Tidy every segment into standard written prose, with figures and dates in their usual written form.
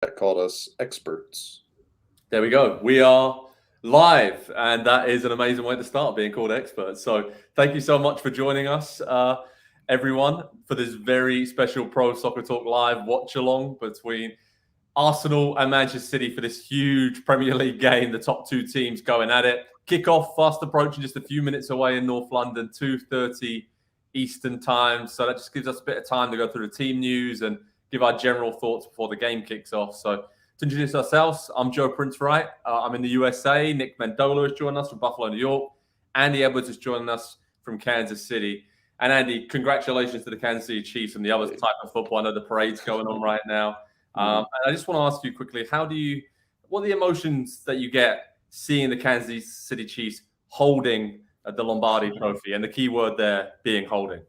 that called us experts. There we go. We are live, and that is an amazing way to start being called experts. So thank you so much for joining us, everyone, for this very special Pro Soccer Talk Live watch-along between Arsenal and Manchester City for this huge Premier League game, the top two teams going at it. Kick-off fast approaching, just a few minutes away in North London, 2:30 Eastern time. So that just gives us a bit of time to go through the team news and give our general thoughts before the game kicks off. So to introduce ourselves, I'm Joe Prince-Wright. I'm in the USA. Nick Mendola is joining us from Buffalo, New York. Andy Edwards is joining us from Kansas City. And Andy, congratulations to the Kansas City Chiefs and the other type of football. I know the parade's going on right now. And I just want to ask you quickly, what are the emotions that you get seeing the Kansas City Chiefs holding the Lombardi Trophy, and the key word there being holding?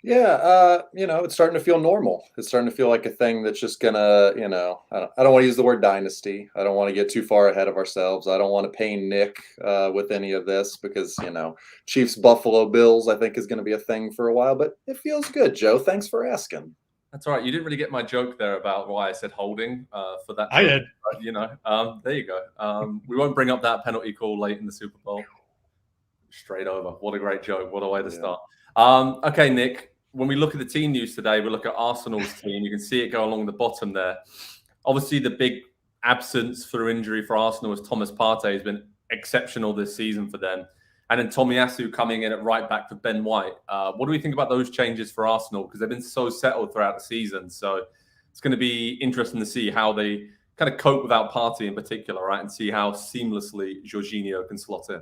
Yeah, it's starting to feel normal. It's starting to feel like a thing that's just gonna, I don't want to use the word dynasty. I don't want to get too far ahead of ourselves. I don't want to pain Nick with any of this because, Chiefs Buffalo Bills, I think, is going to be a thing for a while. But it feels good, Joe. Thanks for asking. That's all right. You didn't really get my joke there about why I said holding for that. I did. But, there you go. We won't bring up that penalty call late in the Super Bowl. Straight over. What a great joke. What a way to start. Okay, Nick, when we look at the team news today, we look at Arsenal's team. You can see it go along the bottom there. Obviously, the big absence through injury for Arsenal is Thomas Partey. Has been exceptional this season for them. And then Tomiyasu coming in at right back for Ben White. What do we think about those changes for Arsenal? Because they've been so settled throughout the season. So it's going to be interesting to see how they kind of cope without Partey in particular, right? And see how seamlessly Jorginho can slot in.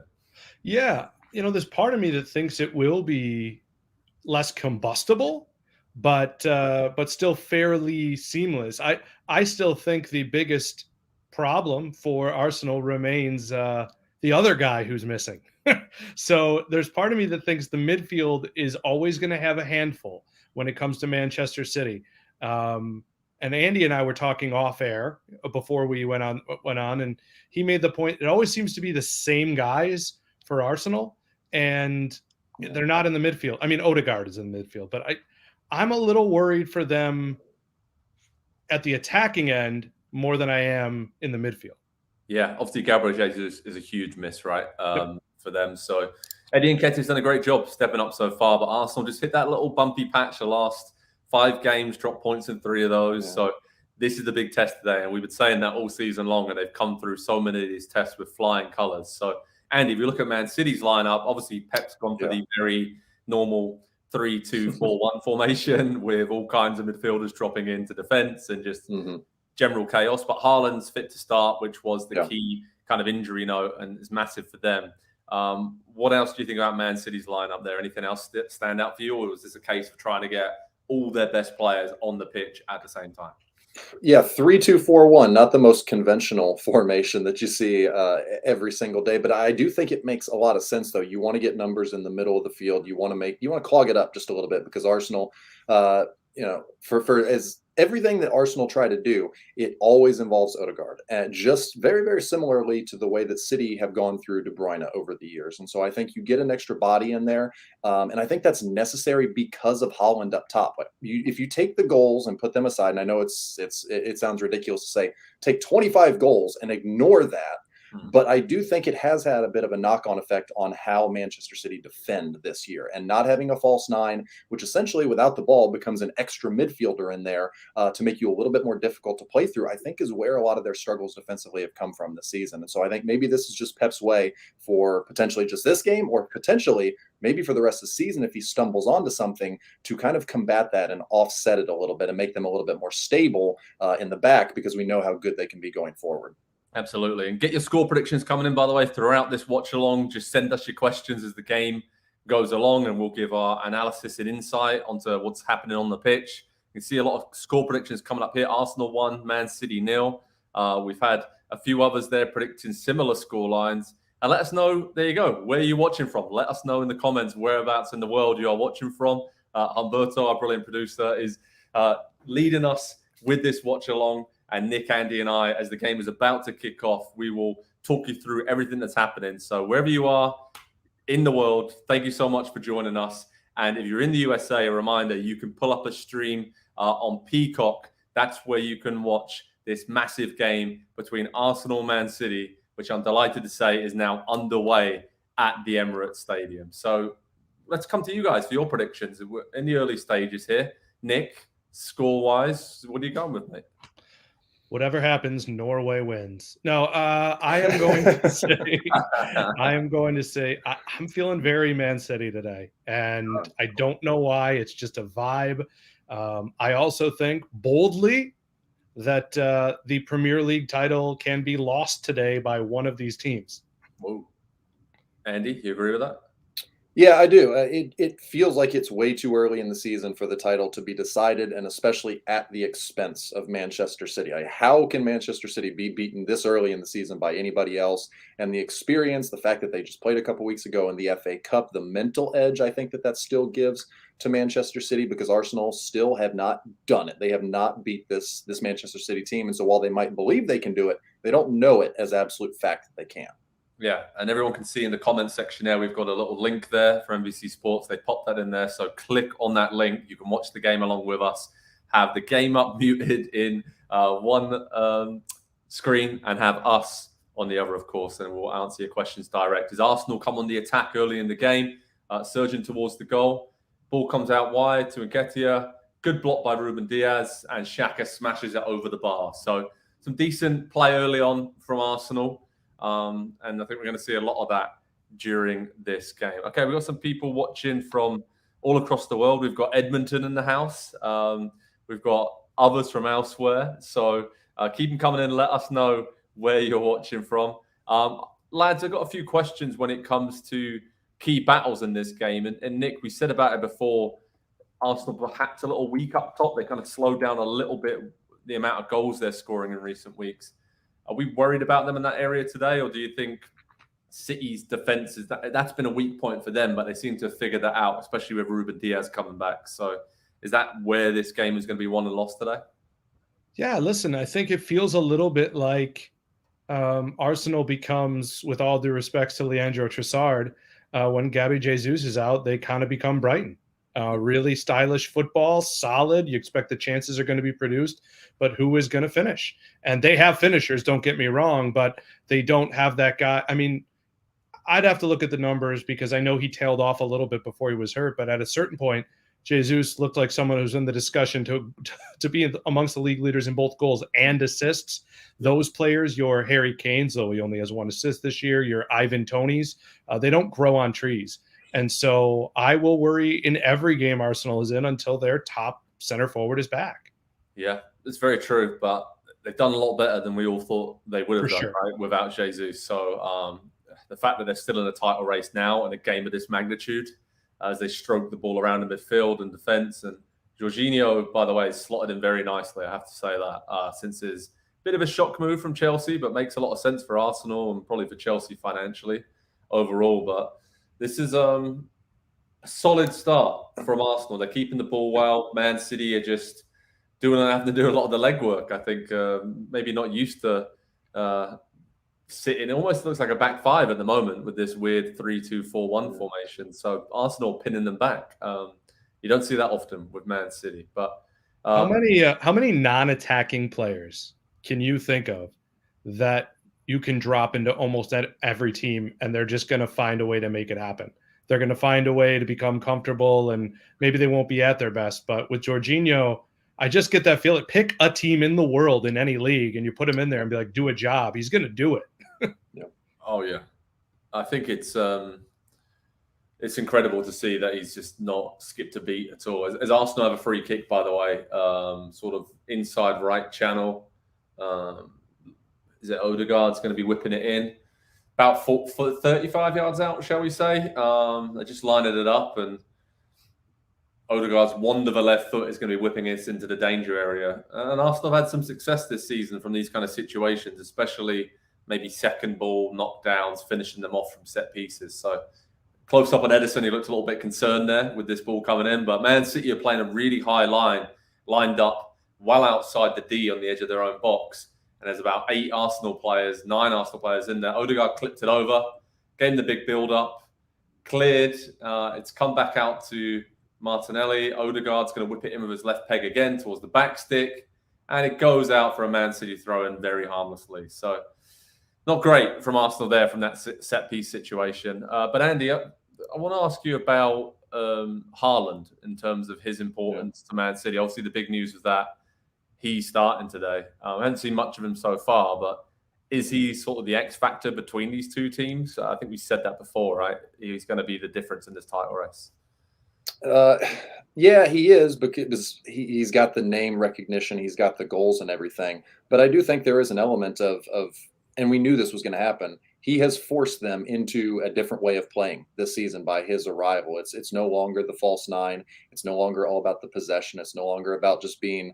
Yeah. There's part of me that thinks it will be less combustible, but still fairly seamless. I still think the biggest problem for Arsenal remains the other guy who's missing. So there's part of me that thinks the midfield is always going to have a handful when it comes to Manchester City. And Andy and I were talking off air before we went on, and he made the point, it always seems to be the same guys for Arsenal, and they're not in the midfield. I mean, Odegaard is in the midfield, but I'm a little worried for them at the attacking end more than I am in the midfield. Yeah, obviously Gabriel Jesus is a huge miss, right, for them. So Eddie Nketiah's done a great job stepping up so far, but Arsenal just hit that little bumpy patch the last 5 games, dropped points in 3 of those. Yeah. So this is the big test today, and we've been saying that all season long, and they've come through so many of these tests with flying colours. So Andy, if you look at Man City's lineup, obviously Pep's gone for the very normal 3-2-4-1 formation with all kinds of midfielders dropping into defence and just general chaos. But Haaland's fit to start, which was the key kind of injury note, and is massive for them. What else do you think about Man City's lineup there? Anything else that stand out for you, or was this a case of trying to get all their best players on the pitch at the same time? Yeah, 3-2-4-1, not the most conventional formation that you see every single day, but I do think it makes a lot of sense, though. You want to get numbers in the middle of the field. You want to clog it up just a little bit, because Arsenal, for as everything that Arsenal try to do, it always involves Odegaard, and just very, very similarly to the way that City have gone through De Bruyne over the years. And so I think you get an extra body in there, and I think that's necessary because of Haaland up top. But if you take the goals and put them aside, and I know it sounds ridiculous to say take 25 goals and ignore that, but I do think it has had a bit of a knock-on effect on how Manchester City defend this year, and not having a false 9, which essentially without the ball becomes an extra midfielder in there to make you a little bit more difficult to play through, I think is where a lot of their struggles defensively have come from this season. And so I think maybe this is just Pep's way for potentially just this game, or potentially maybe for the rest of the season if he stumbles onto something, to kind of combat that and offset it a little bit and make them a little bit more stable in the back, because we know how good they can be going forward. Absolutely. And get your score predictions coming in, by the way, throughout this watch along. Just send us your questions as the game goes along, and we'll give our analysis and insight onto what's happening on the pitch. You can see a lot of score predictions coming up here. Arsenal 1, Man City 0. We've had a few others there predicting similar score lines. And let us know, there you go, where you're watching from. Let us know in the comments whereabouts in the world you are watching from. Humberto, our brilliant producer, is leading us with this watch along. And Nick, Andy, and I, as the game is about to kick off, we will talk you through everything that's happening. So wherever you are in the world, thank you so much for joining us. And if you're in the USA, a reminder, you can pull up a stream on Peacock. That's where you can watch this massive game between Arsenal and Man City, which I'm delighted to say is now underway at the Emirates Stadium. So let's come to you guys for your predictions. We're in the early stages here. Nick, score-wise, what are you going with, mate? Whatever happens, Norway wins. No, I am going to say, I'm feeling very Man City today, and I don't know why. It's just a vibe. I also think boldly that the Premier League title can be lost today by one of these teams. Whoa. Andy, you agree with that? Yeah, I do. It feels like it's way too early in the season for the title to be decided, and especially at the expense of Manchester City. How can Manchester City be beaten this early in the season by anybody else? And the experience, the fact that they just played a couple weeks ago in the FA Cup, the mental edge I think that still gives to Manchester City, because Arsenal still have not done it. They have not beat this Manchester City team. And so while they might believe they can do it, they don't know it as absolute fact that they can. Yeah, and everyone can see in the comments section there, we've got a little link there for NBC Sports. They popped that in there. So click on that link. You can watch the game along with us, have the game up muted in one screen and have us on the other, of course, and we'll answer your questions direct. As Arsenal come on the attack early in the game, surging towards the goal. Ball comes out wide to Nketiah. Good block by Ruben Diaz, and Xhaka smashes it over the bar. So some decent play early on from Arsenal. And I think we're going to see a lot of that during this game. Okay, we've got some people watching from all across the world. We've got Edmonton in the house. We've got others from elsewhere. So keep them coming in and let us know where you're watching from. Lads, I've got a few questions when it comes to key battles in this game. And Nick, we said about it before, Arsenal perhaps a little weak up top. They kind of slowed down a little bit the amount of goals they're scoring in recent weeks. Are we worried about them in that area today, or do you think City's defense that's been a weak point for them, but they seem to have figured that out, especially with Ruben Diaz coming back? So is that where this game is going to be won and lost today? Yeah, listen, I think it feels a little bit like Arsenal becomes, with all due respects to Leandro Trossard, when Gabby Jesus is out, they kind of become Brighton. Really stylish football, solid. You expect the chances are going to be produced, but who is going to finish? And they have finishers, don't get me wrong, but they don't have that guy. I mean, I'd have to look at the numbers because I know he tailed off a little bit before he was hurt, but at a certain point, Jesus looked like someone who's in the discussion to be amongst the league leaders in both goals and assists. Those players, your Harry Kanes, though he only has 1 assist this year, your Ivan Tonys, they don't grow on trees. And so I will worry in every game Arsenal is in until their top center forward is back. Yeah, it's very true, but they've done a lot better than we all thought they would have done, sure. right, without Jesus. So the fact that they're still in a title race now in a game of this magnitude, as they stroke the ball around in midfield and defence. And Jorginho, by the way, is slotted in very nicely, I have to say that, since his bit of a shock move from Chelsea, but makes a lot of sense for Arsenal and probably for Chelsea financially overall. But this is a solid start from Arsenal. They're keeping the ball well. Man City are just having to do a lot of the legwork. I think maybe not used to sitting. It almost looks like a back five at the moment with this weird 3-2-4-1 formation. So Arsenal pinning them back. You don't see that often with Man City. But how many non-attacking players can you think of that you can drop into almost every team and they're just going to find a way to make it happen? They're going to find a way to become comfortable, and maybe they won't be at their best. But with Jorginho, I just get that feeling. Pick a team in the world in any league and you put him in there and be like, do a job. He's going to do it. Yeah. Oh, yeah. I think it's incredible to see that he's just not skipped a beat at all. As Arsenal have a free kick, by the way, sort of inside right channel. Is it Odegaard's going to be whipping it in? About 35 yards out, shall we say. They're just lining it up, and Odegaard's wand of a left foot is going to be whipping us into the danger area. And Arsenal have had some success this season from these kind of situations, especially maybe second ball knockdowns, finishing them off from set pieces. So close up on Edison, he looked a little bit concerned there with this ball coming in. But Man City are playing a really high line, lined up well outside the D on the edge of their own box. And there's about 9 Arsenal players in there. Odegaard clipped it over, gave him the big build-up, cleared. It's come back out to Martinelli. Odegaard's going to whip it in with his left peg again towards the back stick. and it goes out for a Man City throw-in very harmlessly. So not great from Arsenal there from that set-piece situation. But Andy, I want to ask you about Haaland in terms of his importance to Man City. Obviously, the big news is that he's starting today. I haven't seen much of him so far, but is he sort of the X factor between these two teams? I think we said that before, right? He's going to be the difference in this title race. Yeah, he is, because he's got the name recognition, he's got the goals and everything. But I do think there is an element of, and we knew this was going to happen. He has forced them into a different way of playing this season by his arrival. It's no longer the false nine. It's no longer all about the possession. It's no longer about just being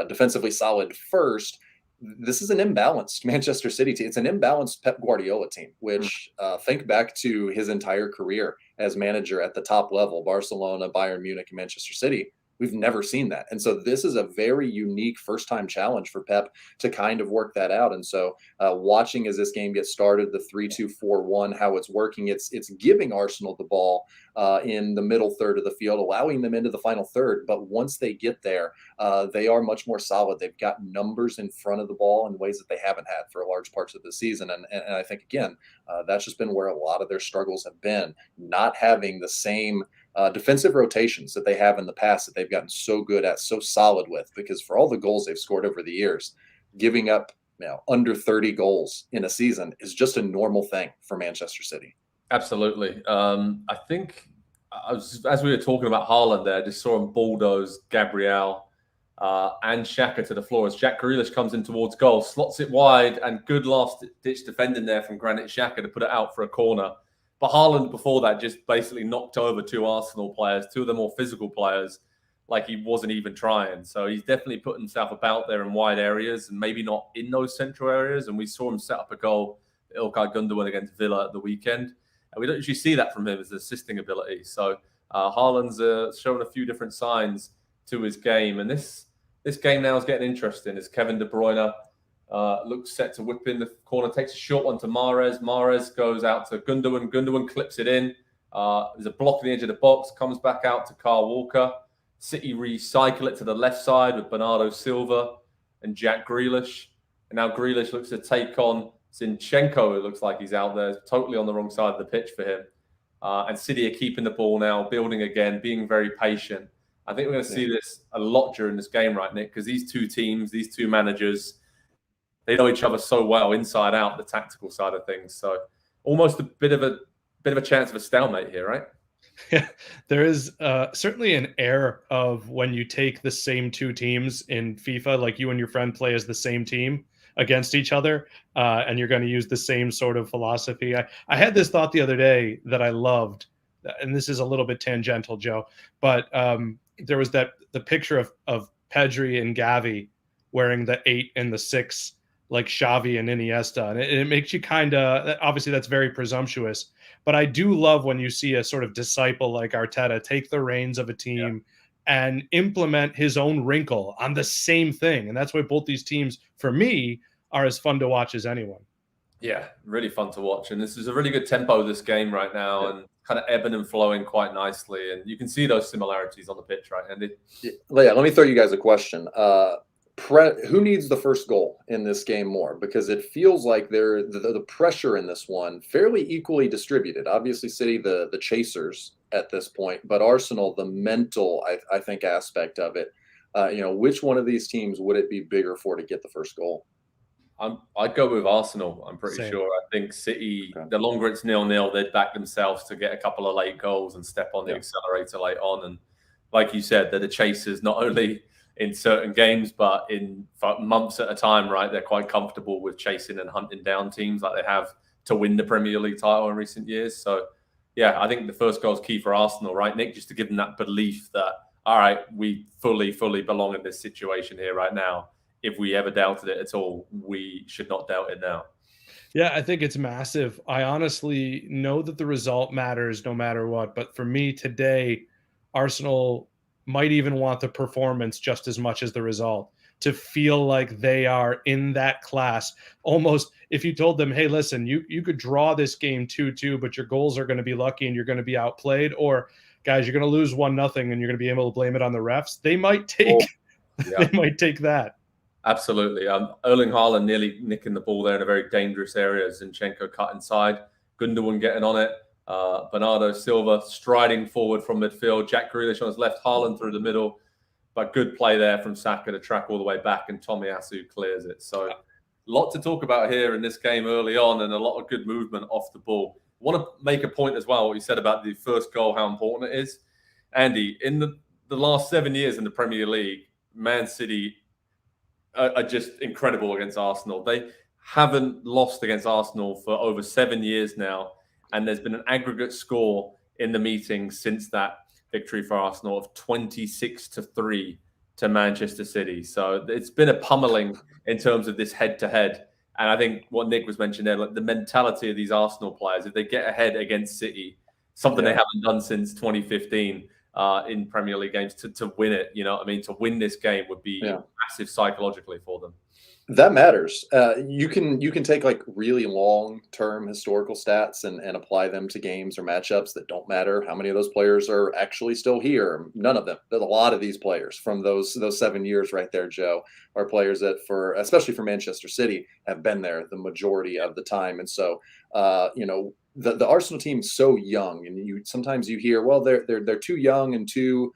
defensively solid first. This is an imbalanced Manchester City team. It's an imbalanced Pep Guardiola team, which think back to his entire career as manager at the top level, Barcelona, Bayern Munich, and Manchester City. We've never seen that. And so this is a very unique first-time challenge for Pep to kind of work that out. And so watching as this game gets started, the 3-2-4-1, how it's working, it's giving Arsenal the ball in the middle third of the field, allowing them into the final third. But once they get there, they are much more solid. They've got numbers in front of the ball in ways that they haven't had for large parts of the season. And I think, again, that's just been where a lot of their struggles have been, not having the same defensive rotations that they have in the past that they've gotten so good at, so solid with, because for all the goals they've scored over the years, giving up under 30 goals in a season is just a normal thing for Manchester City. Absolutely. I think as we were talking about Haaland there, I just saw him bulldoze Gabriel and Xhaka to the floor as Jack Grealish comes in towards goal, slots it wide, and good last-ditch defending there from Granit Xhaka to put it out for a corner. But Haaland before that just basically knocked over two Arsenal players, two of the more physical players, like he wasn't even trying. So he's definitely put himself about there in wide areas and maybe not in those central areas. And we saw him set up a goal, Ilkay Gundogan against Villa at the weekend. And we don't usually see that from him as assisting ability. So Haaland's shown a few different signs to his game. And this game now is getting interesting as Kevin De Bruyne looks set to whip in the corner, takes a short one to Mahrez. Mahrez goes out to Gundogan. Gundogan clips it in. There's a block on the edge of the box, comes back out to Kyle Walker. City recycle it to the left side with Bernardo Silva and Jack Grealish. And now Grealish looks to take on Zinchenko. It looks like he's out there, totally on the wrong side of the pitch for him. And City are keeping the ball now, building again, being very patient. I think we're going to see this a lot during this game, right, Nick? Because these two teams, these two managers, they know each other so well inside out, the tactical side of things. So almost a bit of a chance of a stalemate here, right? Yeah, there is certainly an air of when you take the same two teams in FIFA, like you and your friend play as the same team against each other, and you're going to use the same sort of philosophy. I had this thought the other day that I loved, and this is a little bit tangential, Joe, but there was the picture of Pedri and Gavi wearing the 8 and the 6, like Xavi and Iniesta, and it makes you kind of, obviously that's very presumptuous, but I do love when you see a sort of disciple like Arteta take the reins of a team and implement his own wrinkle on the same thing. And that's why both these teams, for me, are as fun to watch as anyone. Yeah, really fun to watch. And this is a really good tempo, this game right now, and kind of ebbing and flowing quite nicely. And you can see those similarities on the pitch, right, Andy? Yeah, let me throw you guys a question. Who needs the first goal in this game more? Because it feels like the pressure in this one fairly equally distributed. Obviously, City, the chasers at this point, but Arsenal, the mental, I think, aspect of it. Which one of these teams would it be bigger for to get the first goal? I'd go with Arsenal. I'm pretty Same. sure. I think City, the longer it's 0-0, they'd back themselves to get a couple of late goals and step on the accelerator late on. And like you said, they're the chasers, not only in certain games, but in months at a time, right? They're quite comfortable with chasing and hunting down teams like they have to win the Premier League title in recent years. So, yeah, I think the first goal is key for Arsenal, right, Nick? Just to give them that belief that, all right, we fully belong in this situation here right now. If we ever doubted it at all, we should not doubt it now. Yeah, I think it's massive. I honestly know that the result matters no matter what. But for me today, Arsenal might even want the performance just as much as the result, to feel like they are in that class. Almost, if you told them, hey, listen, you could draw this game 2-2, but your goals are going to be lucky and you're going to be outplayed, or guys, you're going to lose 1-0 and you're going to be able to blame it on the refs. They might take, they might take that. Absolutely. Erling Haaland nearly nicking the ball there in a very dangerous area. Zinchenko cut inside. Gundogan getting on it. Bernardo Silva striding forward from midfield. Jack Grealish on his left. Haaland through the middle. But good play there from Saka to track all the way back, and Tomiyasu clears it. So a lot to talk about here in this game early on, and a lot of good movement off the ball. I want to make a point as well, what you said about the first goal, how important it is. Andy, in the last 7 years in the Premier League, Man City are just incredible against Arsenal. They haven't lost against Arsenal for over 7 years now, and there's been an aggregate score in the meetings since that victory for Arsenal of 26-3 to Manchester City. So it's been a pummeling in terms of this head-to-head. And I think what Nick was mentioning there, like the mentality of these Arsenal players, if they get ahead against City, something they haven't done since 2015, in Premier League games, to win it, you know what I mean? To win this game would be massive psychologically for them. That matters. You can take like really long-term historical stats and apply them to games or matchups that don't matter. How many of those players are actually still here? None of them. There's a lot of these players from those 7 years right there, Joe, are players that, especially for Manchester City, have been there the majority of the time. And so, the Arsenal team is so young, and sometimes you hear, well, they're too young and too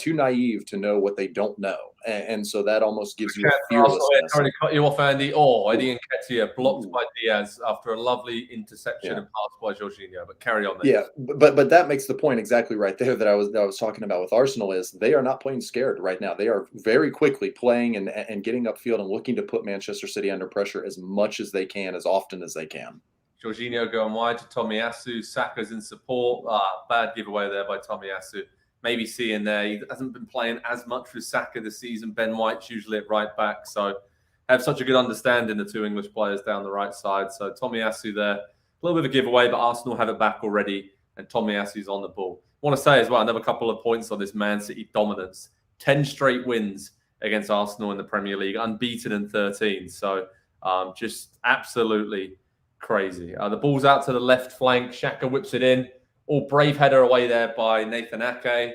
naive to know what they don't know, and so that almost gives you a fearlessness. Trying to cut you off, Andy. Eddie Nketiah blocked by Diaz after a lovely interception and pass by Jorginho. But carry on. Yeah, but that makes the point exactly right there that I was talking about with Arsenal is they are not playing scared right now. They are very quickly playing and getting upfield and looking to put Manchester City under pressure as much as they can, as often as they can. Jorginho going wide to Tomiyasu. Saka's in support. Bad giveaway there by Tomiyasu. Maybe seeing there, he hasn't been playing as much with Saka this season. Ben White's usually at right back. So have such a good understanding, the two English players down the right side. So Tomiyasu there, a little bit of a giveaway, but Arsenal have it back already, and Tomiyasu's on the ball. I want to say as well, another couple of points on this Man City dominance. 10 straight wins against Arsenal in the Premier League, unbeaten in 13. So just absolutely crazy. The ball's out to the left flank. Xhaka whips it in. All brave header away there by Nathan Ake.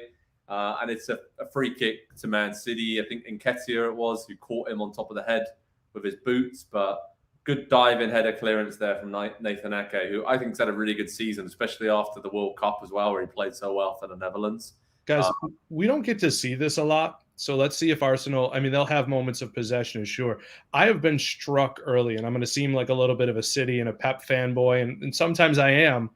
And it's a free kick to Man City. I think Nketiah it was, who caught him on top of the head with his boots. But good diving header clearance there from Nathan Ake, who I think has had a really good season, especially after the World Cup as well, where he played so well for the Netherlands. Guys, we don't get to see this a lot. So let's see if Arsenal, I mean, they'll have moments of possession, sure. I have been struck early, and I'm going to seem like a little bit of a City and a Pep fanboy, and sometimes I am.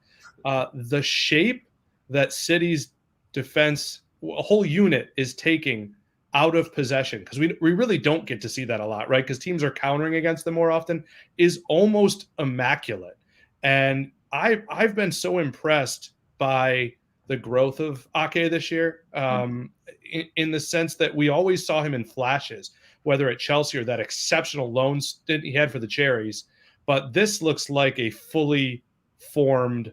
The shape that City's defense, a whole unit, is taking out of possession, because we really don't get to see that a lot, right? Because teams are countering against them more often, is almost immaculate. And I've been so impressed by the growth of Ake this year, in the sense that we always saw him in flashes, whether at Chelsea or that exceptional loan stint he had for the Cherries. But this looks like a fully formed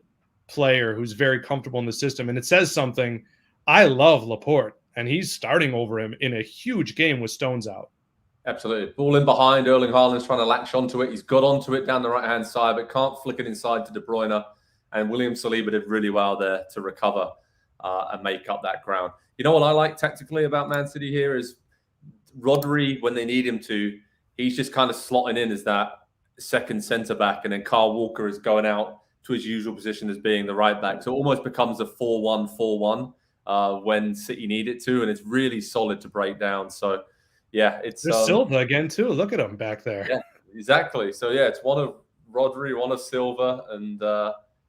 player who's very comfortable in the system. And it says something. I love Laporte, and he's starting over him in a huge game with Stones out. Absolutely. Ball in behind. Erling Haaland's trying to latch onto it. He's got onto it down the right-hand side, but can't flick it inside to De Bruyne. And William Saliba did really well there to recover and make up that ground. You know what I like tactically about Man City here is Rodri, when they need him to, he's just kind of slotting in as that second centre-back, and then Kyle Walker is going out to his usual position as being the right-back. So it almost becomes a 4-1-4-1 when City need it to, and it's really solid to break down. So, yeah, it's... There's Silva again, too. Look at him back there. Yeah, exactly. So, yeah, it's one of Rodri, one of Silva, and...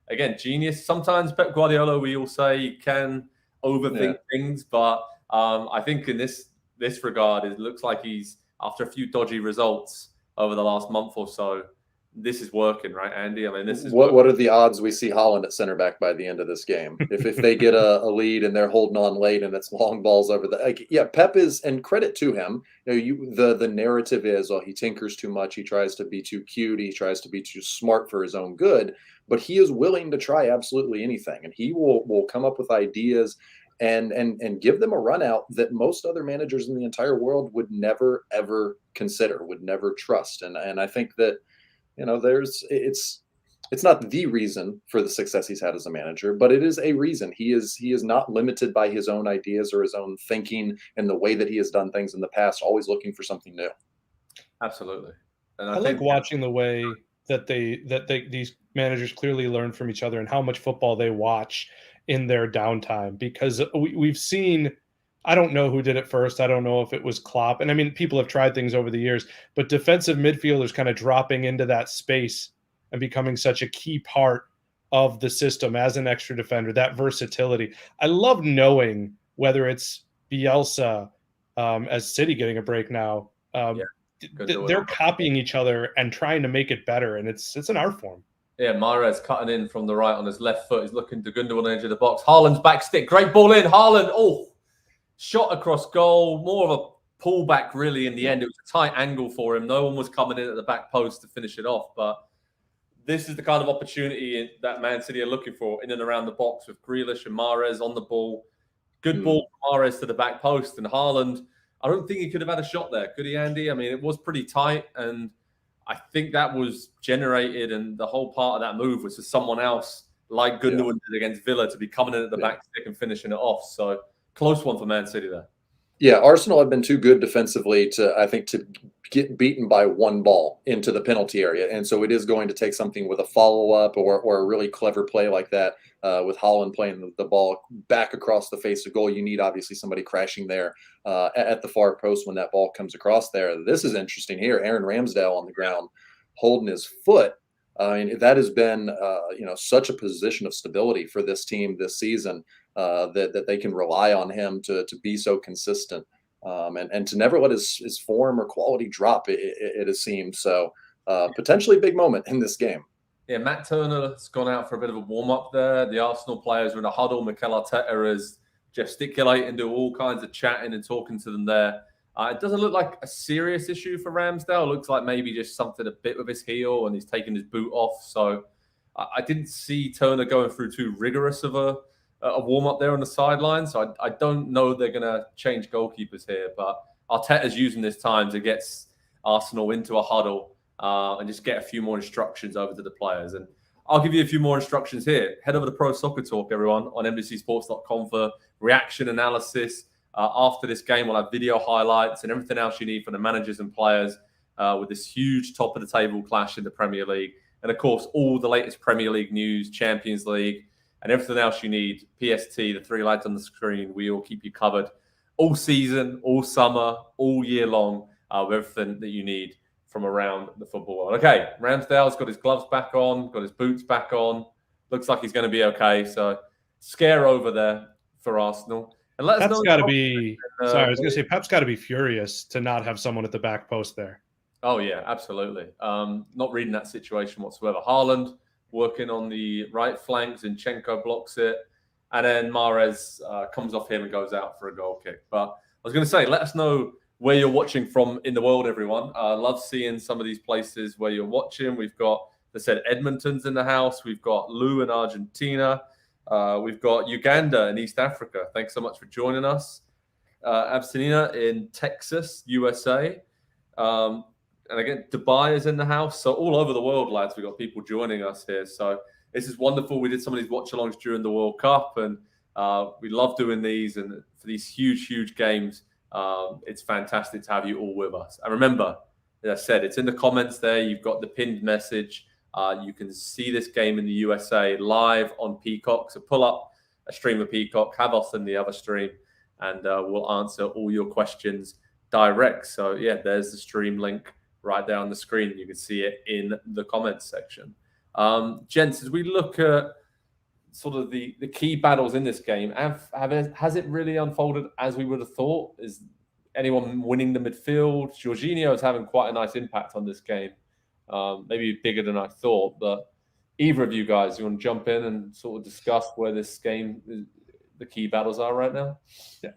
again, genius. Sometimes Pep Guardiola, we all say, he can overthink things, but I think in this regard, it looks like he's, after a few dodgy results over the last month or so, this is working, right, Andy? I mean, this is what are the odds we see Haaland at center back by the end of this game? If they get a lead and they're holding on late and it's long balls over Pep is, and credit to him, the narrative is, he tinkers too much, he tries to be too cute, he tries to be too smart for his own good, but he is willing to try absolutely anything, and he will come up with ideas and give them a run out that most other managers in the entire world would never ever consider, would never trust, and I think that it's not the reason for the success he's had as a manager, but it is a reason. He is not limited by his own ideas or his own thinking and the way that he has done things in the past, always looking for something new. Absolutely. And I like watching the way that these managers clearly learn from each other and how much football they watch in their downtime, because we've seen, I don't know who did it first. I don't know if it was Klopp. And I mean, people have tried things over the years, but defensive midfielders kind of dropping into that space and becoming such a key part of the system as an extra defender, that versatility. I love knowing whether it's Bielsa, as City getting a break now, they're copying each other and trying to make it better, and it's an art form. Yeah, Mahrez cutting in from the right on his left foot. He's looking to Gundogan on the edge of the box. Haaland's back stick. Great ball in. Haaland, shot across goal. More of a pullback, really, in the end. It was a tight angle for him. No one was coming in at the back post to finish it off. But this is the kind of opportunity that Man City are looking for in and around the box with Grealish and Mahrez on the ball. Good ball from Mahrez to the back post. And Haaland, I don't think he could have had a shot there, could he, Andy? I mean, it was pretty tight, and I think that was generated, and the whole part of that move was to someone else like Gundogan did against Villa to be coming in at the back stick and finishing it off. So close one for Man City there. Yeah, Arsenal have been too good defensively to get beaten by one ball into the penalty area. And so it is going to take something with a follow-up or a really clever play like that, with Haaland playing the ball back across the face of goal. You need, obviously, somebody crashing there at the far post when that ball comes across there. This is interesting here. Aaron Ramsdale on the ground holding his foot. I mean, that has been such a position of stability for this team this season, that they can rely on him to be so consistent, and to never let his form or quality drop, it has seemed. So potentially a big moment in this game. Yeah, Matt Turner's gone out for a bit of a warm-up there. The Arsenal players are in a huddle. Mikel Arteta is gesticulating, doing all kinds of chatting and talking to them there. It doesn't look like a serious issue for Ramsdale. It looks like maybe just something a bit with his heel, and he's taking his boot off. So I didn't see Turner going through too rigorous of a warm-up there on the sideline. So I don't know they're going to change goalkeepers here. But Arteta's using this time to get Arsenal into a huddle and just get a few more instructions over to the players. And I'll give you a few more instructions here. Head over to Pro Soccer Talk, everyone, on NBCSports.com for reaction analysis. After this game, we'll have video highlights and everything else you need for the managers and players with this huge top-of-the-table clash in the Premier League. And, of course, all the latest Premier League news, Champions League, and everything else you need. PST, the three lads on the screen, we all keep you covered all season, all summer, all year long, with everything that you need from around the football world. Okay, Ramsdale's got his gloves back on, got his boots back on. Looks like he's going to be okay. So, scare over there for Arsenal. And let us know. Got to be. Sorry, I was going to say Pep's got to be furious to not have someone at the back post there. Oh yeah, absolutely. Not reading that situation whatsoever. Haaland working on the right flank, Zinchenko blocks it, and then Mahrez comes off him and goes out for a goal kick. But I was going to say, let us know where you're watching from in the world, everyone. I love seeing some of these places where you're watching. We've got, they said, Edmonton's in the house. We've got Lou in Argentina. We've got Uganda in East Africa. Thanks so much for joining us. Abstinina in Texas, USA. And again, Dubai is in the house. So all over the world, lads, we've got people joining us here. So this is wonderful. We did some of these watch-alongs during the World Cup, and we love doing these. And for these huge, huge games, it's fantastic to have you all with us. And remember, as I said, it's in the comments there. You've got the pinned message. You can see this game in the USA live on Peacock. So pull up a stream of Peacock, have us in the other stream, and we'll answer all your questions direct. So yeah, there's the stream link right there on the screen. You can see it in the comments section. Gents, as we look at sort of the key battles in this game, has it really unfolded as we would have thought? Is anyone winning the midfield? Jorginho is having quite a nice impact on this game. Maybe bigger than I thought, but either of you guys, you want to jump in and sort of discuss where this game, the key battles are right now? Yeah,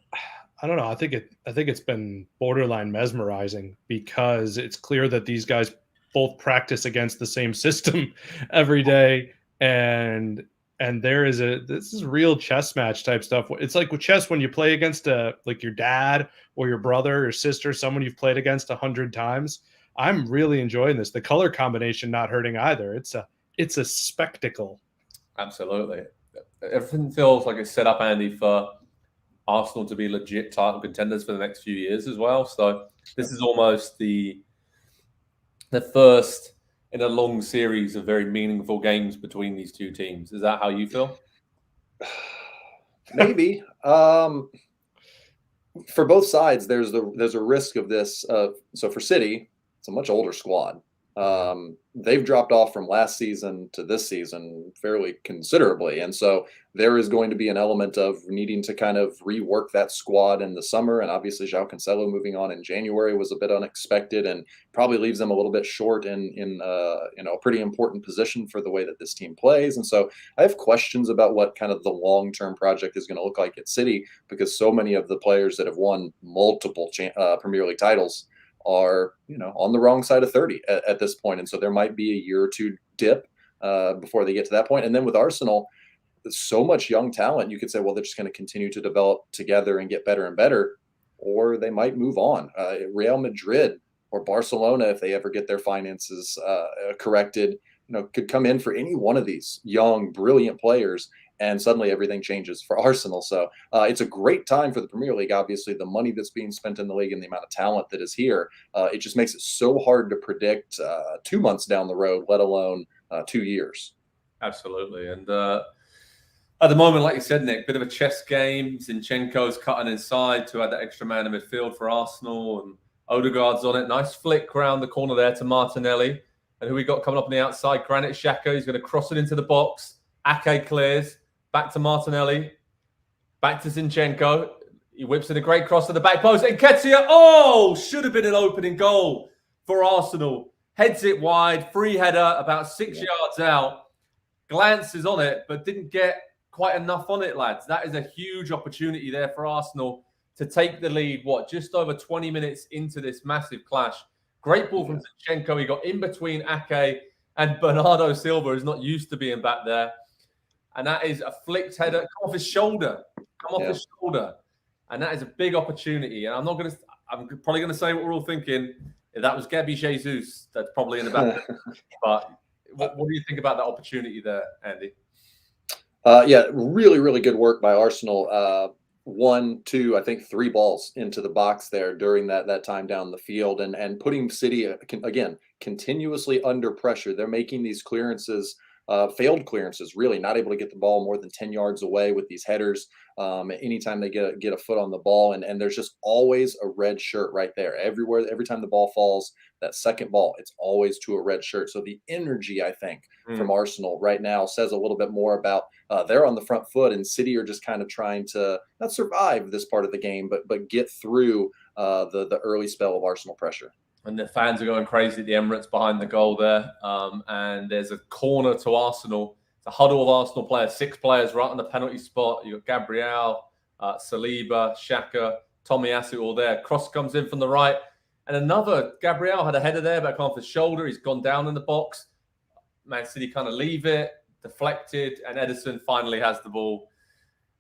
I don't know. I think it's been borderline mesmerizing, because it's clear that these guys both practice against the same system every day, and this is real chess match type stuff. It's like with chess when you play against like your dad or your brother or sister, someone you've played against 100 times. I'm really enjoying this. The color combination not hurting either. It's a spectacle. Absolutely. Everything feels like it's set up, Andy, for Arsenal to be legit title contenders for the next few years as well. So this is almost the the first in a long series of very meaningful games between these two teams. Is that how you feel? Maybe. For both sides, there's a risk of this. So for City, it's a much older squad. They've dropped off from last season to this season fairly considerably. And so there is going to be an element of needing to kind of rework that squad in the summer. And obviously, João Cancelo moving on in January was a bit unexpected and probably leaves them a little bit short in a pretty important position for the way that this team plays. And so I have questions about what kind of the long-term project is going to look like at City, because so many of the players that have won multiple Premier League titles are on the wrong side of 30 at this point, and so there might be a year or two dip before they get to that point. And then with Arsenal, there's so much young talent, you could say, well, they're just going to continue to develop together and get better and better, or they might move on. Real Madrid or Barcelona, if they ever get their finances corrected, could come in for any one of these young, brilliant players, and suddenly everything changes for Arsenal. So it's a great time for the Premier League. Obviously, the money that's being spent in the league and the amount of talent that is here, it just makes it so hard to predict 2 months down the road, let alone 2 years. Absolutely. And at the moment, like you said, Nick, bit of a chess game. Zinchenko's cutting inside to add that extra man in midfield for Arsenal, and Odegaard's on it. Nice flick round the corner there to Martinelli. And who we got coming up on the outside? Granit Xhaka. He's going to cross it into the box. Ake clears. Back to Martinelli. Back to Zinchenko. He whips in a great cross to the back post. Nketiah, should have been an opening goal for Arsenal. Heads it wide. Free header about 6 yards out. Glances on it, but didn't get quite enough on it, lads. That is a huge opportunity there for Arsenal to take the lead, just over 20 minutes into this massive clash. Great ball from Zinchenko. He got in between Ake and Bernardo Silva, who's not used to being back there. And that is a flicked header. Come off his shoulder. And that is a big opportunity. And I'm probably going to say what we're all thinking. If that was Gabi Jesus, that's probably in the back. But what do you think about that opportunity there, Andy? Really, really good work by Arsenal. 1, 2, I think 3 balls into the box there during that time down the field, and putting City again continuously under pressure. They're making these clearances, failed clearances, really not able to get the ball more than 10 yards away with these headers. Anytime they get a foot on the ball, and there's just always a red shirt right there. Every time the ball falls, that second ball, it's always to a red shirt. So the energy, I think, from Arsenal right now says a little bit more about they're on the front foot, and City are just kind of trying to not survive this part of the game, but get through the early spell of Arsenal pressure. And the fans are going crazy at the Emirates behind the goal there. And there's a corner to Arsenal. It's a huddle of Arsenal players, 6 players right on the penalty spot. You've got Gabriel, Saliba, Xhaka, Tomiyasu all there. Cross comes in from the right. And another, Gabriel had a header there back off his shoulder. He's gone down in the box. Man City kind of leave it, deflected, and Ederson finally has the ball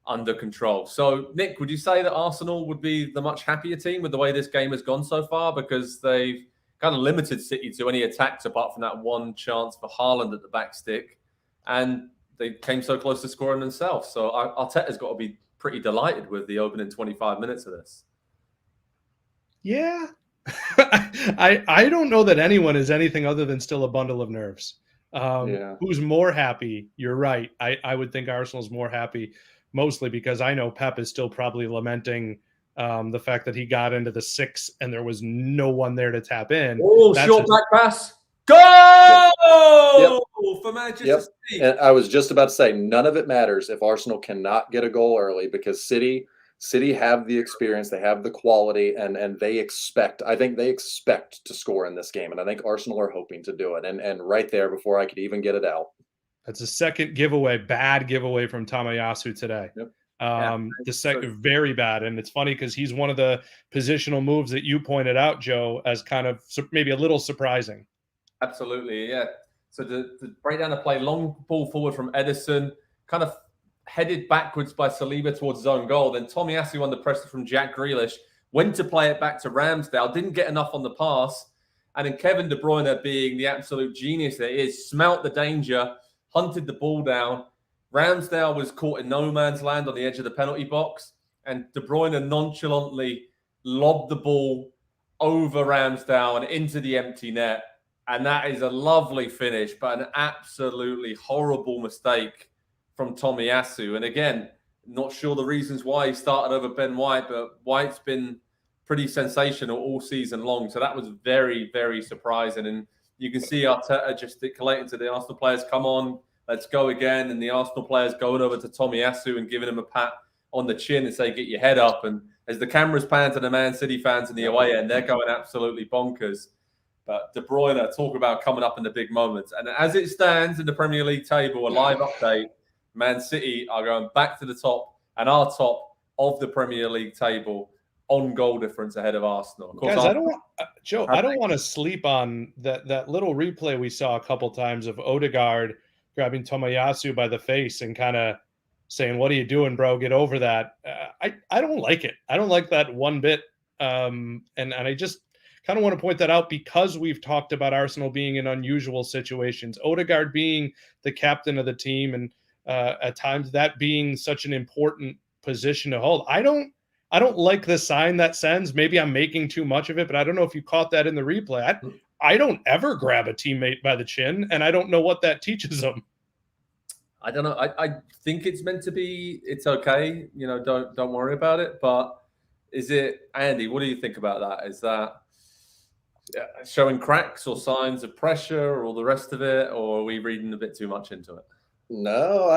under control. So, Nick, would you say that Arsenal would be the much happier team with the way this game has gone so far, because they've kind of limited City to any attacks apart from that one chance for Haaland at the back stick, and they came so close to scoring themselves? So Arteta's got to be pretty delighted with the opening 25 minutes of this. Yeah. I don't know that anyone is anything other than still a bundle of nerves. Who's more happy? You're right. I would think Arsenal's more happy, mostly because I know Pep is still probably lamenting the fact that he got into the 6 and there was no one there to tap in. Short back pass. Go! For Manchester City. And I was just about to say, none of it matters if Arsenal cannot get a goal early, because City have the experience, they have the quality, and I think they expect to score in this game. And I think Arsenal are hoping to do it. And right there, before I could even get it out. That's a second bad giveaway from Tomiyasu today. Yep. The second, very bad. And it's funny because he's one of the positional moves that you pointed out, Joe, as kind of maybe a little surprising. Absolutely, yeah. So to break down the play, long ball forward from Ederson, kind of headed backwards by Saliba towards his own goal. Then Tomiyasu under pressure from Jack Grealish, went to play it back to Ramsdale, didn't get enough on the pass. And then Kevin De Bruyne, being the absolute genius there is, smelt the danger, hunted the ball down. Ramsdale was caught in no man's land on the edge of the penalty box, and De Bruyne nonchalantly lobbed the ball over Ramsdale and into the empty net. And that is a lovely finish, but an absolutely horrible mistake from Tomiyasu. And again, not sure the reasons why he started over Ben White, but White's been pretty sensational all season long. So that was very, very surprising. And you can see Arteta gesticulating to the Arsenal players, come on, let's go again. And the Arsenal players going over to Tomiyasu and giving him a pat on the chin and say, get your head up. And as the cameras pan to the Man City fans in the away end, they're going absolutely bonkers. But De Bruyne, talk about coming up in the big moments. And as it stands in the Premier League table, a live update, Man City are going back to the top and are top of the Premier League table on goal difference ahead of Arsenal. Of course, guys, I don't want to sleep on that little replay we saw a couple times of Odegaard grabbing Tomiyasu by the face and kind of saying, "What are you doing, bro? Get over that." I don't like it. I don't like that one bit. And I just kind of want to point that out because we've talked about Arsenal being in unusual situations. Odegaard being the captain of the team and at times that being such an important position to hold. I don't like the sign that sends. Maybe I'm making too much of it, but I don't know if you caught that in the replay. I don't ever grab a teammate by the chin, and I don't know what that teaches them. I don't know. I think it's meant to be, it's okay. You know, don't worry about it. But is it, Andy, what do you think about that? Is that showing cracks or signs of pressure or all the rest of it? Or are we reading a bit too much into it? No,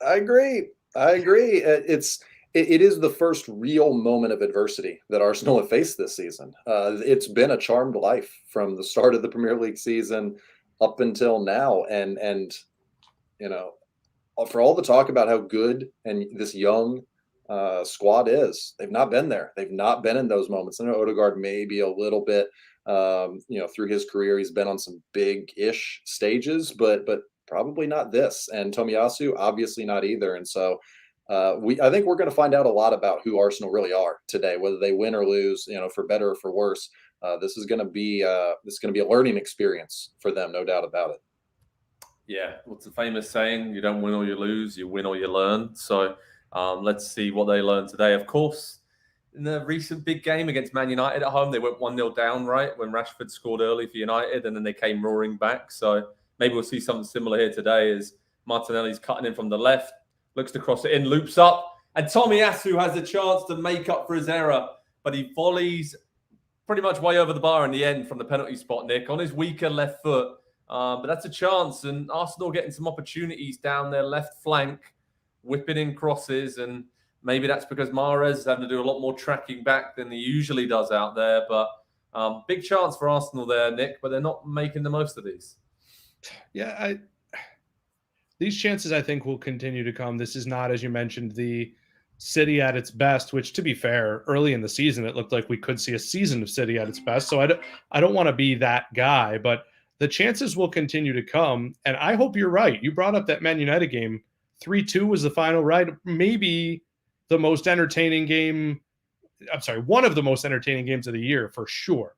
I agree. It is the first real moment of adversity that Arsenal have faced this season. It's been a charmed life from the start of the Premier League season up until now, and you know, for all the talk about how good and this young squad is, they've not been there. They've not been in those moments. I know Odegaard maybe a little bit, through his career, he's been on some big-ish stages, but probably not this. And Tomiyasu, obviously not either. And so I think we're going to find out a lot about who Arsenal really are today, whether they win or lose, for better or for worse. This is going to be a learning experience for them, no doubt about it. Yeah, what's the famous saying? You don't win or you lose, you win or you learn. So let's see what they learn today. Of course, in the recent big game against Man United at home, they went 1-0 down, right, when Rashford scored early for United, and then they came roaring back. So maybe we'll see something similar here today as Martinelli's cutting in from the left, looks to cross it in, loops up, and Tomiyasu has a chance to make up for his error, but he volleys pretty much way over the bar in the end from the penalty spot, Nick, on his weaker left foot. But that's a chance, and Arsenal getting some opportunities down their left flank, whipping in crosses, and maybe that's because Mahrez is having to do a lot more tracking back than he usually does out there. But big chance for Arsenal there, Nick, but they're not making the most of these. Yeah, these chances I think will continue to come. This is not, as you mentioned, the City at its best, which, to be fair, early in the season, it looked like we could see a season of City at its best. So I don't want to be that guy, but the chances will continue to come. And I hope you're right. You brought up that Man United game. 3-2 was the final, right? Maybe the most entertaining game. I'm sorry, one of the most entertaining games of the year for sure.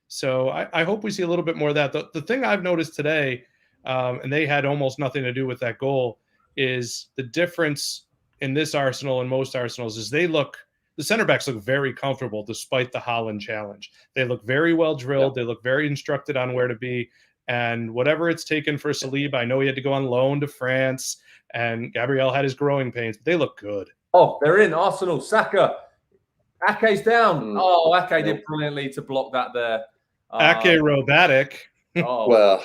So I hope we see a little bit more of that. The thing I've noticed today, and they had almost nothing to do with that goal, is the difference in this Arsenal and most Arsenals is the center backs look very comfortable despite the Haaland challenge. They look very well drilled. Yeah. They look very instructed on where to be. And whatever it's taken for Saliba, I know he had to go on loan to France, and Gabriel had his growing pains, but they look good. Oh, they're in. Arsenal, Saka. Ake's down. Oh, Ake did brilliantly to block that there. Ake robotic. Oh, well,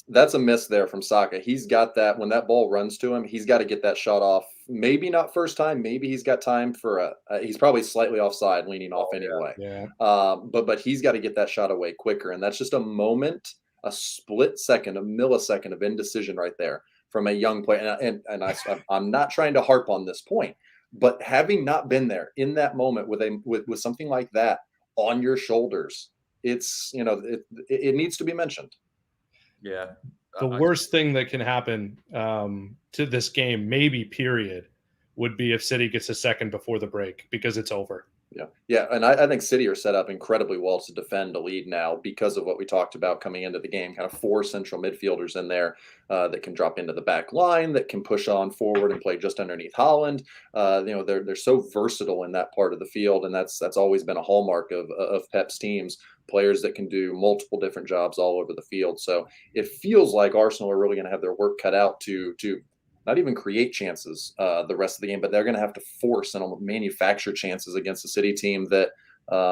that's a miss there from Saka. He's got that when that ball runs to him, he's got to get that shot off. Maybe not first time. Maybe he's got time for he's probably slightly offside, leaning off anyway. Yeah. But he's got to get that shot away quicker, and that's just a moment, a split second, a millisecond of indecision right there from a young player. And I'm not trying to harp on this point, but having not been there in that moment with something like that on your shoulders, it's it needs to be mentioned. Yeah. The worst thing that can happen to this game, maybe period, would be if City gets a second before the break, because it's over. Yeah, and I think City are set up incredibly well to defend a lead now because of what we talked about coming into the game. Kind of four central midfielders in there that can drop into the back line, that can push on forward and play just underneath Haaland. They're so versatile in that part of the field, and that's always been a hallmark of Pep's teams. Players that can do multiple different jobs all over the field. So it feels like Arsenal are really going to have their work cut out to not even create chances the rest of the game, but they're going to have to force and almost manufacture chances against a City team that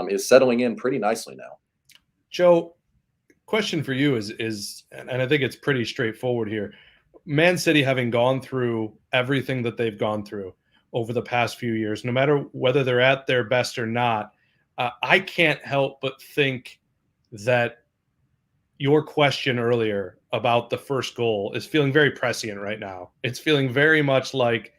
is settling in pretty nicely now. Joe, question for you is, and I think it's pretty straightforward here. Man City, having gone through everything that they've gone through over the past few years, no matter whether they're at their best or not, I can't help but think that your question earlier about the first goal is feeling very prescient right now. It's feeling very much like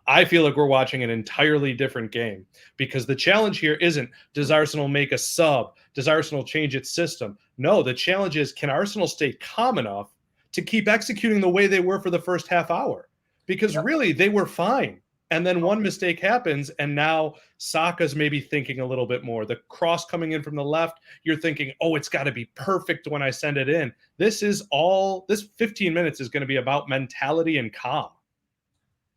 I feel like we're watching an entirely different game, because the challenge here isn't, does Arsenal make a sub? Does Arsenal change its system? No, the challenge is, can Arsenal stay calm enough to keep executing the way they were for the first half hour? Because really they were fine. And then one mistake happens, and now Saka's maybe thinking a little bit more. The cross coming in from the left, you're thinking, oh, it's got to be perfect when I send it in. This 15 minutes is going to be about mentality and calm.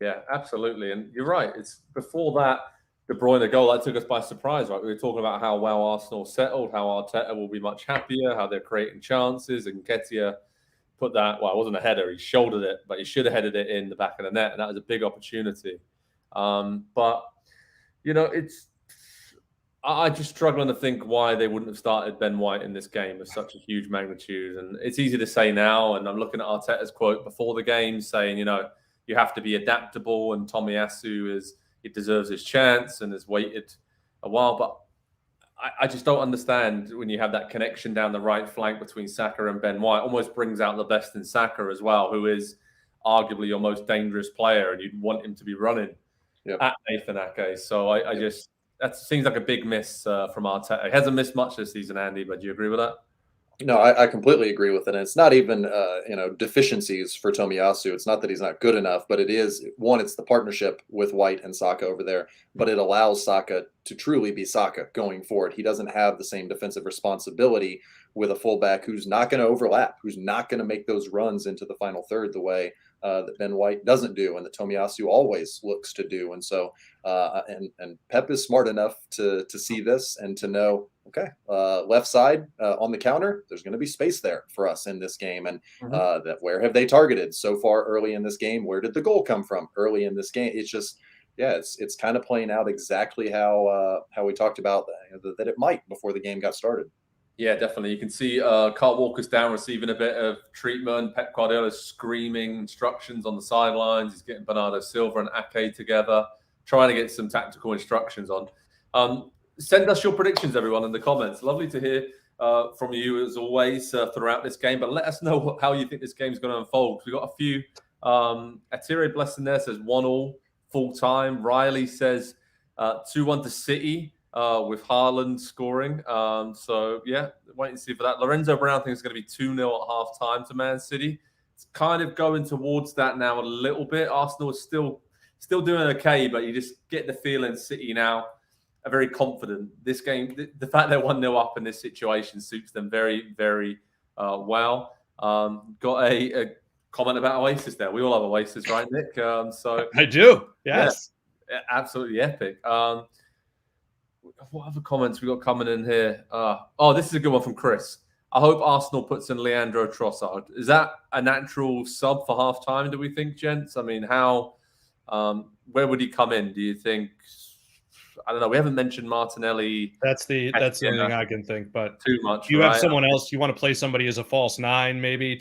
Yeah, absolutely. And you're right. It's before that De Bruyne goal that took us by surprise, right? We were talking about how well Arsenal settled, how Arteta will be much happier, how they're creating chances, and Nketiah put that, well, it wasn't a header, he shouldered it, but he should have headed it in the back of the net, and that was a big opportunity. But I just struggling to think why they wouldn't have started Ben White in this game with such a huge magnitude. And it's easy to say now, and I'm looking at Arteta's quote before the game saying, you have to be adaptable, and Tomiyasu he deserves his chance and has waited a while. But I just don't understand when you have that connection down the right flank between Saka and Ben White. Almost brings out the best in Saka as well, who is arguably your most dangerous player, and you'd want him to be running at Nathan Ake. So that seems like a big miss from Arteta. He hasn't missed much this season, Andy, but do you agree with that? No, I completely agree with it. And it's not even, deficiencies for Tomiyasu. It's not that he's not good enough, but it is, one, it's the partnership with White and Saka over there, but it allows Saka to truly be Saka going forward. He doesn't have the same defensive responsibility with a fullback who's not going to overlap, who's not going to make those runs into the final third the way that Ben White doesn't do, and that Tomiyasu always looks to do. And so, and Pep is smart enough to see this and to know, okay, left side on the counter, there's going to be space there for us in this game. And that where have they targeted so far early in this game? Where did the goal come from early in this game? It's just, it's kind of playing out exactly how we talked about that it might before the game got started. Yeah, definitely. You can see Carl Walker's down receiving a bit of treatment. Pep Guardiola's screaming instructions on the sidelines. He's getting Bernardo Silva and Ake together, trying to get some tactical instructions on. Send us your predictions, everyone, in the comments. Lovely to hear from you, as always, throughout this game. But let us know how you think this game is going to unfold. We've got a few. Atire Blessing there says 1-1 full time. Riley says 2-1 to City. With Haaland scoring. So, wait and see for that. Lorenzo Brown thinks it's going to be 2-0 at half-time to Man City. It's kind of going towards that now a little bit. Arsenal is still doing okay, but you just get the feeling City now are very confident. This game, the fact they're 1-0 up in this situation suits them very, very well. Got a comment about Oasis there. We all have Oasis, right, Nick? So I do, yes. Yeah, absolutely epic. What other comments we got coming in here? This is a good one from Chris. I hope Arsenal puts in Leandro Trossard. Is that a natural sub for half-time, do we think, gents? I mean, where would he come in, do you think? I don't know. We haven't mentioned Martinelli. That's the only thing I can think, but too much. You have someone else, you want to play somebody as a false nine maybe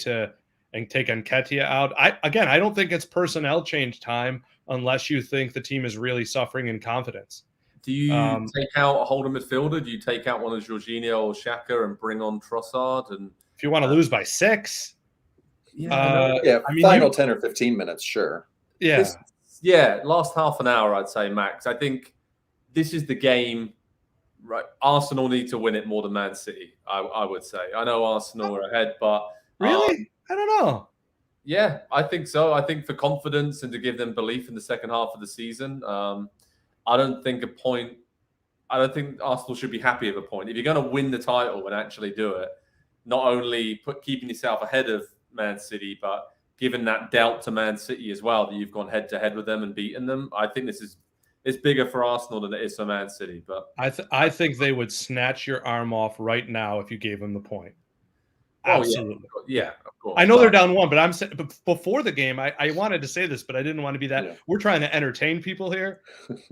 and take Nketiah out. I don't think it's personnel change time unless you think the team is really suffering in confidence. Do you take out a holding midfielder? Do you take out one of Jorginho or Xhaka and bring on Trossard? And if you want to lose by 6, final 10 or 15 minutes, sure. Last half an hour, I'd say max. I think this is the game. Right, Arsenal need to win it more than Man City. I would say. I know Arsenal are ahead, but really, I don't know. Yeah, I think so. I think for confidence and to give them belief in the second half of the season. I don't think a point I don't think Arsenal should be happy with a point. If you're going to win the title and actually do it, not only keeping yourself ahead of Man City, but given that doubt to Man City as well, that you've gone head-to-head with them and beaten them, I think it's bigger for Arsenal than it is for Man City. But I think they would snatch your arm off right now if you gave them the point. Oh, Absolutely. yeah, of course. I know they're down 1, but I'm saying before the game, I wanted to say this, but I didn't want to be that. Yeah. We're trying to entertain people here.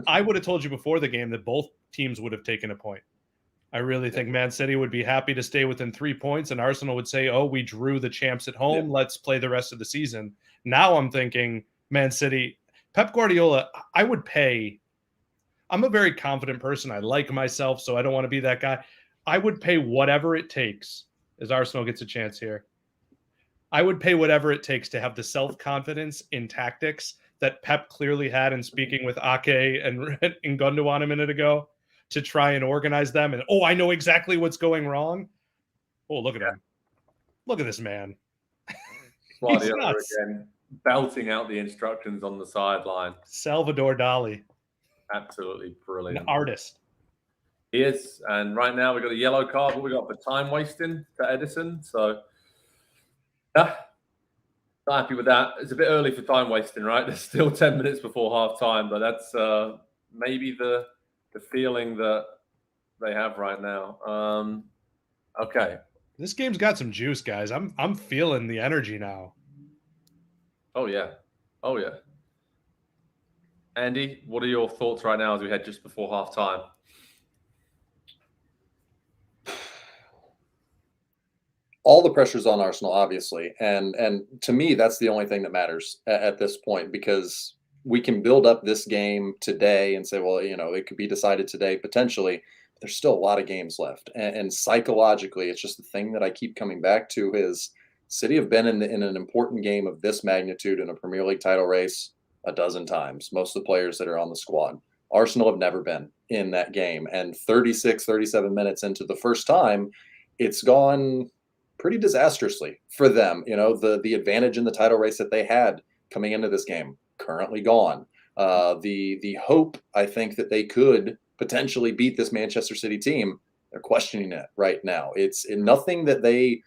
I would have told you before the game that both teams would have taken a point. I really think Man City would be happy to stay within 3 points, and Arsenal would say, "Oh, we drew the champs at home. Let's play the rest of the season." Now I'm thinking Man City, Pep Guardiola. I would pay. I'm a very confident person. I like myself, so I don't want to be that guy. I would pay whatever it takes as Arsenal gets a chance here. I would pay whatever it takes to have the self-confidence in tactics that Pep clearly had in speaking with Ake and Gundogan a minute ago to try and organize them. And, I know exactly what's going wrong. Oh, look at him. Look at this man. He's nuts. Again, belting out the instructions on the sideline. Salvador Dali. Absolutely brilliant. An artist. He is. And right now we've got a yellow card. What we got for time wasting for Edison. So, yeah, not happy with that. It's a bit early for time wasting, right? There's still 10 minutes before half time, but that's maybe the feeling that they have right now. Okay. This game's got some juice, guys. I'm feeling the energy now. Oh yeah. Andy, what are your thoughts right now as we head just before half time? All the pressure's on Arsenal, obviously, and to me, that's the only thing that matters at this point, because we can build up this game today and say, well, it could be decided today potentially. There's still a lot of games left, and psychologically, it's just the thing that I keep coming back to is City have been in an important game of this magnitude in a Premier League title race a dozen times. Most of the players that are on the squad, Arsenal have never been in that game, and 36, 37 minutes into the first time, it's gone pretty disastrously for them. The advantage in the title race that they had coming into this game currently gone. The hope, I think, that they could potentially beat this Manchester City team, they're questioning it right now. It's nothing that they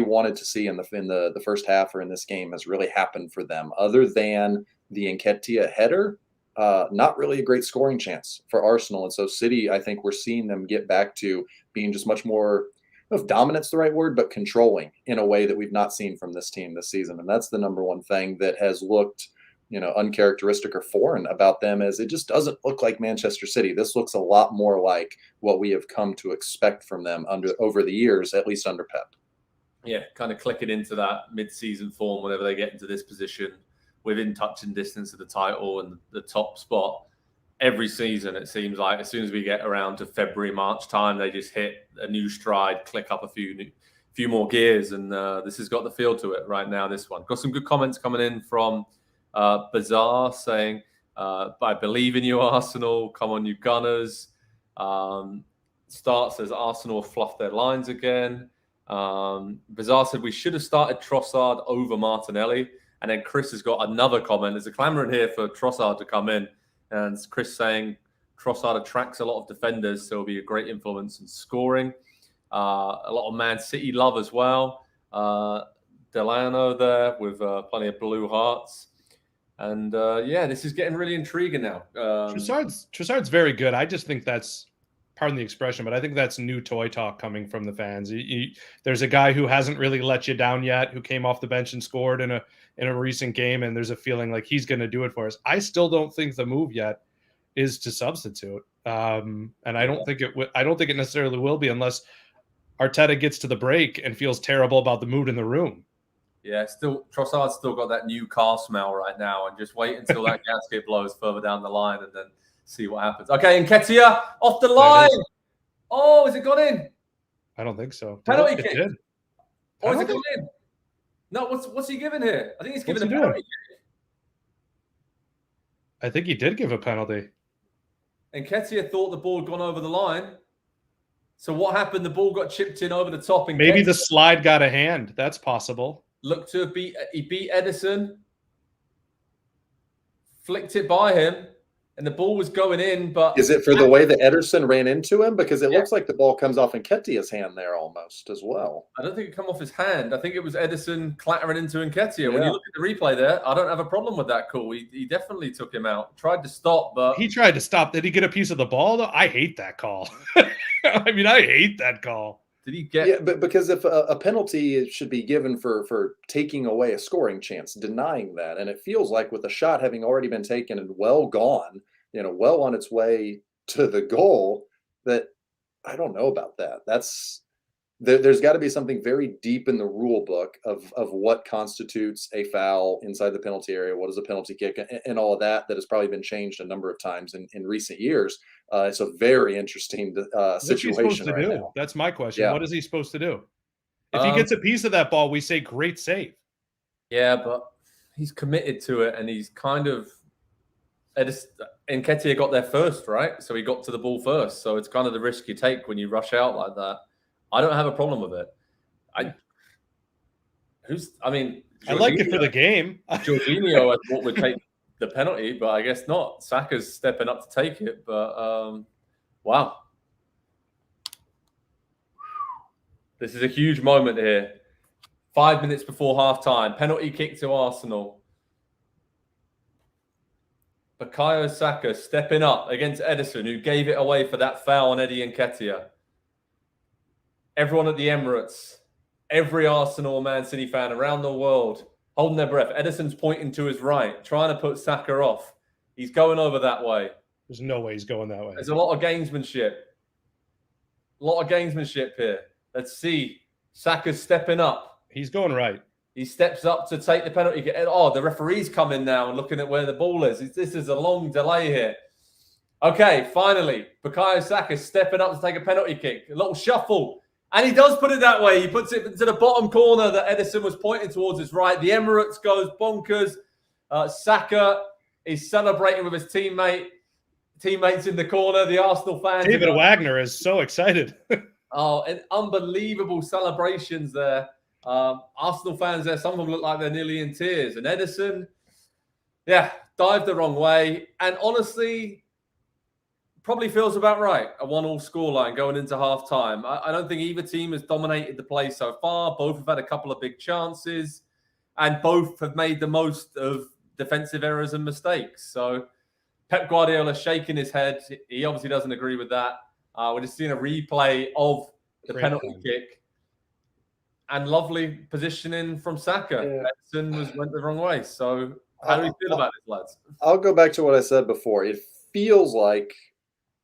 wanted to see in the first half or in this game has really happened for them, other than the Nketiah header. Not really a great scoring chance for Arsenal, and so City, I think we're seeing them get back to being just much more, I don't know if dominant's the right word, but controlling in a way that we've not seen from this team this season. And that's the number one thing that has looked, uncharacteristic or foreign about them, as it just doesn't look like Manchester City. This looks a lot more like what we have come to expect from them over the years, at least under Pep. Yeah, kind of clicking into that mid-season form whenever they get into this position within touching distance of the title and the top spot. Every season, it seems like as soon as we get around to February, March time, they just hit a new stride, click up a few more gears, and this has got the feel to it right now, this one. Got some good comments coming in from Bazaar saying, I believe in you, Arsenal. Come on, you Gunners. Start says Arsenal fluffed their lines again. Bazaar said we should have started Trossard over Martinelli. And then Chris has got another comment. There's a clamour in here for Trossard to come in. And Chris saying Trossard attracts a lot of defenders, so he'll be a great influence in scoring. A lot of Man City love as well. Delano there with plenty of blue hearts. And this is getting really intriguing now. Trossard's very good. I just think that's, pardon the expression, but I think that's new toy talk coming from the fans. There's a guy who hasn't really let you down yet, who came off the bench and scored in a recent game, and there's a feeling like he's going to do it for us. I still don't think the move yet is to substitute, and I don't think it necessarily will be unless Arteta gets to the break and feels terrible about the mood in the room. Yeah, Trossard's still got that new car smell right now, and just wait until that gasket blows further down the line, and then see what happens. Okay, Nketiah off the line. Oh, has it gone in? I don't think so. Penalty kick. Did. Or has it gone in? No, what's he giving here? I think he's giving a penalty kick. I think he did give a penalty. Nketiah thought the ball had gone over the line. So what happened? The ball got chipped in over the top. And maybe the slide got a hand. That's possible. Looked to he beat Edison. Flicked it by him. and the ball was going in, but Is it for the way that Ederson ran into him? Because it Yeah. looks like the ball comes off Nketiah's hand there almost as well. I don't think it come off his hand. I think it was Ederson clattering into Nketiah. When Yeah. you look at the replay there, I don't have a problem with that call. He definitely took him out. Tried to stop, but He tried to stop. Did he get a piece of the ball, though? I hate that call. I mean, I hate that call. did he get? Yeah, but because if a penalty should be given for taking away a scoring chance, denying that, and it feels like with the shot having already been taken and well gone, well on its way to the goal, that I don't know about that. There's got to be something very deep in the rule book of what constitutes a foul inside the penalty area, what is a penalty kick, and all of that has probably been changed a number of times in recent years. It's a very interesting What's he supposed situation to right do? now. That's my question. Yeah. What is he supposed to do? If he gets a piece of that ball, we say great save. Yeah, but he's committed to it, and he's kind of. Nketiah got there first, right? So he got to the ball first. So it's kind of the risk you take when you rush out like that. I don't have a problem with it. I like it for the game. Jorginho, I thought would take the penalty, but I guess not. Saka's stepping up to take it, but wow. This is a huge moment here. 5 minutes before halftime, penalty kick to Arsenal. Bukayo Saka stepping up against Ederson, who gave it away for that foul on Eddie Nketiah. Everyone at the Emirates, every Arsenal Man City fan around the world holding their breath. Ederson's pointing to his right, trying to put Saka off. He's going over that way. There's no way he's going that way. There's a lot of gamesmanship. A lot of gamesmanship here. Let's see. Saka's stepping up. He's going right. He steps up to take the penalty. Oh, the referee's coming now and looking at where the ball is. This is a long delay here. Okay, finally, Bukayo Saka stepping up to take a penalty kick. A little shuffle. And he does put it that way. He puts it to the bottom corner that Ederson was pointing towards his right. The Emirates goes bonkers. Saka is celebrating with his teammates in the corner. The Arsenal fans. David Wagner is so excited. Oh, and unbelievable celebrations there. Arsenal fans there, some of them look like they're nearly in tears. And Ederson, dived the wrong way. And honestly, probably feels about right. A 1-1 scoreline going into half-time. I don't think either team has dominated the play so far. Both have had a couple of big chances. And both have made the most of defensive errors and mistakes. So Pep Guardiola shaking his head. He obviously doesn't agree with that. We're just seeing a replay of the penalty kick. And lovely positioning from Saka. Yeah. Ederson went the wrong way. So how do you feel about this, lads? I'll go back to what I said before. It feels like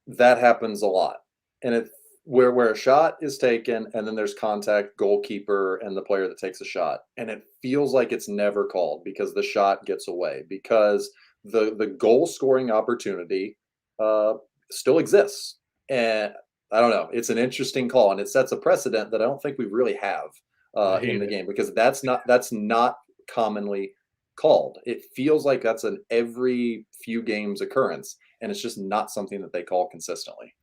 that happens a lot. And where a shot is taken and then there's contact, goalkeeper and the player that takes a shot. And it feels like it's never called because the shot gets away, because the goal scoring opportunity still exists. And I don't know. It's an interesting call, and it sets a precedent that I don't think we really have in the game, because that's not commonly called. It feels like that's an every few games occurrence, and it's just not something that they call consistently.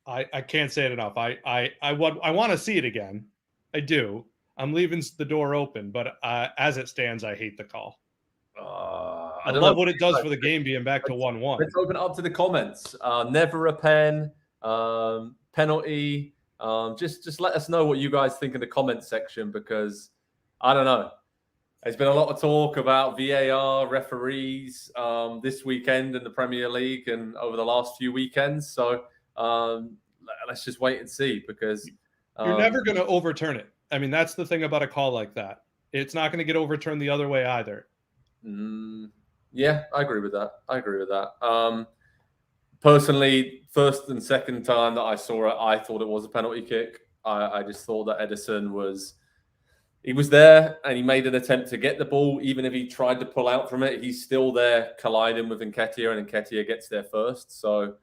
I can't say it enough. I want to see it again. I do. I'm leaving the door open, but as it stands, I hate the call. I love what it does for the game being back to 1-1. Let's open it up to the comments. Never a pen, penalty. Just let us know what you guys think in the comments section, because I don't know. There's been a lot of talk about VAR, referees this weekend in the Premier League and over the last few weekends. So let's just wait and see, because you're never going to overturn it. I mean, that's the thing about a call like that. It's not going to get overturned the other way either. Yeah, I agree with that. Personally, first and second time that I saw it, I thought it was a penalty kick. I just thought that Ederson was there and he made an attempt to get the ball. Even if he tried to pull out from it, he's still there colliding with Nketiah, and Nketiah gets there first. So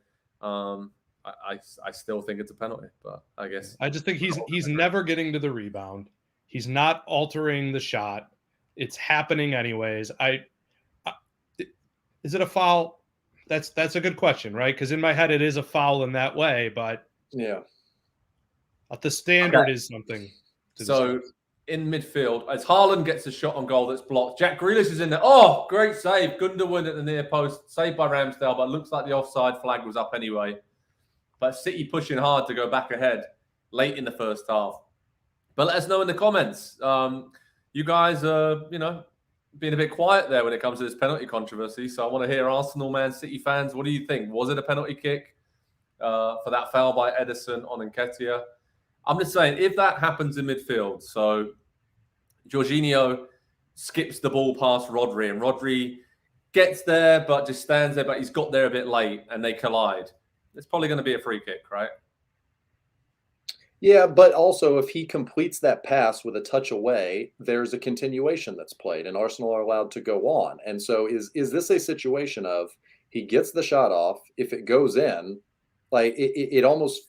I still think it's a penalty, but I guess I just think he's never getting to the rebound. He's not altering the shot. It's happening anyways. Is it a foul? That's a good question, right? Because in my head, it is a foul in that way, but yeah, the standard is something. So in midfield as Haaland gets a shot on goal that's blocked. Jack Grealish is in there. Oh, great save. Gundogan at the near post. Saved by Ramsdale, but it looks like the offside flag was up anyway. But City pushing hard to go back ahead late in the first half. But let us know in the comments. You guys are, being a bit quiet there when it comes to this penalty controversy. So I want to hear Arsenal, Man City fans. What do you think? Was it a penalty kick for that foul by Ederson on Nketiah? I'm just saying, if that happens in midfield, so Jorginho skips the ball past Rodri, and Rodri gets there, but just stands there, but he's got there a bit late, and they collide. It's probably going to be a free kick, right? Yeah, but also if he completes that pass with a touch away, there's a continuation that's played, and Arsenal are allowed to go on. And so is this a situation of he gets the shot off, if it goes in, like it almost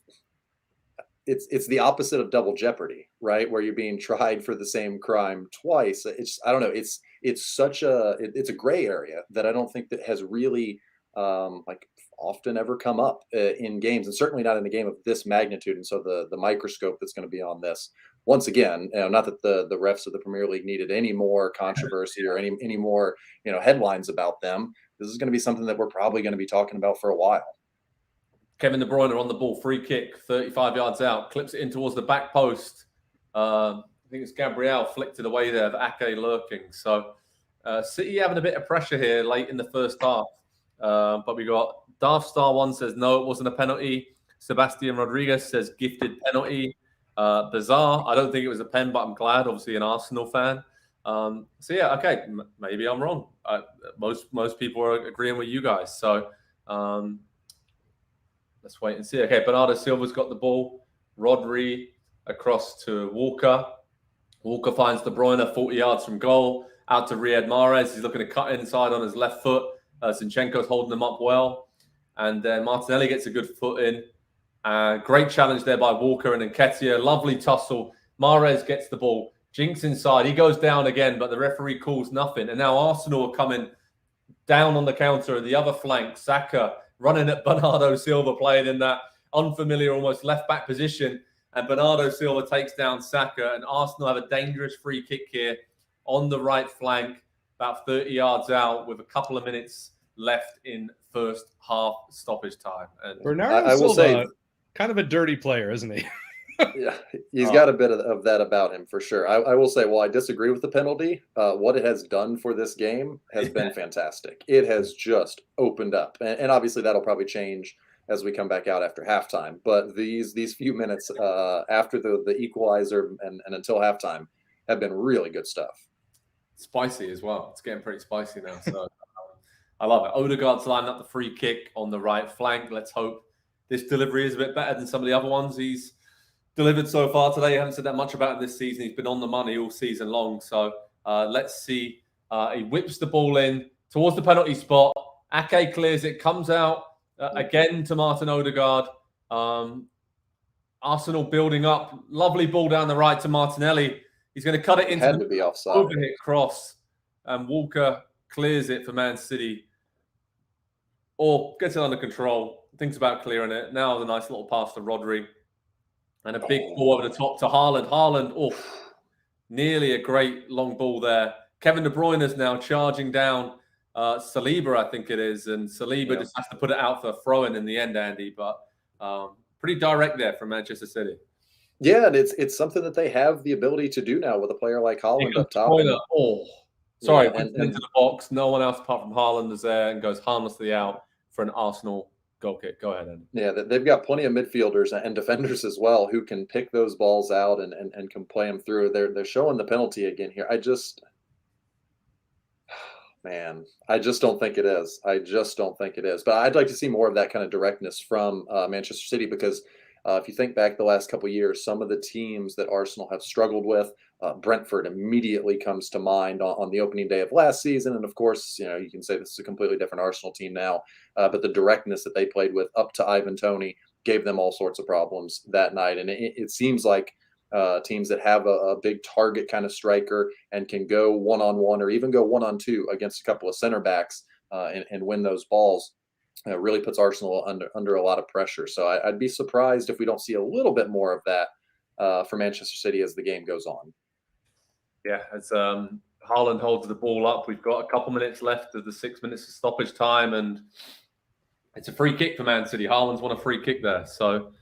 it's the opposite of double jeopardy, right? Where you're being tried for the same crime twice. I don't know. It's such it's a gray area that I don't think that has really like often ever come up in games, and certainly not in a game of this magnitude. And so the microscope that's going to be on this, once again, not that the refs of the Premier League needed any more controversy or any more headlines about them. This is going to be something that we're probably going to be talking about for a while. Kevin De Bruyne on the ball, free kick, 35 yards out, clips it in towards the back post. I think it's Gabriel flicked it away there, Ake lurking. So City having a bit of pressure here late in the first half. But we got Darth Star 1 says, no, it wasn't a penalty. Sebastian Rodriguez says, gifted penalty. Bizarre. I don't think it was a pen, but I'm glad, obviously an Arsenal fan. So yeah, okay, maybe I'm wrong. Most people are agreeing with you guys. So let's wait and see. Okay, Bernardo Silva's got the ball. Rodri across to Walker. Walker finds De Bruyne 40 yards from goal. Out to Riyad Mahrez. He's looking to cut inside on his left foot. Zinchenko's holding him up well. And then Martinelli gets a good foot in. Great challenge there by Walker and Nketiah. Lovely tussle. Mahrez gets the ball. Jinx inside. He goes down again, but the referee calls nothing. And now Arsenal are coming down on the counter. The other flank, Saka running at Bernardo Silva, playing in that unfamiliar, almost left-back position. And Bernardo Silva takes down Saka. And Arsenal have a dangerous free kick here on the right flank, about 30 yards out, with a couple of minutes left in first half stoppage time. And Bernardo I will Silva, say, kind of a dirty player, isn't he? yeah, he's got a bit of that about him for sure. I will say, while I disagree with the penalty, what it has done for this game has been fantastic. It has just opened up, and obviously that'll probably change as we come back out after halftime. But these few minutes after the equalizer and until halftime have been really good stuff. Spicy as well. It's getting pretty spicy now. So I love it. Odegaard's lining up the free kick on the right flank. Let's hope this delivery is a bit better than some of the other ones he's delivered so far today. I haven't said that much about him this season. He's been on the money all season long. So let's see. He whips the ball in towards the penalty spot. Ake clears it, comes out again to Martin Odegaard. Arsenal building up. Lovely ball down the right to Martinelli. He's going to cut it into Had to be offside. Overhit cross. And Walker clears it for Man City. Or gets it under control. Thinks about clearing it. Now the nice little pass to Rodri. And a big ball over the top to Haaland. Haaland, nearly a great long ball there. Kevin De Bruyne is now charging down Saliba, I think it is. And Saliba just has to put it out for a throw-in the end, Andy. But pretty direct there from Manchester City. Yeah, and it's something that they have the ability to do now with a player like Haaland up top. Sorry, into the box. No one else apart from Haaland is there and goes harmlessly out for an Arsenal goal kick. Go ahead, Andy. Yeah, they've got plenty of midfielders and defenders as well who can pick those balls out and can play them through. They're showing the penalty again here. I just don't think it is. But I'd like to see more of that kind of directness from Manchester City, because if you think back the last couple of years, some of the teams that Arsenal have struggled with, Brentford immediately comes to mind on the opening day of last season. And of course, you can say this is a completely different Arsenal team now, but the directness that they played with up to Ivan Toney gave them all sorts of problems that night. And it seems like teams that have a big target kind of striker and can go one-on-one or even go one-on-two against a couple of center backs and win those balls, really puts Arsenal under a lot of pressure. So I'd be surprised if we don't see a little bit more of that for Manchester City as the game goes on. Yeah, as Haaland holds the ball up, we've got a couple minutes left of the 6 minutes of stoppage time, and it's a free kick for Man City. Haaland's won a free kick there. So,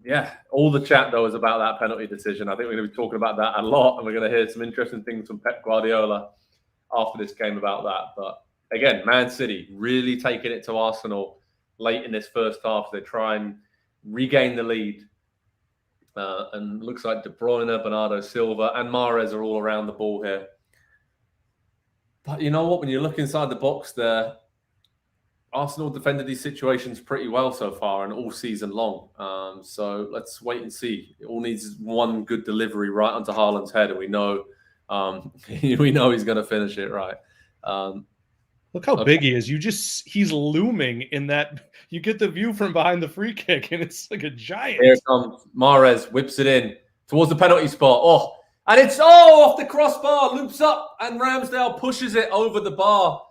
yeah, all the chat, though, is about that penalty decision. I think we're going to be talking about that a lot, and we're going to hear some interesting things from Pep Guardiola after this game about that. But again, Man City really taking it to Arsenal late in this first half. They try and regain the lead. And looks like De Bruyne, Bernardo Silva, and Mahrez are all around the ball here. But you know what? When you look inside the box there, Arsenal defended these situations pretty well so far and all season long. So let's wait and see. It all needs one good delivery right onto Haaland's head, and we know he's going to finish it right. Look how big he is. He's looming in that. You get the view from behind the free kick, and it's like a giant. Here comes Mahrez, whips it in towards the penalty spot. Oh, and it's off the crossbar, loops up, and Ramsdale pushes it over the bar.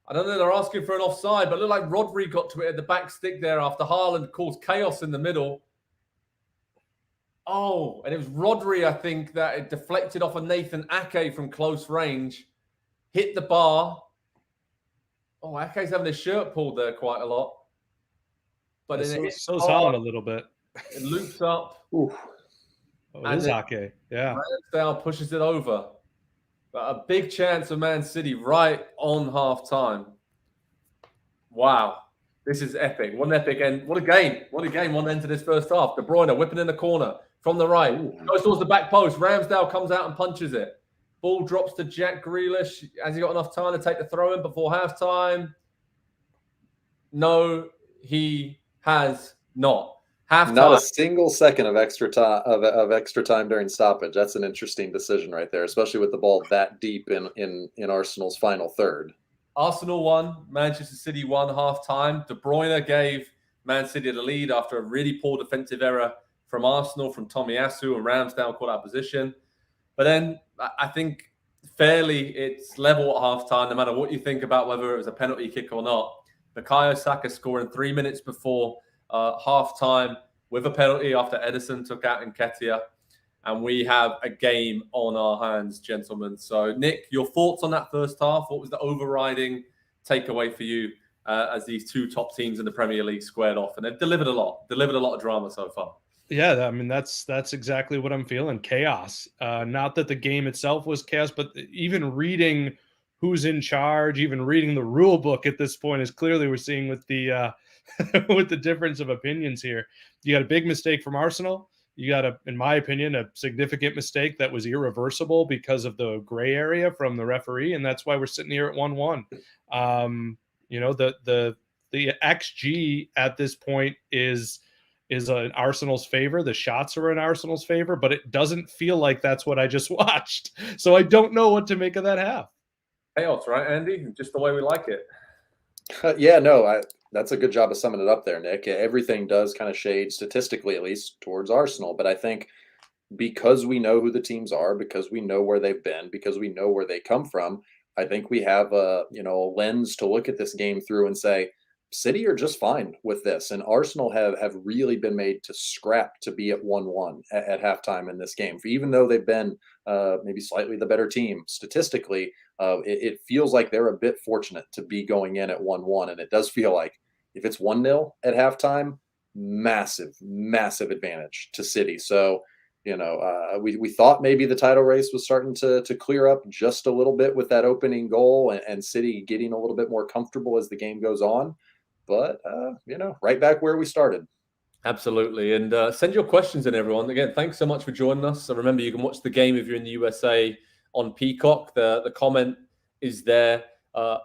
I don't know, they're asking for an offside, but it looked like Rodri got to it at the back stick there after Haaland caused chaos in the middle. Oh, and it was Rodri, I think, that it deflected off of Nathan Ake from close range, hit the bar. Oh, Ake's having his shirt pulled there quite a lot. But so's Haaland a little bit. It loops up. Oh, it is Ake. Yeah. Ramsdale pushes it over. But a big chance of Man City right on half time. Wow. This is epic. What an epic end. What a game. What a game. One end to this first half. De Bruyne whipping in the corner from the right. Goes towards the back post. Ramsdale comes out and punches it. Ball drops to Jack Grealish. Has he got enough time to take the throw in before halftime? No, he has not. Not a single second of extra time of extra time during stoppage. That's an interesting decision right there, especially with the ball that deep in Arsenal's final third. Arsenal won, Manchester City won half-time. De Bruyne gave Man City the lead after a really poor defensive error from Arsenal, from Tomiyasu, and Ramsdale caught out position. But then I think fairly it's level at half-time, no matter what you think about whether it was a penalty kick or not. Bukayo Saka scoring 3 minutes before half-time with a penalty after Edison took out Nketiah. And we have a game on our hands, gentlemen. So, Nick, your thoughts on that first half? What was the overriding takeaway for you as these two top teams in the Premier League squared off? And they've delivered a lot of drama so far. Yeah, I mean, that's exactly what I'm feeling. Chaos. Not that the game itself was chaos, but even reading who's in charge, even reading the rule book at this point is clearly we're seeing with the with the difference of opinions here. You got a big mistake from Arsenal. You got in my opinion, a significant mistake that was irreversible because of the gray area from the referee, and that's why we're sitting here at 1-1. You know, the XG at this point is in Arsenal's favor. The shots are in Arsenal's favor, but it doesn't feel like that's what I just watched. So I don't know what to make of that half. Chaos, right, Andy? Just the way we like it. Yeah, no, that's a good job of summing it up there, Nick. Everything does kind of shade, statistically at least, towards Arsenal. But I think because we know who the teams are, because we know where they've been, because we know where they come from, I think we have a lens to look at this game through and say, City are just fine with this. And Arsenal have really been made to scrap to be at 1-1 at halftime in this game. For even though they've been maybe slightly the better team statistically, it feels like they're a bit fortunate to be going in at 1-1. And it does feel like if it's 1-0 at halftime, massive, massive advantage to City. So, we thought maybe the title race was starting to clear up just a little bit with that opening goal and City getting a little bit more comfortable as the game goes on. But, right back where we started. Absolutely. And send your questions in, everyone. Again, thanks so much for joining us. So remember, you can watch the game if you're in the USA on Peacock. The comment is there.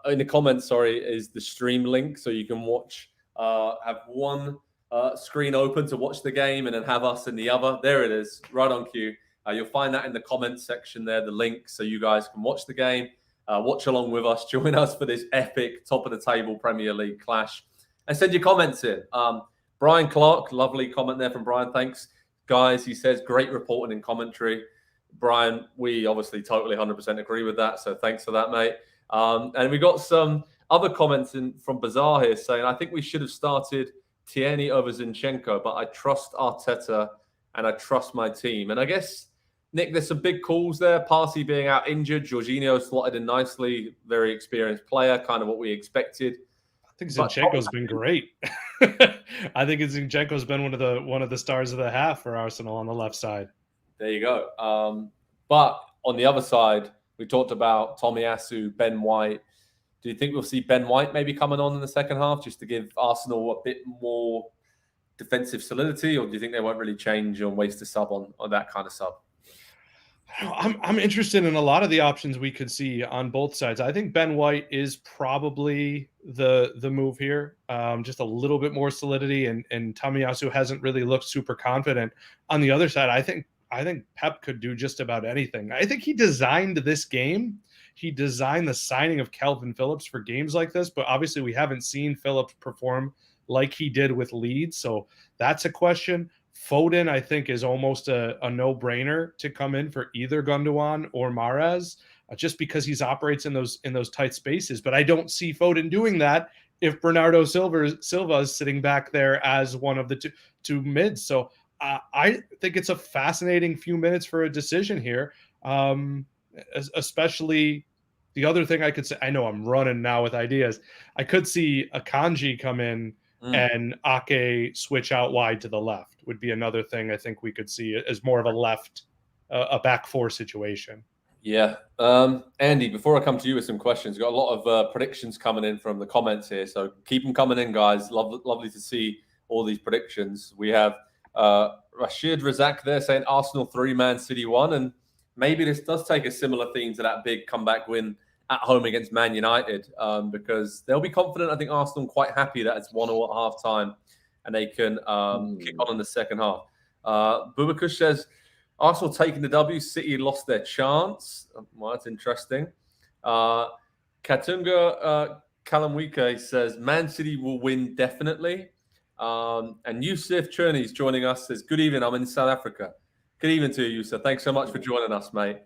In the comments, is the stream link. So you can watch, have one screen open to watch the game and then have us in the other. There it is, right on cue. You'll find that in the comments section there, the link, so you guys can watch the game, watch along with us, join us for this epic top-of-the-table Premier League clash, and send your comments in. Brian Clark, lovely comment there from Brian. Thanks, guys. He says, great reporting and commentary. Brian, we obviously totally 100% agree with that, so thanks for that, mate. And we got some other comments from Bazaar here saying, I think we should have started Tierney over Zinchenko, but I trust Arteta and I trust my team. And I guess Nick, there's some big calls there. Parsi being out injured, Jorginho slotted in nicely, very experienced player, kind of what we expected. I think Zinchenko's been great. I think Zinchenko's been one of the stars of the half for Arsenal on the left side. There you go. But on the other side, we talked about Tomiyasu, Ben White. Do you think we'll see Ben White maybe coming on in the second half just to give Arsenal a bit more defensive solidity, or do you think they won't really change and waste a sub on that kind of sub? I'm interested in a lot of the options we could see on both sides. I think Ben White is probably the move here. Just a little bit more solidity, and Tomiyasu hasn't really looked super confident. On the other side, I think Pep could do just about anything. I think he designed this game. He designed the signing of Calvin Phillips for games like this, but obviously we haven't seen Phillips perform like he did with Leeds, so that's a question. Foden, I think, is almost a no-brainer to come in for either Gundogan or Mahrez, just because he operates in those tight spaces. But I don't see Foden doing that if Bernardo Silva is sitting back there as one of the two mids. So I think it's a fascinating few minutes for a decision here, especially the other thing I could say. I know I'm running now with ideas. I could see Akanji come in and Ake switch out wide to the left would be another thing I think we could see as more of a back four situation. Yeah. Andy, before I come to you with some questions, got a lot of predictions coming in from the comments here. So keep them coming in, guys. Lovely to see all these predictions. We have Rashid Razak there saying Arsenal 3, Man City 1. And maybe this does take a similar theme to that big comeback win at home against Man United, because they'll be confident. I think Arsenal quite happy that it's 1-1 at half time and they can kick on in the second half. Bubakush says Arsenal taking the W, City lost their chance. Well, that's interesting. Katunga Kalamwike says Man City will win definitely. And Yusuf Cherney's joining us, says, good evening, I'm in South Africa. Good evening to you, Yusuf. Thanks so much for joining us, mate.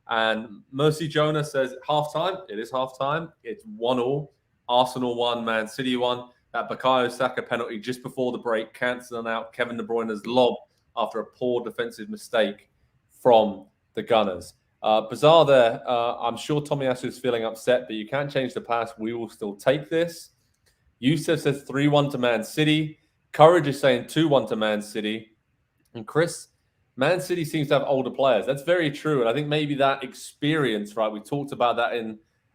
And Mercy Jonah says, half-time. It is half-time. It's 1-1. Arsenal 1, Man City 1. That Bukayo Saka penalty just before the break, cancelling out Kevin De Bruyne's lob after a poor defensive mistake from the Gunners. Bizarre there. I'm sure Tomiyasu is feeling upset, but you can't change the past. We will still take this. Yusuf says 3-1 to Man City. Courage is saying 2-1 to Man City. And Chris, Man City seems to have older players. That's very true. And I think maybe that experience, right? We talked about that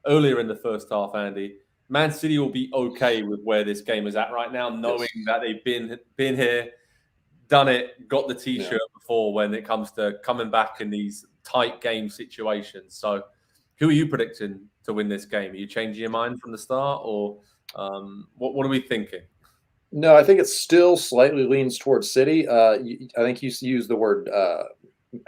earlier in the first half, Andy. Man City will be okay with where this game is at right now, knowing that they've been here, done it, got the T-shirt before when it comes to coming back in these tight game situations. So who are you predicting to win this game? Are you changing your mind from the start, or what are we thinking? No, I think it still slightly leans towards City. I think you used the word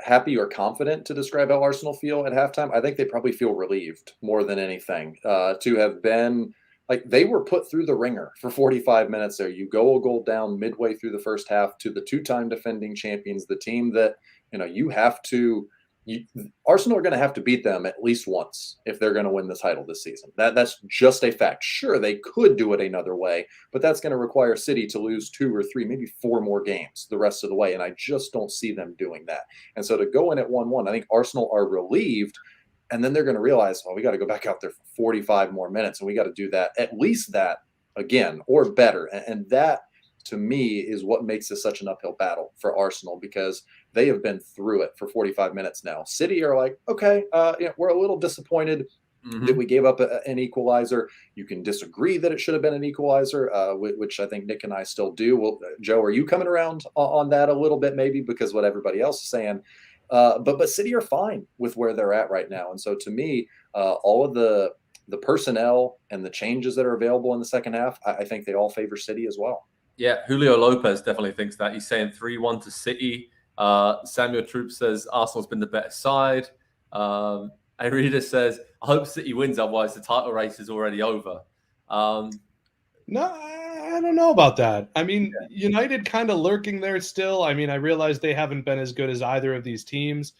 happy or confident to describe how Arsenal feel at halftime. I think they probably feel relieved more than anything to have been like they were put through the ringer for 45 minutes there. You go a goal down midway through the first half to the two-time defending champions, the team that you have to. Arsenal are going to have to beat them at least once if they're going to win the title this season. That's just a fact. Sure, they could do it another way, but that's going to require City to lose 2 or 3, maybe 4 more games the rest of the way, and I just don't see them doing that. And so to go in at 1-1, I think Arsenal are relieved, and then they're going to realize, well, we got to go back out there for 45 more minutes, and we got to do that, at least that again, or better. And that, to me, is what makes this such an uphill battle for Arsenal, because they have been through it for 45 minutes now. City are like, okay, we're a little disappointed that we gave up an equalizer. You can disagree that it should have been an equalizer, which I think Nick and I still do. Well, Joe, are you coming around on that a little bit, maybe because what everybody else is saying? But City are fine with where they're at right now. And so to me, all of the personnel and the changes that are available in the second half, I think they all favor City as well. Yeah, Julio Lopez definitely thinks that. He's saying 3-1 to City. Samuel Troop says Arsenal's been the better side. Arita says, I hope City wins, otherwise the title race is already over. No, I don't know about that. I mean, United kind of lurking there still. I mean, I realize they haven't been as good as either of these teams.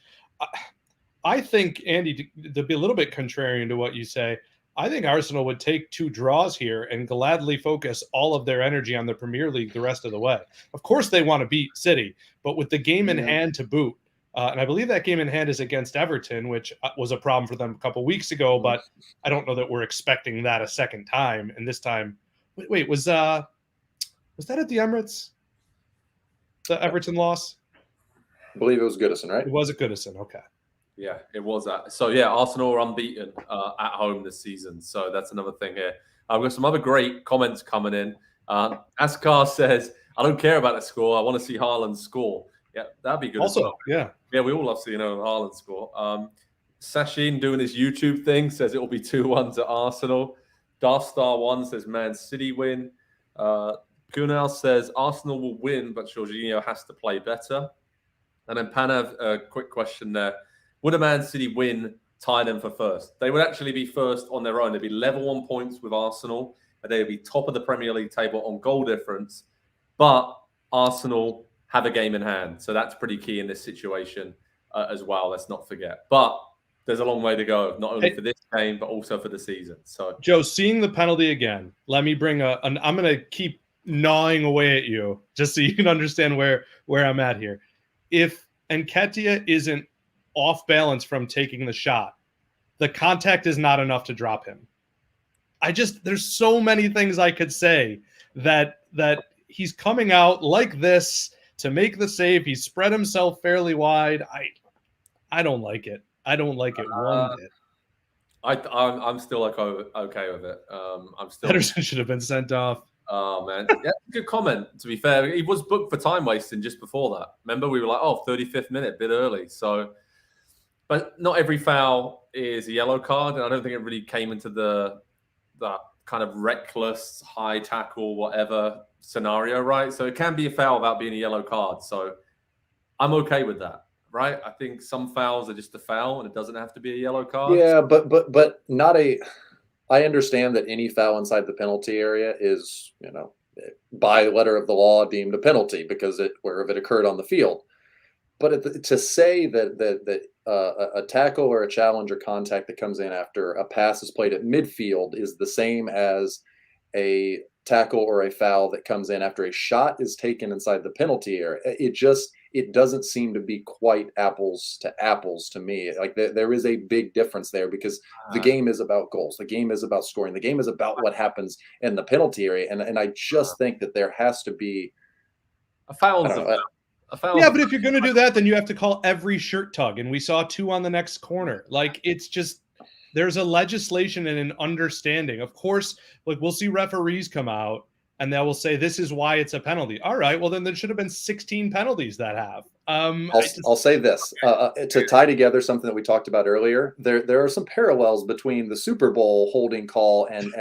I think, Andy, to be a little bit contrarian to what you say, I think Arsenal would take 2 draws here and gladly focus all of their energy on the Premier League the rest of the way. Of course, they want to beat City, but with the game in hand to boot, And I believe that game in hand is against Everton, which was a problem for them a couple weeks ago. But I don't know that we're expecting that a second time. And this time, wait, was that at the Emirates? The Everton loss? I believe it was Goodison, right? It was at Goodison. Okay. Yeah, it was that. So yeah, Arsenal are unbeaten at home this season. So that's another thing here. I've got some other great comments coming in. NASCAR says, I don't care about the score. I want to see Haaland score. Yeah, that'd be good. Also, as well. yeah. Yeah, we all love seeing Haaland score. Sachin doing his YouTube thing says it will be 2-1 to Arsenal. Darstar1 says Man City win. Kunal says Arsenal will win, but Jorginho has to play better. And then Panav, a quick question there. Would a Man City win tie them for first? They would actually be first on their own. They'd be level on points with Arsenal, and they would be top of the Premier League table on goal difference. But Arsenal have a game in hand. So that's pretty key in this situation as well. Let's not forget. But there's a long way to go, not only for this game, but also for the season. So, Joe, seeing the penalty again, let me bring I'm going to keep gnawing away at you just so you can understand where I'm at here. If Nketiah isn't off balance from taking the shot, the contact is not enough to drop him. There's so many things I could say that he's coming out like this to make the save. He spread himself fairly wide. I don't like it. I don't like it one bit. I'm still okay with it. I'm still. Pedersen should have been sent off. Oh man, yeah, good comment. To be fair, he was booked for time wasting just before that. Remember, we were like, 35th minute, a bit early. So, but not every foul is a yellow card, and I don't think it really came into the kind of reckless high tackle whatever scenario, right? So it can be a foul without being a yellow card. So I'm okay with that, right? I think some fouls are just a foul, and it doesn't have to be a yellow card. Yeah, but not a. I understand that any foul inside the penalty area is, by letter of the law deemed a penalty because wherever it occurred on the field. But to say that a tackle or a challenge or contact that comes in after a pass is played at midfield is the same as a tackle or a foul that comes in after a shot is taken inside the penalty area, it doesn't seem to be quite apples to apples to me. Like there is a big difference there because the game is about goals. The game is about scoring. The game is about what happens in the penalty area. And I just think that there has to be a foul. Yeah, but if you're going to do that, then you have to call every shirt tug. And we saw 2 on the next corner. Like, it's just, there's a legislation and an understanding. Of course, like we'll see referees come out and they will say, this is why it's a penalty. All right, well, then there should have been 16 penalties that have. I'll say this to tie together something that we talked about earlier. There are some parallels between the Super Bowl holding call and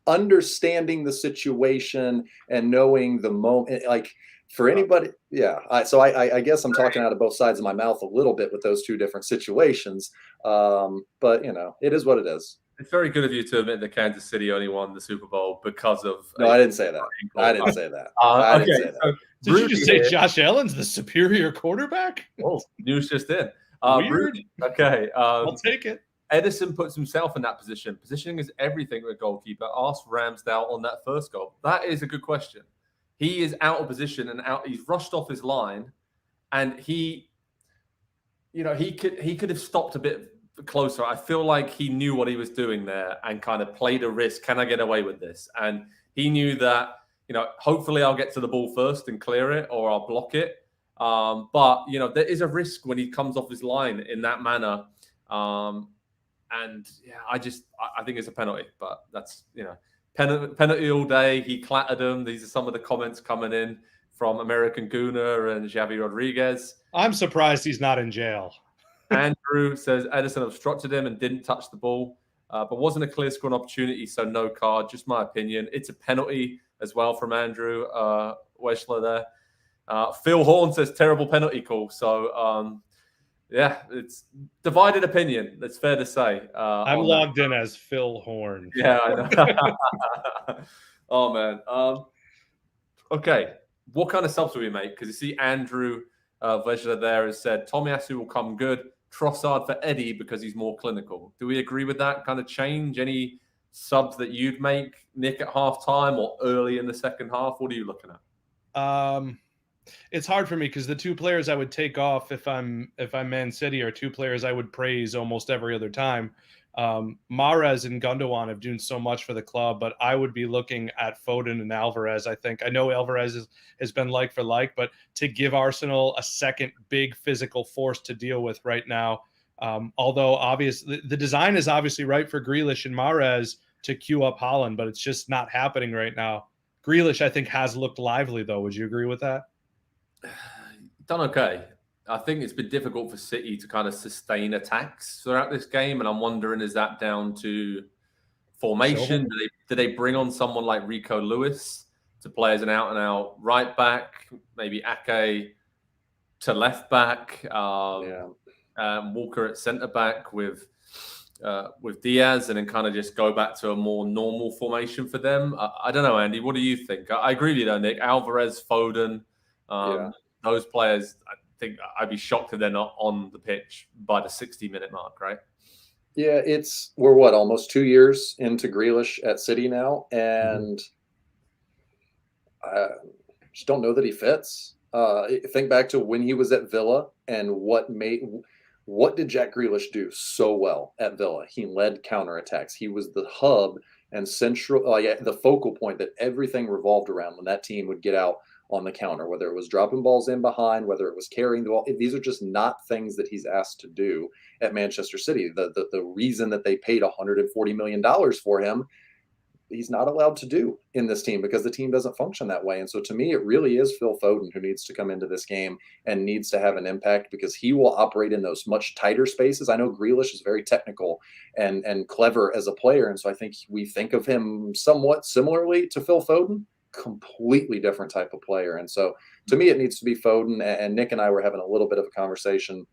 understanding the situation and knowing the moment. Like for anybody, yeah. So I guess I'm talking out of both sides of my mouth a little bit with those two different situations. But it is what it is. It's very good of you to admit that Kansas City only won the Super Bowl because of. No, I didn't say that. I didn't say that. I didn't say that. Did you just say Josh Allen's the superior quarterback? Oh, news just in. Weird. Okay. I'll take it. Edison puts himself in that position. Positioning is everything with a goalkeeper. Ask Ramsdale on that first goal. That is a good question. He is out of position and out. He's rushed off his line, and he could have stopped a bit closer. I feel like he knew what he was doing there and kind of played a risk. Can I get away with this? And he knew that, hopefully I'll get to the ball first and clear it or I'll block it. But, there is a risk when he comes off his line in that manner. And yeah, I think it's a penalty, but that's, penalty all day. He clattered him. These are some of the comments coming in from American Gooner and Xavi Rodriguez. I'm surprised he's not in jail. Andrew says Edison obstructed him and didn't touch the ball, but wasn't a clear scoring opportunity, so no card. Just my opinion. It's a penalty as well from Andrew Weschler there. Phil Horn says terrible penalty call. So, it's divided opinion. That's fair to say. I'm logged in as Phil Horn. Yeah, I know. Oh, man. Okay. What kind of subs will we make? Because you see Andrew Weschler there has said Tomiyasu will come good. Trossard for Eddie because he's more clinical. Do we agree with that kind of change? Any subs that you'd make, Nick, at halftime or early in the second half? What are you looking at? It's hard for me because the two players I would take off if I'm Man City are two players I would praise almost every other time. Mahrez and Gundogan have done so much for the club, but I would be looking at Foden and Alvarez. I know Alvarez has been like for like, but to give Arsenal a second big physical force to deal with right now, although obviously the design is obviously right for Grealish and Mahrez to queue up Haaland, but it's just not happening right now. Grealish, I think, has looked lively, though. Would you agree with that? Done okay. I think it's been difficult for City to kind of sustain attacks throughout this game, and I'm wondering, is that down to formation? Do they bring on someone like Rico Lewis to play as an out-and-out right back? Maybe Ake to left back, Walker at centre back with Diaz, and then kind of just go back to a more normal formation for them. I don't know, Andy. What do you think? I agree with you, though, Nick. Alvarez, Foden, those players. I think I'd be shocked if they're not on the pitch by the 60-minute mark, right? Yeah, we're almost 2 years into Grealish at City now, and I just don't know that he fits. Think back to when he was at Villa and what did Jack Grealish do so well at Villa? He led counterattacks. He was the hub and central, the focal point that everything revolved around when that team would get out on the counter, whether it was dropping balls in behind, whether it was carrying the ball. These are just not things that he's asked to do at Manchester City. The reason that they paid $140 million for him, he's not allowed to do in this team because the team doesn't function that way. And so to me, it really is Phil Foden who needs to come into this game and needs to have an impact because he will operate in those much tighter spaces. I know Grealish is very technical and clever as a player. And so I think we think of him somewhat similarly to Phil Foden, completely different type of player. And so to me, it needs to be Foden. And Nick and I were having a little bit of a conversation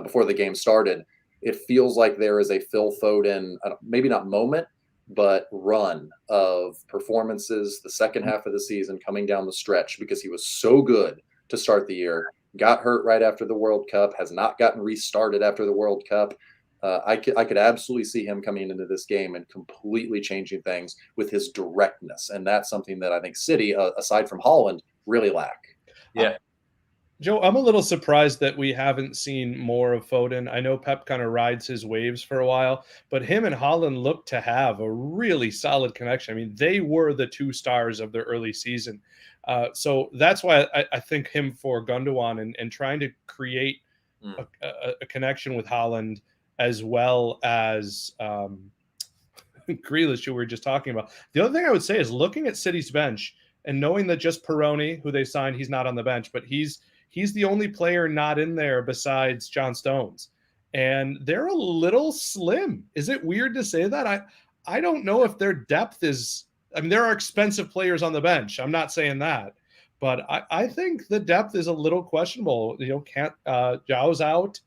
before the game started. It feels like there is a Phil Foden, maybe not moment, but run of performances the second half of the season coming down the stretch because he was so good to start the year, got hurt right after the World Cup, has not gotten restarted after the World Cup. I could absolutely see him coming into this game and completely changing things with his directness. And that's something that I think City, aside from Haaland, really lack. Yeah. Joe, I'm a little surprised that we haven't seen more of Foden. I know Pep kind of rides his waves for a while, but him and Haaland look to have a really solid connection. I mean, they were the two stars of the early season. So that's why I think him for Gundogan and trying to create a connection with Haaland as well as Grealish, who we were just talking about. The other thing I would say is looking at City's bench and knowing that just Peroni, who they signed, he's not on the bench, but he's the only player not in there besides John Stones. And they're a little slim. Is it weird to say that? I don't know if their depth is – I mean, there are expensive players on the bench. I'm not saying that. But I think the depth is a little questionable. Zhao's out.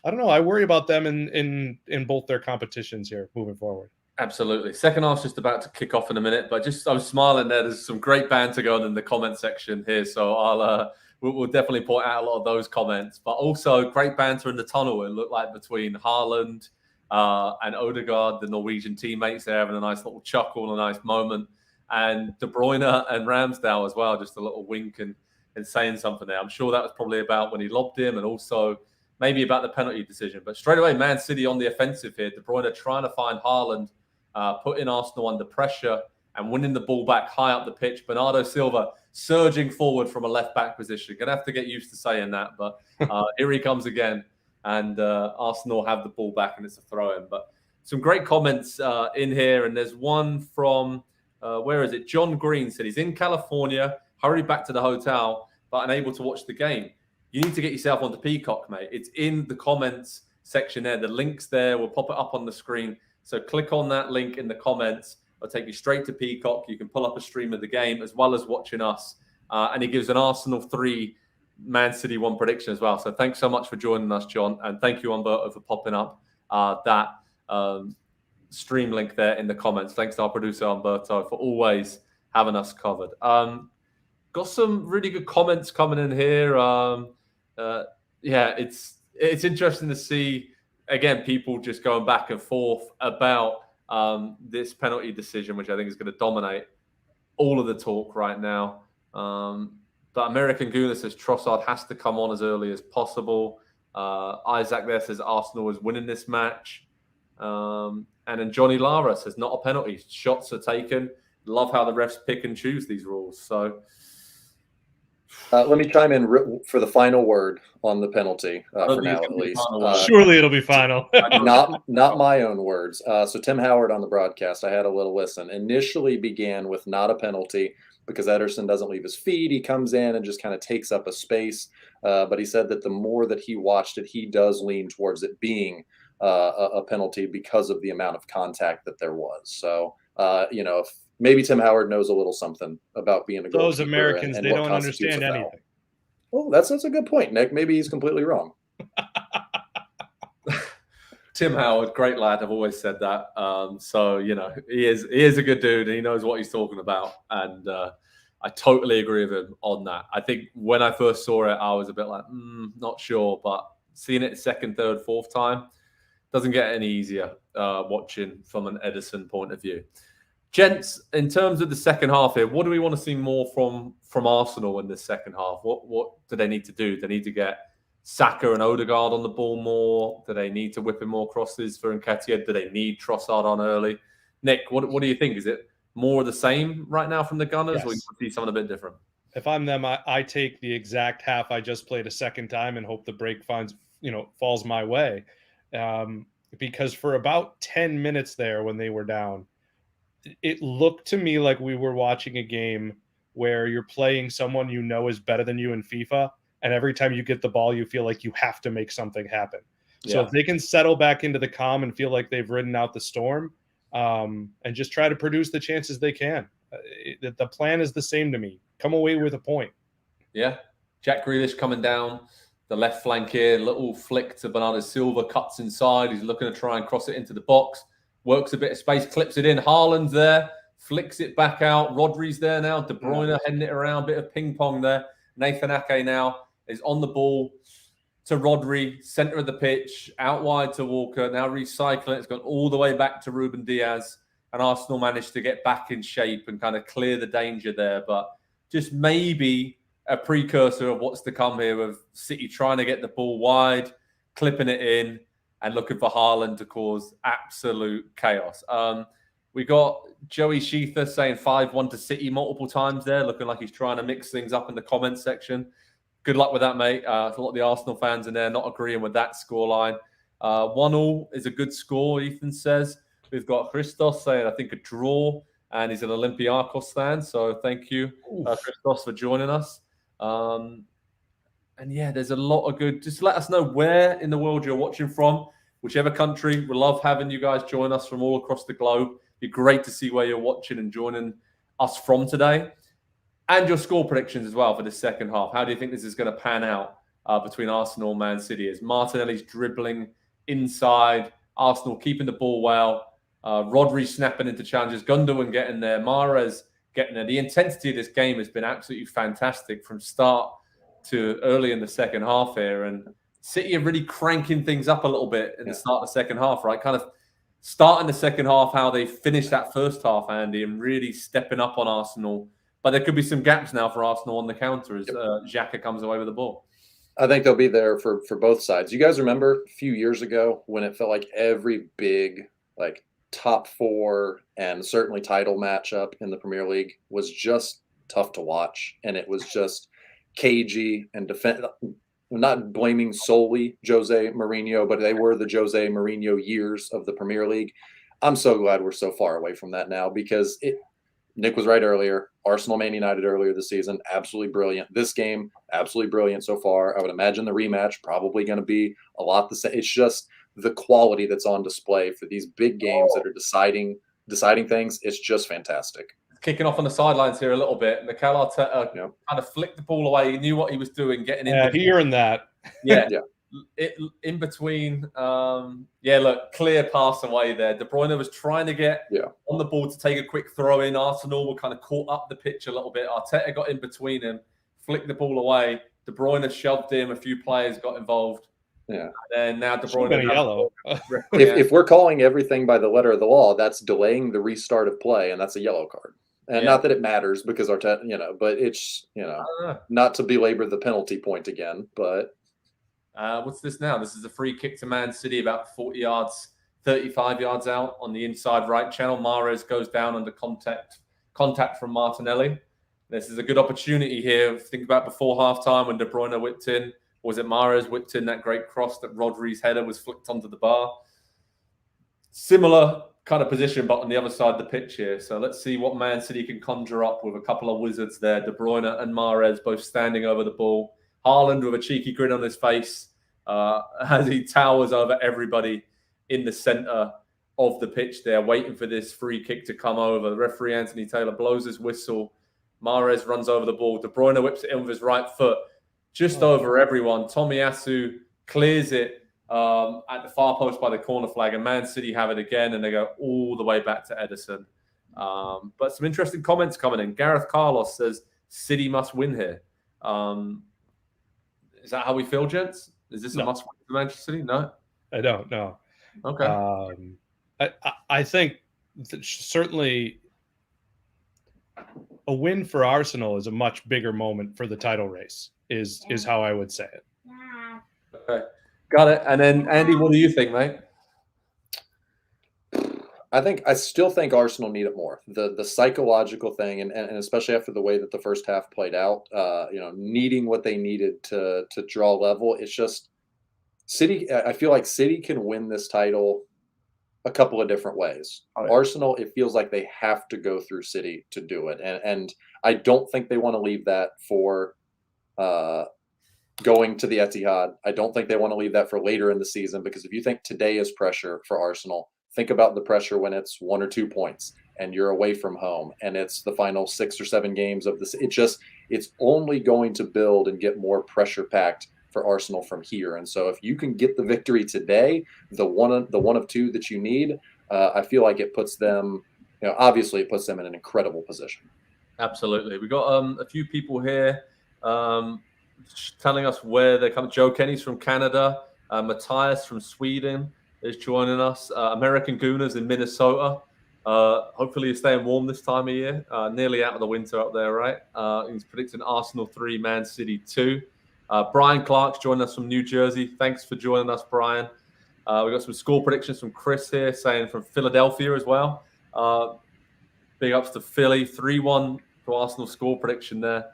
I don't know. I worry about them in both their competitions here moving forward. Absolutely. Second half's just about to kick off in a minute, but I was smiling there. There's some great banter going in the comment section here, so we'll definitely point out a lot of those comments. But also great banter in the tunnel. It looked like between Haaland and Odegaard, the Norwegian teammates. They're having a nice little chuckle and a nice moment. And De Bruyne and Ramsdale as well, just a little wink and saying something there. I'm sure that was probably about when he lobbed him and also maybe about the penalty decision. But straight away, Man City on the offensive here. De Bruyne trying to find Haaland, putting Arsenal under pressure and winning the ball back high up the pitch. Bernardo Silva surging forward from a left-back position. Going to have to get used to saying that, but here he comes again. And Arsenal have the ball back and it's a throw-in. But some great comments in here. And there's one from, where is it? John Green said he's in California, hurried back to the hotel, but unable to watch the game. You need to get yourself onto Peacock, mate. It's in the comments section there. The link's there. We'll pop it up on the screen. So click on that link in the comments. It'll take you straight to Peacock. You can pull up a stream of the game as well as watching us. And he gives an Arsenal 3, Man City 1 prediction as well. So thanks so much for joining us, John. And thank you, Umberto, for popping up that stream link there in the comments. Thanks to our producer, Umberto, for always having us covered. Got some really good comments coming in here. It's interesting to see, again, people just going back and forth about this penalty decision, which I think is going to dominate all of the talk right now. But American Guna says Trossard has to come on as early as possible. Isaac there says Arsenal is winning this match. And then Johnny Lara says not a penalty. Shots are taken. Love how the refs pick and choose these rules. So let me chime in for the final word on the penalty for now, at least. Surely it'll be final. not my own words. So Tim Howard on the broadcast, I had a little listen. Initially began with not a penalty because Ederson doesn't leave his feet. He comes in and just kind of takes up a space. But he said that the more that he watched it, he does lean towards it being a penalty because of the amount of contact that there was. So, if maybe Tim Howard knows a little something about being a goalkeeper. Those Americans, and they what don't constitutes understand a foul. anything. Oh, that's a good point, Nick. Maybe he's completely wrong. Tim Howard, great lad. I've always said that. So he is a good dude, and he knows what he's talking about. And I totally agree with him on that. I think when I first saw it, I was a bit like, not sure, but seeing it second, third, fourth time doesn't get any easier watching from an Ederson point of view. Gents, in terms of the second half here, what do we want to see more from Arsenal in this second half? What do they need to do? They need to get Saka and Odegaard on the ball more? Do they need to whip in more crosses for Nketiah? Do they need Trossard on early? Nick, what do you think? Is it more of the same right now from the Gunners, Yes. or you see something a bit different? If I'm them, I take the exact half I just played a second time and hope the break falls my way. Because for about 10 minutes there when they were down, it looked to me like we were watching a game where you're playing someone you know is better than you in FIFA, and every time you get the ball, you feel like you have to make something happen. So Yeah. if they can settle back into the calm and feel like they've ridden out the storm, and just try to produce the chances they can, the plan is the same to me. Come away with a point. Yeah. Jack Grealish coming down the left flank here, little flick to Bernardo Silva, cuts inside. He's looking to try and cross it into the box. Works a bit of space, clips it in. Haaland's there, flicks it back out. Rodri's there now. De Bruyne heading it around. Bit of ping pong there. Nathan Ake now is on the ball to Rodri, center of the pitch, out wide to Walker. Now recycling. It's gone all the way back to Ruben Diaz. And Arsenal managed to get back in shape and kind of clear the danger there. But just maybe a precursor of what's to come here with City trying to get the ball wide, clipping it in, and looking for Haaland to cause absolute chaos. We got Joey Sheether saying 5-1 to City multiple times there, looking like he's trying to mix things up in the comments section. Good luck with that, mate. A lot of the Arsenal fans in there not agreeing with that scoreline. 1-1 is a good score, Ethan says. We've got Christos saying, I think, a draw, and he's an Olympiacos fan. So thank you, Christos, for joining us. And yeah, there's a lot of good. Just let us know where in the world you're watching from, whichever country. We love having you guys join us from all across the globe. It'd be great to see where you're watching and joining us from today. And your score predictions as well for the second half. How do you think this is going to pan out between Arsenal and Man City? As Martinelli's dribbling inside, Arsenal keeping the ball well, Rodri snapping into challenges, Gundogan getting there, Mahrez getting there. The intensity of this game has been absolutely fantastic from start to early in the second half here. And City are really cranking things up a little bit in the start of the second half, right? Kind of starting the second half, how they finished that first half, Andy, and really stepping up on Arsenal. But there could be some gaps now for Arsenal on the counter as Xhaka comes away with the ball. I think they'll be there for both sides. You guys remember a few years ago when it felt like every big, like, top four and certainly title matchup in the Premier League was just tough to watch, and it was just cagey and defend. Not blaming solely Jose Mourinho, but they were the Jose Mourinho years of the Premier League. I'm so glad we're so far away from that now because Nick was right earlier. Arsenal, Man United earlier this season, absolutely brilliant. This game, absolutely brilliant so far. I would imagine the rematch probably going to be a lot the same. It's just the quality that's on display for these big games that are deciding things. It's just fantastic. Kicking off on the sidelines here a little bit. Mikel Arteta kind of flicked the ball away. He knew what he was doing, getting in. Hearing that. Yeah. In between. Look, clear pass away there. De Bruyne was trying to get on the ball to take a quick throw in. Arsenal were kind of caught up the pitch a little bit. Arteta got in between him, flicked the ball away. De Bruyne shoved him. A few players got involved. Yeah. And now De Bruyne. Yellow. If we're calling everything by the letter of the law, that's delaying the restart of play, and that's a yellow card. And not that it matters because Arteta, but it's, not to belabor the penalty point again, but. What's this now? This is a free kick to Man City, about 40 yards, 35 yards out on the inside right channel. Mahrez goes down under contact from Martinelli. This is a good opportunity here. Think about before halftime when De Bruyne whipped in. Was it Mahrez whipped in that great cross that Rodri's header was flicked onto the bar? Similar kind of position, but on the other side of the pitch here. So let's see what Man City can conjure up with a couple of wizards there. De Bruyne and Mahrez both standing over the ball. Haaland with a cheeky grin on his face as he towers over everybody in the centre of the pitch there, waiting for this free kick to come over. The referee, Anthony Taylor, blows his whistle. Mahrez runs over the ball. De Bruyne whips it in with his right foot, just over everyone. Tomiyasu clears it at the far post by the corner flag, and Man City have it again, and they go all the way back to Ederson. But some interesting comments coming in. Gareth Carlos says, City must win here. Is that how we feel, gents? Is this a must win for Manchester City? No? I don't know. Okay. I think certainly a win for Arsenal is a much bigger moment for the title race, is how I would say it. Okay. Got it. And then, Andy, what do you think, mate? I still think Arsenal need it more. The psychological thing, and especially after the way that the first half played out, needing what they needed to draw level. It's just City. I feel like City can win this title a couple of different ways. Oh, yeah. Arsenal, it feels like they have to go through City to do it, and I don't think they want to leave that for going to the Etihad. I don't think they want to leave that for later in the season, because if you think today is pressure for Arsenal, think about the pressure when it's 1 or 2 points and you're away from home and it's the final 6 or 7 games of this. It's only going to build and get more pressure packed for Arsenal from here. And so if you can get the victory today, the one of two that you need, I feel like it puts them, obviously it puts them in an incredible position. Absolutely. We got a few people here telling us where they're coming. Joe Kenny's from Canada. Matthias from Sweden is joining us. American Gooners in Minnesota. Hopefully you're staying warm this time of year. Nearly out of the winter up there, right? He's predicting Arsenal 3, Man City 2. Brian Clark's joining us from New Jersey. Thanks for joining us, Brian. We got some score predictions from Chris here, saying from Philadelphia as well. Big ups to Philly. 3-1 to Arsenal score prediction there.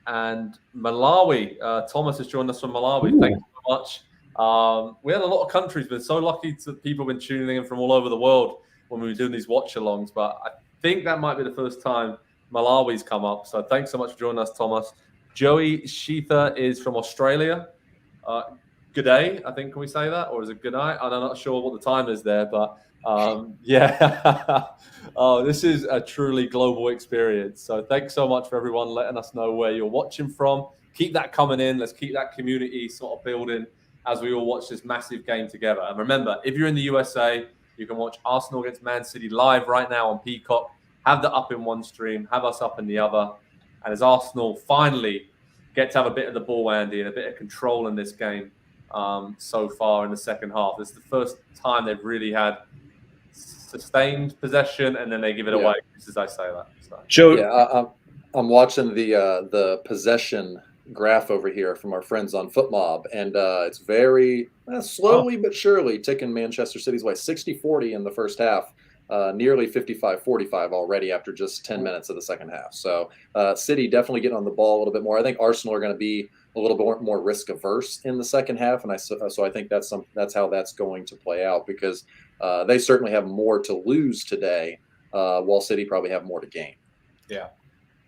And Malawi. Thomas has joined us from Malawi. Ooh. Thank you so much. We had a lot of countries, but so lucky that people have been tuning in from all over the world when we were doing these watch-alongs. But I think that might be the first time Malawi's come up. So thanks so much for joining us, Thomas. Joey Sheetha is from Australia. Good day, I think. Can we say that? Or is it good night? I'm not sure what the time is there, but yeah. Oh, this is a truly global experience. So thanks so much for everyone letting us know where you're watching from. Keep that coming in. Let's keep that community sort of building as we all watch this massive game together. And remember, if you're in the USA, you can watch Arsenal against Man City live right now on Peacock. Have that up in one stream, have us up in the other. And as Arsenal finally get to have a bit of the ball, Andy, and a bit of control in this game so far in the second half. This is the first time they've really had sustained possession, and then they give it away, as I say that. So. Joe, yeah, I'm watching the possession graph over here from our friends on FootMob, and it's very slowly but surely ticking Manchester City's way. 60-40 in the first half, nearly 55-45 already after just 10 minutes of the second half. So City definitely getting on the ball a little bit more. I think Arsenal are going to be a little bit more risk averse in the second half, and so I think that's how that's going to play out, because they certainly have more to lose today, while City probably have more to gain. Yeah.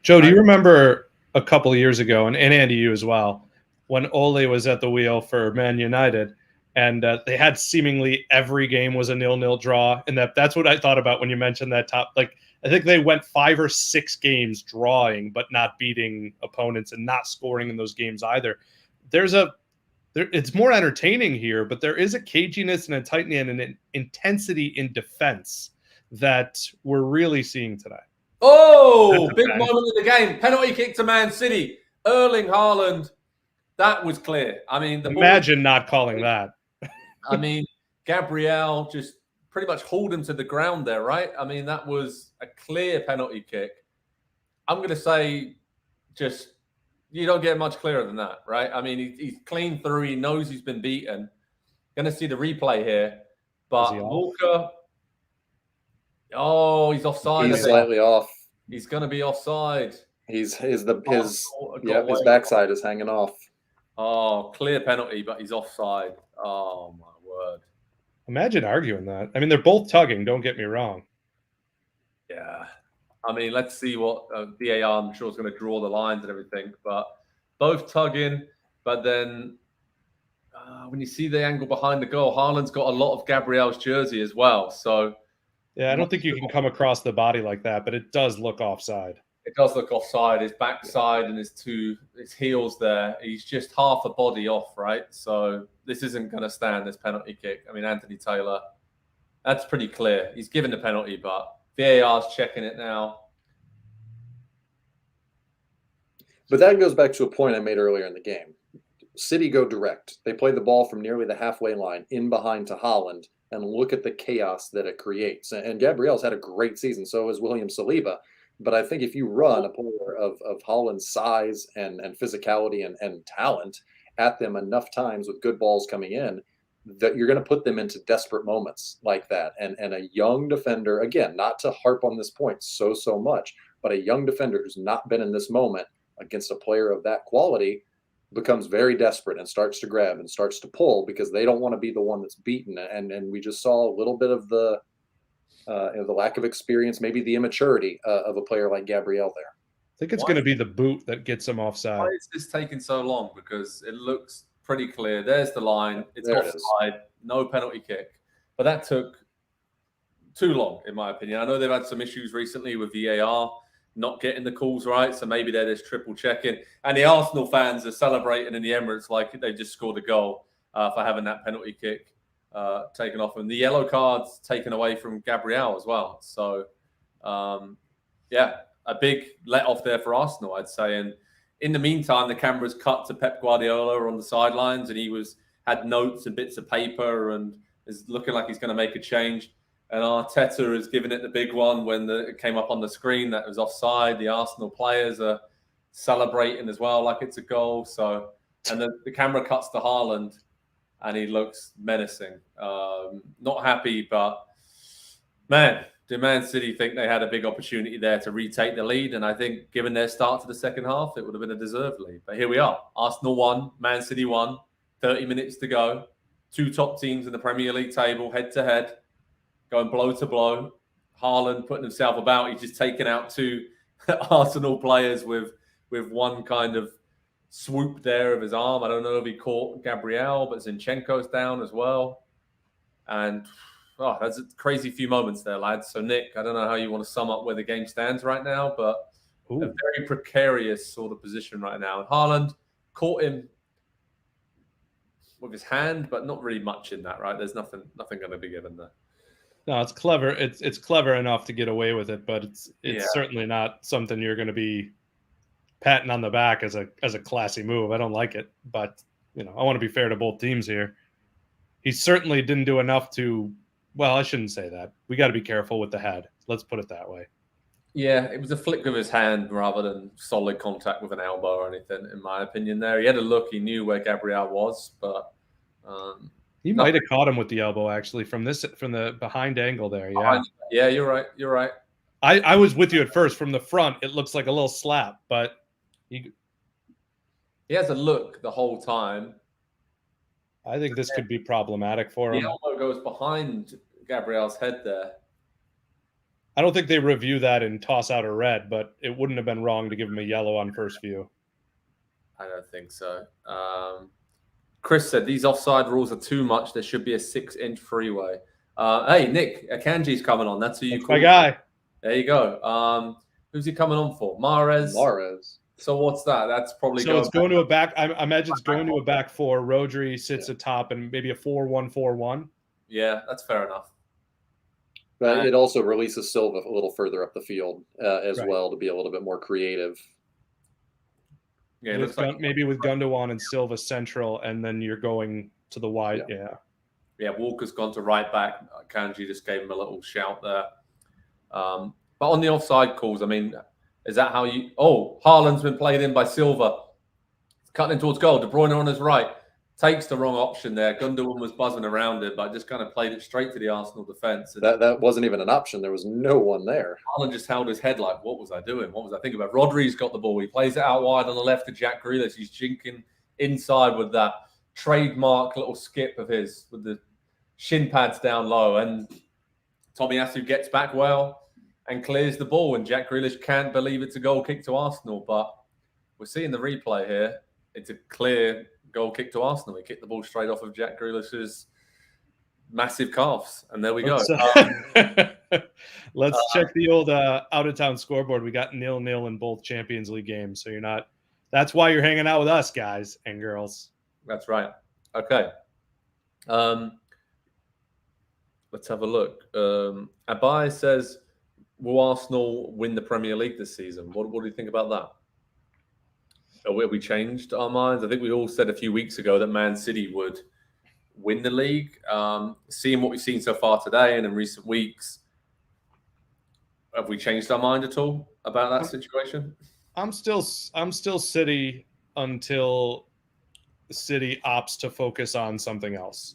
Joe, do you remember a couple of years ago, and Andy, you as well, when Ole was at the wheel for Man United, and they had seemingly every game was a 0-0 draw, and that's what I thought about when you mentioned that top. Like, I think they went 5 or 6 games drawing, but not beating opponents and not scoring in those games either. It's more entertaining here, but there is a caginess and a tightening and an intensity in defense that we're really seeing today. Oh, big moment of the game. Penalty kick to Man City. Erling Haaland. That was clear. I mean, imagine not calling that. I mean, Gabriel just pretty much hauled him to the ground there, right? I mean, that was a clear penalty kick. I'm going to say just you don't get much clearer than that, right? I mean, he's clean through. He knows he's been beaten. Going to see the replay here. But Walker, he's offside. He's slightly off. He's going to be offside. His backside is hanging off. Oh, clear penalty, but he's offside. Oh, my word. Imagine arguing that. I mean, they're both tugging, don't get me wrong. Yeah. I mean, let's see what VAR, I'm sure, is going to draw the lines and everything. But both tugging. But then when you see the angle behind the goal, Haaland's got a lot of Gabriel's jersey as well. So, yeah, I don't think you can come across the body like that, but it does look offside. It does look offside. His backside and his heels there. He's just half a body off, right? So this isn't going to stand, this penalty kick. I mean, Anthony Taylor, that's pretty clear. He's given the penalty, but VAR's checking it now. But that goes back to a point I made earlier in the game. City go direct. They play the ball from nearly the halfway line in behind to Haaland, and look at the chaos that it creates. And Gabriel's had a great season. So has William Saliba. But I think if you run a player of Haaland's size and physicality and talent at them enough times with good balls coming in, that you're going to put them into desperate moments like that. And a young defender, again, not to harp on this point so much, but a young defender who's not been in this moment against a player of that quality becomes very desperate and starts to grab and starts to pull because they don't want to be the one that's beaten. And we just saw a little bit of the lack of experience, maybe the immaturity of a player like Gabriel there. I think it's going to be the boot that gets him offside. Why is this taking so long? Because it looks pretty clear. There's the line. It's offside. No penalty kick. But that took too long, in my opinion. I know they've had some issues recently with VAR not getting the calls right, so maybe they're just triple checking. And the Arsenal fans are celebrating in the Emirates like they just scored a goal for having that penalty kick taken off, and the yellow cards taken away from Gabriel as well. So, yeah, a big let off there for Arsenal, I'd say. And in the meantime, the cameras cut to Pep Guardiola on the sidelines, and he had notes and bits of paper and is looking like he's going to make a change. And Arteta is giving it the big one when it came up on the screen that it was offside. The Arsenal players are celebrating as well like it's a goal. So, and the camera cuts to Haaland, and he looks menacing. Not happy, but man, do Man City think they had a big opportunity there to retake the lead? And I think given their start to the second half, it would have been a deserved lead. But here we are. Arsenal won, Man City won, 30 minutes to go. Two top teams in the Premier League table, head-to-head, going blow to blow. Haaland putting himself about. He's just taken out two Arsenal players with one kind of swoop there of his arm. I don't know if he caught Gabriel, but Zinchenko's down as well. And that's a crazy few moments there, lads. So, Nick, I don't know how you want to sum up where the game stands right now, but a very precarious sort of position right now. And Haaland caught him with his hand, but not really much in that, right? There's nothing going to be given there. No, it's clever. It's clever enough to get away with it, but it's certainly not something you're going to be patting on the back as a classy move. I don't like it, but I want to be fair to both teams here. He certainly didn't do enough to. Well, I shouldn't say that. We got to be careful with the head. Let's put it that way. Yeah, it was a flick of his hand rather than solid contact with an elbow or anything, in my opinion. There, he had a look. He knew where Gabriel was, but he might have caught him with the elbow actually from the behind angle there. Yeah, yeah, you're right. You're right. I was with you at first. From the front, it looks like a little slap, but he has a look the whole time. I think this could be problematic for him. The elbow goes behind Gabriel's head there. I don't think they review that and toss out a red, but it wouldn't have been wrong to give him a yellow on first view. I don't think so. Chris said these offside rules are too much. There should be a 6-inch freeway. Hey, Nick, Akanji's coming on. That's who you call. My guy. There you go. Who's he coming on for? Mahrez. So what's that? That's probably it's going to a back. I imagine it's going to a back four. Rodri sits atop and maybe a 4-1-4-1. Yeah, that's fair enough. But it also releases Silva a little further up the field as well to be a little bit more creative. Yeah, maybe with Gundogan and Silva central, and then you're going to the wide. Yeah. Yeah, Walker's gone to right back. Kanji just gave him a little shout there. But on the offside calls, I mean, is that how you... Oh, Haaland's been played in by Silva. Cutting towards goal. De Bruyne on his right. Takes the wrong option there. Gundogan was buzzing around it, but just kind of played it straight to the Arsenal defence. That wasn't even an option. There was no one there. Haaland just held his head like, what was I doing? What was I thinking about? Rodri's got the ball. He plays it out wide on the left to Jack Grealish. He's jinking inside with that trademark little skip of his with the shin pads down low. And Tomiyasu gets back well and clears the ball. And Jack Grealish can't believe it's a goal kick to Arsenal. But we're seeing the replay here. It's a clear goal kick to Arsenal. He kicked the ball straight off of Jack Grealish's massive calves. And there we go. Let's check the old out-of-town scoreboard. We got 0-0 in both Champions League games. So that's why you're hanging out with us, guys and girls. That's right. Okay. Let's have a look. Abai says, will Arsenal win the Premier League this season? What do you think about that? Have we changed our minds? I think we all said a few weeks ago that Man City would win the league. Seeing what we've seen so far today and in recent weeks, have we changed our mind at all about that situation? I'm still City until City opts to focus on something else.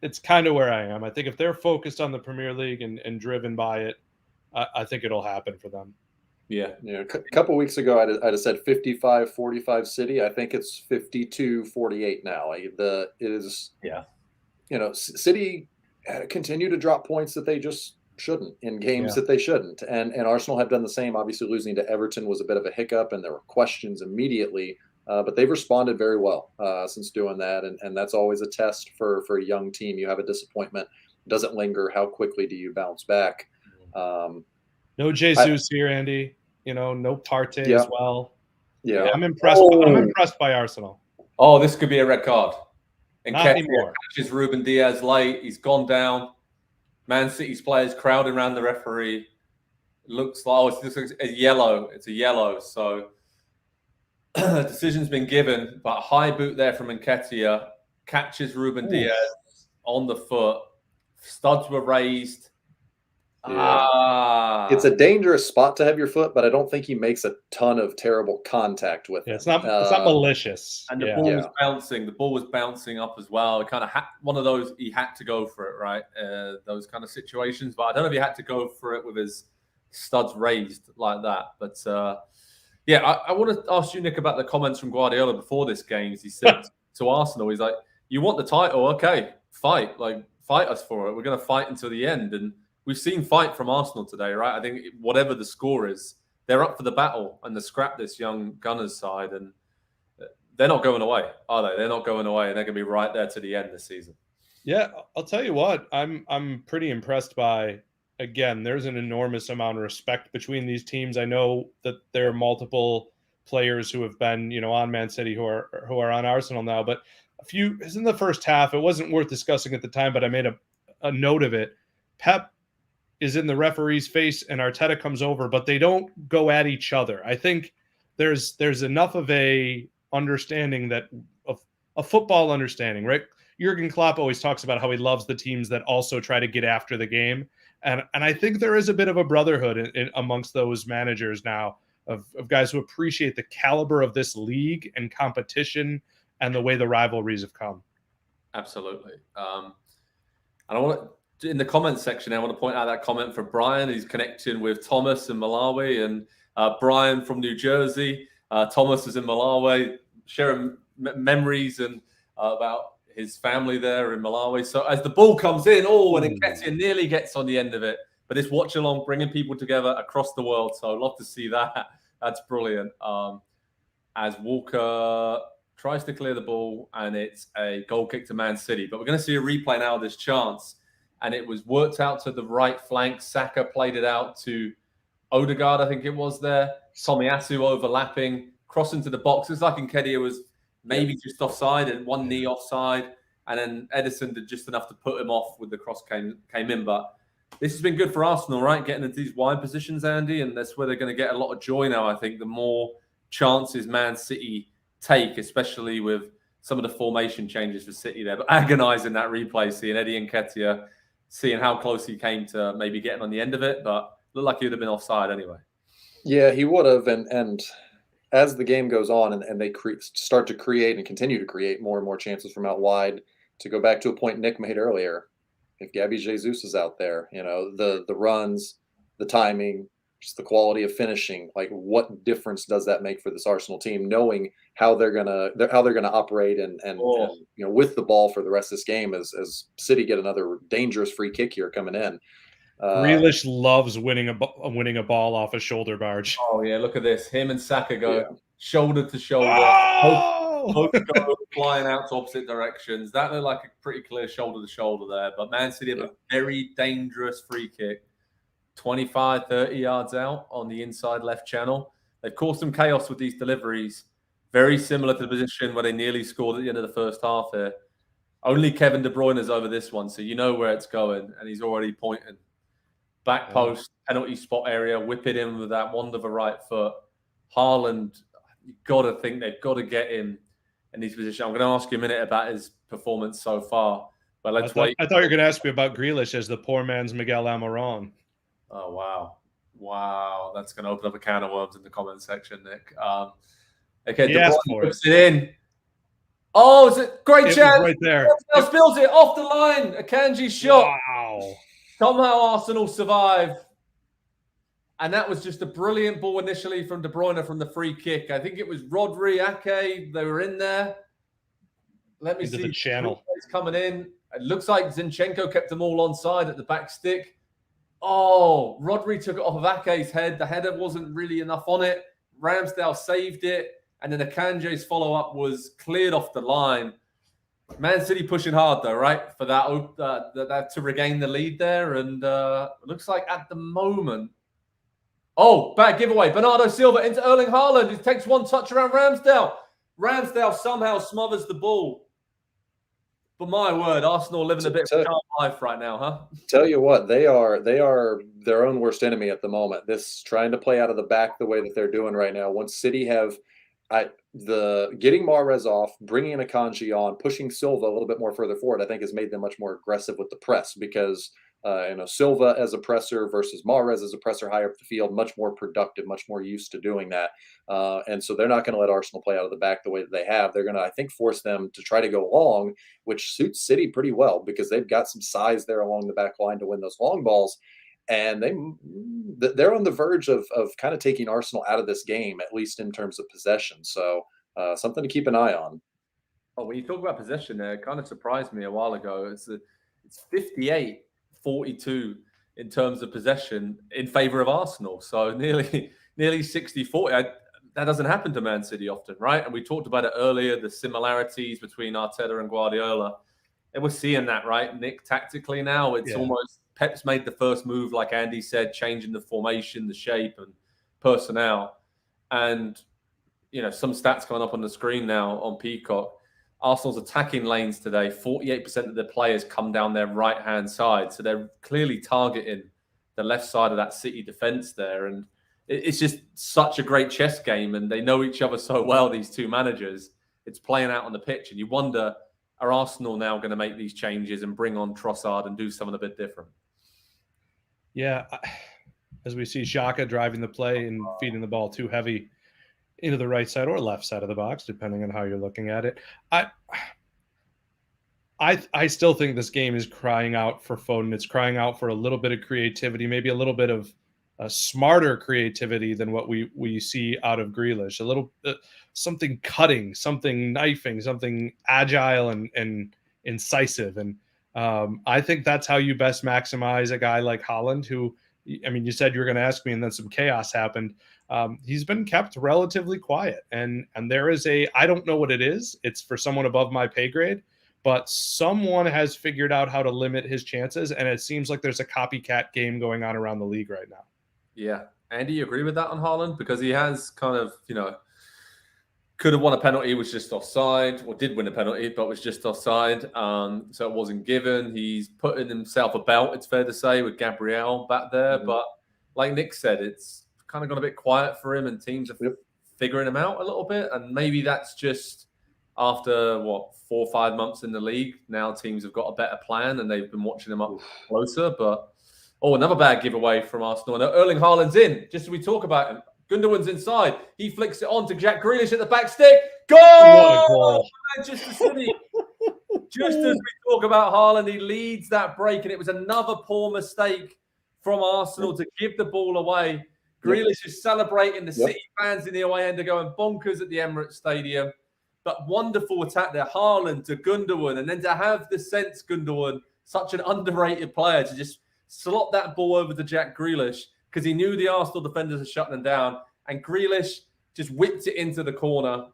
It's kind of where I am. I think if they're focused on the Premier League and driven by it, I think it'll happen for them. Yeah. A couple of weeks ago, I'd have said 55-45 City. I think it's 52-48 now. City continue to drop points that they just shouldn't in games that they shouldn't. And Arsenal have done the same. Obviously, losing to Everton was a bit of a hiccup, and there were questions immediately. But they've responded very well since doing that. And that's always a test for a young team. You have a disappointment. It doesn't linger. How quickly do you bounce back? No Jesus here, Andy. No Partey as well. Yeah. I'm impressed. I'm impressed by Arsenal. Oh, this could be a red card. And Not anymore. Catches Ruben Diaz late. He's gone down. Man City's players crowding around the referee. It looks like it's a yellow. It's a yellow. So decision's been given, but high boot there from Nketiah. Catches Ruben Diaz on the foot. Studs were raised. Yeah. It's a dangerous spot to have your foot, but I don't think he makes a ton of terrible contact with it. It's not malicious. And the ball was bouncing. The ball was bouncing up as well. It kind of one of those, he had to go for it, right? Those kind of situations. But I don't know if he had to go for it with his studs raised like that. But I want to ask you, Nick, about the comments from Guardiola before this game. He said to Arsenal, he's like, you want the title? Okay, fight us for it. We're going to fight until the end. And we've seen fight from Arsenal today, right? I think whatever the score is, they're up for the battle and to scrap this young Gunners side. And they're not going away, are they? They're not going away. And they're going to be right there to the end this season. Yeah, I'll tell you what. I'm pretty impressed by, again, there's an enormous amount of respect between these teams. I know that there are multiple players who have been, on Man City who are on Arsenal now. But in the first half, it wasn't worth discussing at the time, but I made a note of it. Pep is in the referee's face and Arteta comes over, but they don't go at each other. I think there's enough of a understanding that of a football understanding, right? Jurgen Klopp always talks about how he loves the teams that also try to get after the game. And I think there is a bit of a brotherhood amongst those managers now of guys who appreciate the caliber of this league and competition and the way the rivalries have come. Absolutely. And I want to, in the comments section, I want to point out that comment from Brian. He's connecting with Thomas in Malawi, and Brian from New Jersey. Thomas is in Malawi, sharing memories and about his family there in Malawi. So as the ball comes in, and Nketiah nearly gets on the end of it, but it's Watchalong bringing people together across the world. So I'd love to see that. That's brilliant. As Walker tries to clear the ball, and it's a goal kick to Man City. But we're going to see a replay now of this chance. And it was worked out to the right flank. Saka played it out to Odegaard, I think it was there. Tomiyasu overlapping, crossing to the box. It's like Nketiah was maybe just offside and one knee offside. And then Edison did just enough to put him off with the cross came in. But this has been good for Arsenal, right? Getting into these wide positions, Andy. And that's where they're going to get a lot of joy now, I think. The more chances Man City take, especially with some of the formation changes for City there, but agonising that replay, seeing Eddie Nketiah, seeing how close he came to maybe getting on the end of it, but looked like he would have been offside anyway. Yeah, he would have. And as the game goes on and they start to create and continue to create more and more chances from out wide, to go back to a point Nick made earlier, if Gabby Jesus is out there, the runs, the timing, just the quality of finishing, like what difference does that make for this Arsenal team, knowing how they're gonna operate and with the ball for the rest of this game as City get another dangerous free kick here coming in. Grealish loves winning a ball off a shoulder barge. Oh yeah, look at this. Him and Saka go shoulder to shoulder. Oh! Both go flying out to opposite directions. That looked like a pretty clear shoulder to shoulder there. But Man City have a very dangerous free kick, 25, 30 yards out on the inside left channel. They've caused some chaos with these deliveries, very similar to the position where they nearly scored at the end of the first half here. Only Kevin De Bruyne is over this one, so you know where it's going, and he's already pointing. Back post, penalty spot area, whip it in with that wand of a right foot. Haaland, you've got to think they've got to get him in these positions. I'm going to ask you a minute about his performance so far, but let's wait. I thought you were going to ask me about Grealish as the poor man's Miguel Almiron. Oh, wow. Wow. That's going to open up a can of worms in the comment section, Nick. Okay, De Bruyne puts it in. Oh, it's a great chance. Right there. Spills it off the line. A Kanji shot. Wow. Somehow Arsenal survive. And that was just a brilliant ball initially from De Bruyne from the free kick. I think it was Rodri, Ake. They were in there. Let me see. The channel. It's coming in. It looks like Zinchenko kept them all onside at the back stick. Oh, Rodri took it off of Ake's head. The header wasn't really enough on it. Ramsdale saved it. And then Akanji's follow-up was cleared off the line. Man City pushing hard, though, right? For that to regain the lead there. And it looks like at the moment... Oh, bad giveaway. Bernardo Silva into Erling Haaland. He takes one touch around Ramsdale. Ramsdale somehow smothers the ball. But my word, Arsenal living a bit of a calm life right now, huh? Tell you what, they are their own worst enemy at the moment. This trying to play out of the back the way that they're doing right now. Once City have getting Mahrez off, bringing in Akanji on, pushing Silva a little bit more further forward, I think has made them much more aggressive with the press because Silva as a presser versus Mahrez as a presser higher up the field, much more productive, much more used to doing that. And so they're not going to let Arsenal play out of the back the way that they have. They're going to, I think, force them to try to go long, which suits City pretty well because they've got some size there along the back line to win those long balls. And they're on the verge of kind of taking Arsenal out of this game, at least in terms of possession. So something to keep an eye on. Oh, when you talk about possession there, it kind of surprised me a while ago. It's 58-42 in terms of possession in favor of Arsenal. So nearly 60-40. That doesn't happen to Man City often, right? And we talked about it earlier, the similarities between Arteta and Guardiola. And we're seeing that, right, Nick, tactically now. It's almost Pep's made the first move, like Andy said, changing the formation, the shape and personnel. And, some stats coming up on the screen now on Peacock. Arsenal's attacking lanes today, 48% of their players come down their right-hand side. So they're clearly targeting the left side of that City defence there. And it's just such a great chess game. And they know each other so well, these two managers. It's playing out on the pitch. And you wonder, are Arsenal now going to make these changes and bring on Trossard and do something a bit different? Yeah. As we see Xhaka driving the play and feeding the ball too heavy into the right side or left side of the box, depending on how you're looking at it. I still think this game is crying out for Foden. It's crying out for a little bit of creativity, maybe a little bit of smarter creativity than what we see out of Grealish. A little something cutting, something knifing, something agile and incisive. And I think that's how you best maximize a guy like Haaland, who, I mean, you said you were going to ask me, and then some chaos happened. He's been kept relatively quiet, and there is I don't know what it is. It's for someone above my pay grade, but someone has figured out how to limit his chances, and it seems like there's a copycat game going on around the league right now. Yeah. Andy, you agree with that on Haaland? Because he has kind of, could have won a penalty, was just offside, or did win a penalty, but was just offside. So it wasn't given. He's putting himself about, it's fair to say, with Gabriel back there. But like Nick said, it's kind of gone a bit quiet for him, and teams are figuring him out a little bit. And maybe that's just after, 4 or 5 months in the league. Now teams have got a better plan and they've been watching them up closer. But, another bad giveaway from Arsenal. Now, Erling Haaland's in, just as we talk about him. Gundogan's inside. He flicks it on to Jack Grealish at the back stick. Goal! What a goal. Manchester City. Just as we talk about Haaland, he leads that break, and it was another poor mistake from Arsenal to give the ball away. Grealish is celebrating. The City fans in the away end are going bonkers at the Emirates Stadium. But wonderful attack there. Haaland to Gundogan, and then to have the sense, Gundogan, such an underrated player, to just slot that ball over to Jack Grealish because he knew the Arsenal defenders are shutting them down. And Grealish just whipped it into the corner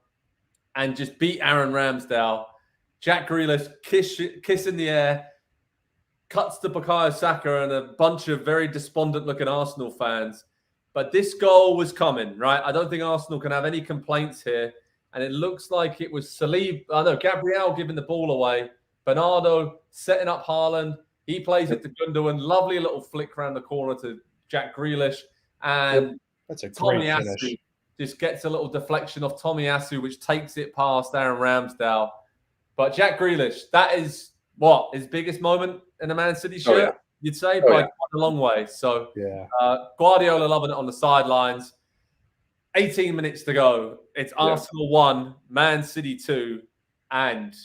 and just beat Aaron Ramsdale. Jack Grealish, kiss in the air, cuts to Bukayo Saka and a bunch of very despondent-looking Arsenal fans. But this goal was coming, right? I don't think Arsenal can have any complaints here. And it looks like it was Gabriel giving the ball away. Bernardo setting up Haaland. He plays it to Gundogan. Lovely little flick around the corner to Jack Grealish. And that's a great finish. Just gets a little deflection off Tomiyasu, which takes it past Aaron Ramsdale. But Jack Grealish, that is his biggest moment in a Man City shirt, you'd say, by quite a long way. So Guardiola loving it on the sidelines. 18 minutes to go. It's Arsenal 1, Man City 2, and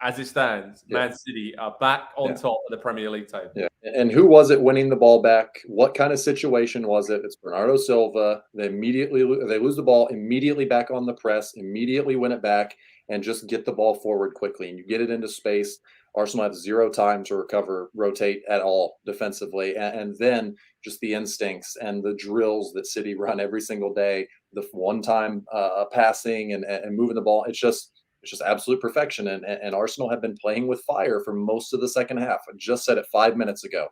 as it stands, Man City are back on top of the Premier League table. Yeah. And who was it winning the ball back? What kind of situation was it? It's Bernardo Silva. They lose the ball, immediately back on the press, immediately win it back, and just get the ball forward quickly. And you get it into space. Arsenal have 0 time to recover, rotate at all defensively. And then just the instincts and the drills that City run every single day, the one-time passing and moving the ball. It's just absolute perfection. And Arsenal have been playing with fire for most of the second half. I just said it 5 minutes ago.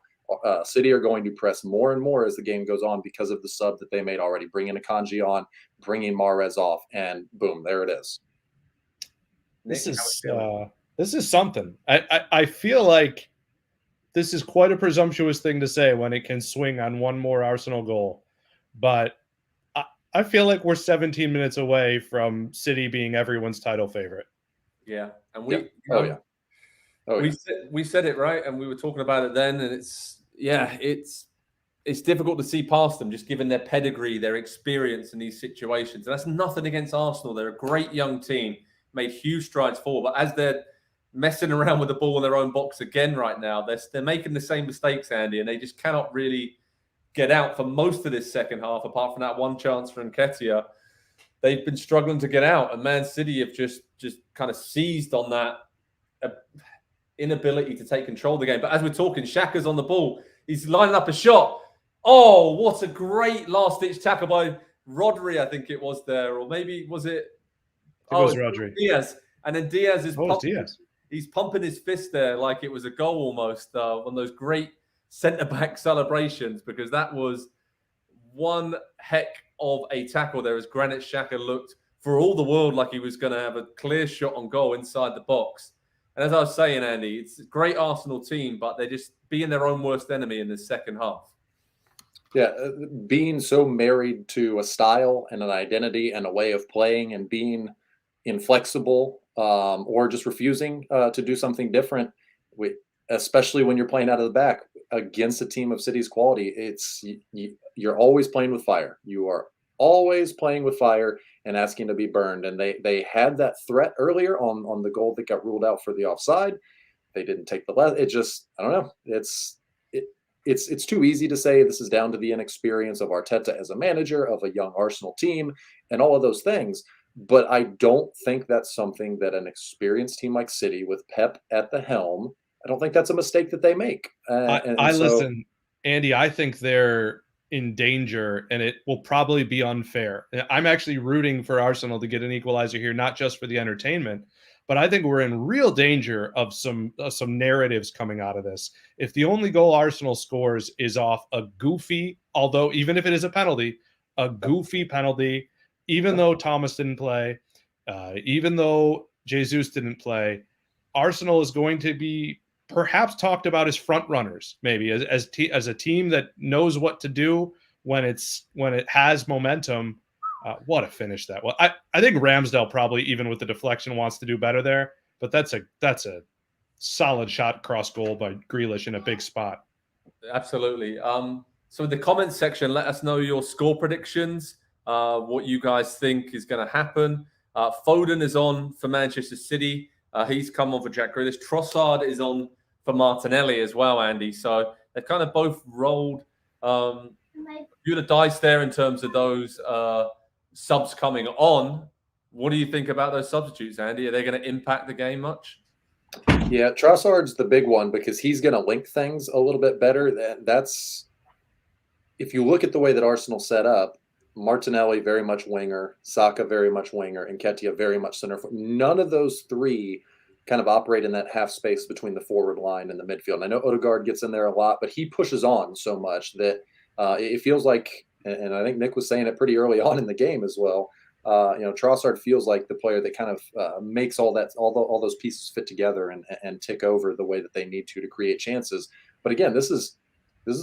City are going to press more and more as the game goes on because of the sub that they made already, bringing Akanji on, bringing Mahrez off, and boom, there it is. This is something. I feel like this is quite a presumptuous thing to say when it can swing on one more Arsenal goal. But I feel like we're 17 minutes away from City being everyone's title favorite. Yeah. And we said it, right? And we were talking about it then. And it's difficult to see past them, just given their pedigree, their experience in these situations. And that's nothing against Arsenal. They're a great young team, made huge strides forward. But as they're messing around with the ball in their own box again right now, they're making the same mistakes, Andy, and they just cannot really get out for most of this second half, apart from that one chance for Nketiah. They've been struggling to get out, and Man City have just kind of seized on that inability to take control of the game. But as we're talking, Xhaka's on the ball. He's lining up a shot. Oh, what a great last-ditch tackle by Rodri, I think it was there. Or maybe was it? It was Rodri. Diaz. And then Diaz is Diaz. He's pumping his fist there like it was a goal almost. One of those great centre-back celebrations, because that was one heck of a tackle there as Granit Xhaka looked for all the world like he was going to have a clear shot on goal inside the box. And as I was saying, Andy, it's a great Arsenal team, but they're just being their own worst enemy in this second half. Yeah, being so married to a style and an identity and a way of playing and being inflexible or just refusing to do something different, especially when you're playing out of the back against a team of City's quality, you're always playing with fire. You are always playing with fire and asking to be burned. And they had that threat earlier on the goal that got ruled out for the offside. They didn't take the left. It just, I don't know. It's too easy to say this is down to the inexperience of Arteta as a manager of a young Arsenal team and all of those things. But I don't think that's something that an experienced team like City with Pep at the helm, I don't think that's a mistake that they make. Listen, Andy, I think they're in danger, and it will probably be unfair. I'm actually rooting for Arsenal to get an equalizer here, not just for the entertainment, but I think we're in real danger of some narratives coming out of this. If the only goal Arsenal scores is off a goofy, although even if it is a penalty, a goofy penalty, even though Thomas didn't play, even though Jesus didn't play, Arsenal is going to be perhaps talked about as front runners, maybe as a team that knows what to do when it has momentum. What a finish that was. I think Ramsdale probably, even with the deflection, wants to do better there, but that's a solid shot cross goal by Grealish in a big spot. Absolutely. So in the comments section, let us know your score predictions, what you guys think is going to happen. Foden is on for Manchester City. He's come on for Jack Grealish. Trossard is on for Martinelli as well, Andy. So they've kind of both rolled a few of the dice there in terms of those subs coming on. What do you think about those substitutes, Andy? Are they going to impact the game much? Yeah, Trossard's the big one because he's going to link things a little bit better. That's if you look at the way that Arsenal set up, Martinelli very much winger, Saka very much winger, and Nketiah very much center forward. None of those three kind of operate in that half space between the forward line and the midfield. And I know Odegaard gets in there a lot, but he pushes on so much that it feels like, and I think Nick was saying it pretty early on in the game as well. Trossard feels like the player that kind of makes all those pieces fit together and tick over the way that they need to create chances. But again, this is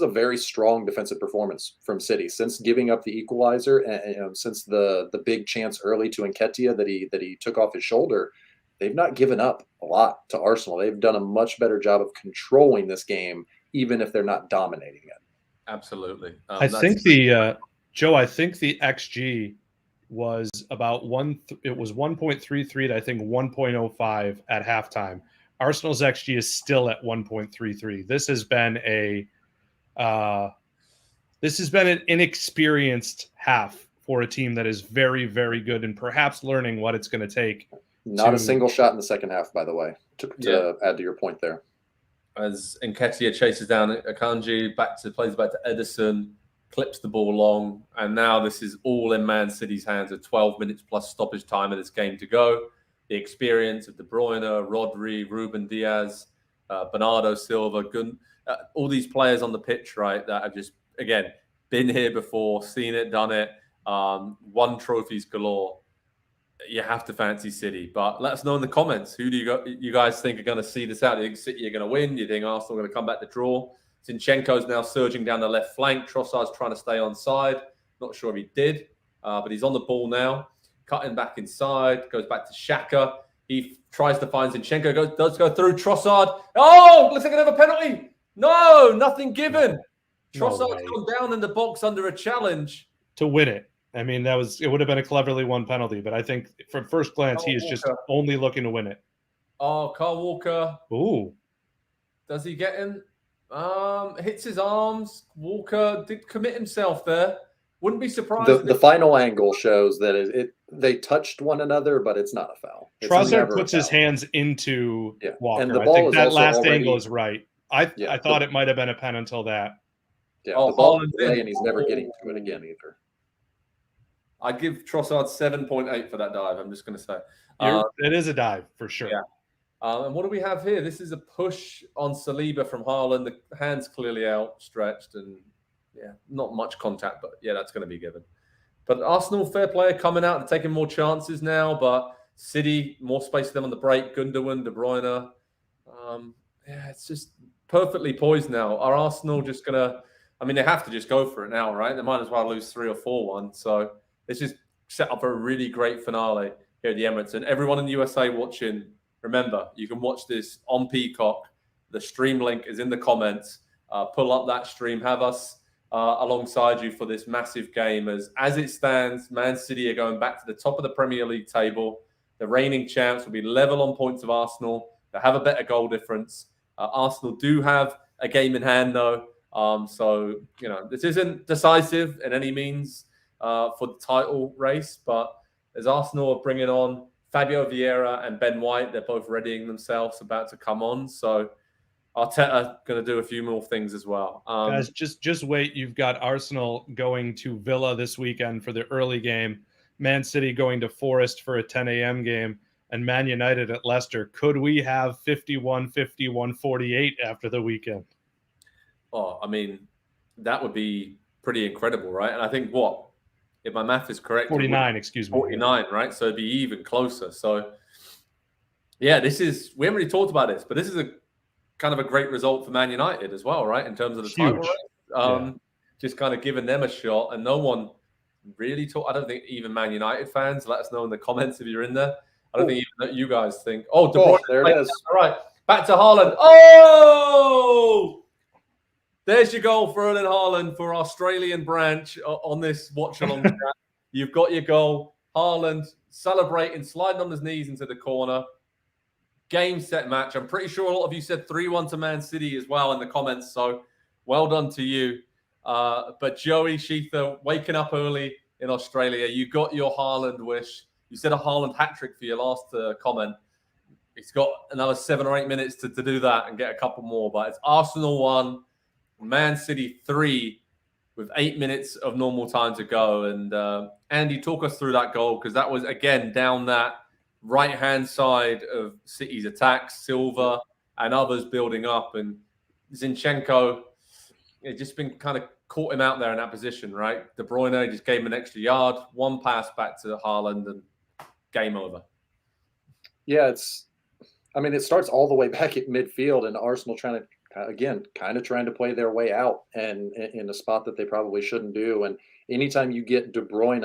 a very strong defensive performance from City since giving up the equalizer and since the big chance early to Nketiah that he took off his shoulder. They've not given up a lot to Arsenal. They've done a much better job of controlling this game, even if they're not dominating it. Absolutely. I think the XG was about it was 1.33 to I think 1.05 at halftime. Arsenal's XG is still at 1.33. This has been an inexperienced half for a team that is very, very good and perhaps learning what it's going to take. Not a single shot in the second half, by the way, to add to your point there. As Nketiah chases down Akanji, plays back to Ederson, clips the ball long, and now this is all in Man City's hands with 12 minutes plus stoppage time of this game to go. The experience of De Bruyne, Rodri, Ruben Diaz, Bernardo Silva, all these players on the pitch, right, that have just, again, been here before, seen it, done it, won trophies galore. You have to fancy City. But let us know in the comments, who do you guys think are going to see this out? Do you think City are going to win? Do you think Arsenal are going to come back to draw? Zinchenko's now surging down the left flank. Trossard's trying to stay on side. Not sure if he did, but he's on the ball now. Cutting back inside, goes back to Xhaka. He tries to find Zinchenko, does go through Trossard. Oh, looks like another penalty. No, nothing given. Trossard's gone down in the box under a challenge. To win it. I mean, it would have been a cleverly won penalty, but I think from first glance, he is just only looking to win it. Oh, Kyle Walker. Ooh. Does he get him? Hits his arms. Walker did commit himself there. Wouldn't be surprised. The final angle shows that they touched one another, but it's not a foul. Trossard puts his hands into Walker. And the ball I think is that also last angle is right. I thought it might have been a pen until that. Yeah, the ball is away, and he's never getting to it again either. I'd give Trossard 7.8 for that dive. I'm just going to say. It is a dive for sure. Yeah. And what do we have here? This is a push on Saliba from Haaland. The hand's clearly outstretched and, not much contact, but, that's going to be given. But Arsenal, fair player coming out and taking more chances now, but City, more space for them on the break. Gundogan, De Bruyne. It's just perfectly poised now. Are Arsenal just going to – I mean, they have to just go for it now, right? They might as well lose 3 or 4-1. So it's just set up for a really great finale here at the Emirates. And everyone in the USA watching, remember, you can watch this on Peacock. The stream link is in the comments. Pull up that stream. Have us alongside you for this massive game. As it stands, Man City are going back to the top of the Premier League table. The reigning champs will be level on points of Arsenal. They have a better goal difference. Arsenal do have a game in hand, though. So, this isn't decisive in any means for the title race. But as Arsenal are bringing on Fabio Vieira and Ben White, they're both readying themselves, about to come on. So Arteta going to do a few more things as well. Guys, just wait. You've got Arsenal going to Villa this weekend for the early game. Man City going to Forest for a 10 a.m. game. And Man United at Leicester. Could we have 51-51-48 after the weekend? Oh, I mean, that would be pretty incredible, right? And I think if my math is correct, 49, excuse me. 49, right? So it'd be even closer. So, we haven't really talked about this, but this is a kind of a great result for Man United as well, right? In terms of the title race. Just kind of giving them a shot, and no one really talk. I don't think even Man United fans. Let us know in the comments if you're in there. I don't think even that you guys think. Oh, De Bruyne. There it is. All right, back to Haaland. Oh, there's your goal for Erling Haaland for Australian branch on this watch-along chat. You've got your goal. Haaland celebrating, sliding on his knees into the corner. Game, set, match. I'm pretty sure a lot of you said 3-1 to Man City as well in the comments, so well done to you. But Joey Sheether, waking up early in Australia, you got your Haaland wish. You said a Haaland hat-trick for your last comment. He's got another 7 or 8 minutes to do that and get a couple more, but it's Arsenal 1, Man City 3 with 8 minutes of normal time to go. And Andy, talk us through that goal, because that was, again, down that right-hand side of City's attacks, Silva and others building up. And Zinchenko, it just been kind of caught him out there in that position, right? De Bruyne just gave him an extra yard, one pass back to Haaland, and game over. Yeah, it starts all the way back at midfield, and Arsenal trying to play their way out, and in a spot that they probably shouldn't do. And anytime you get De Bruyne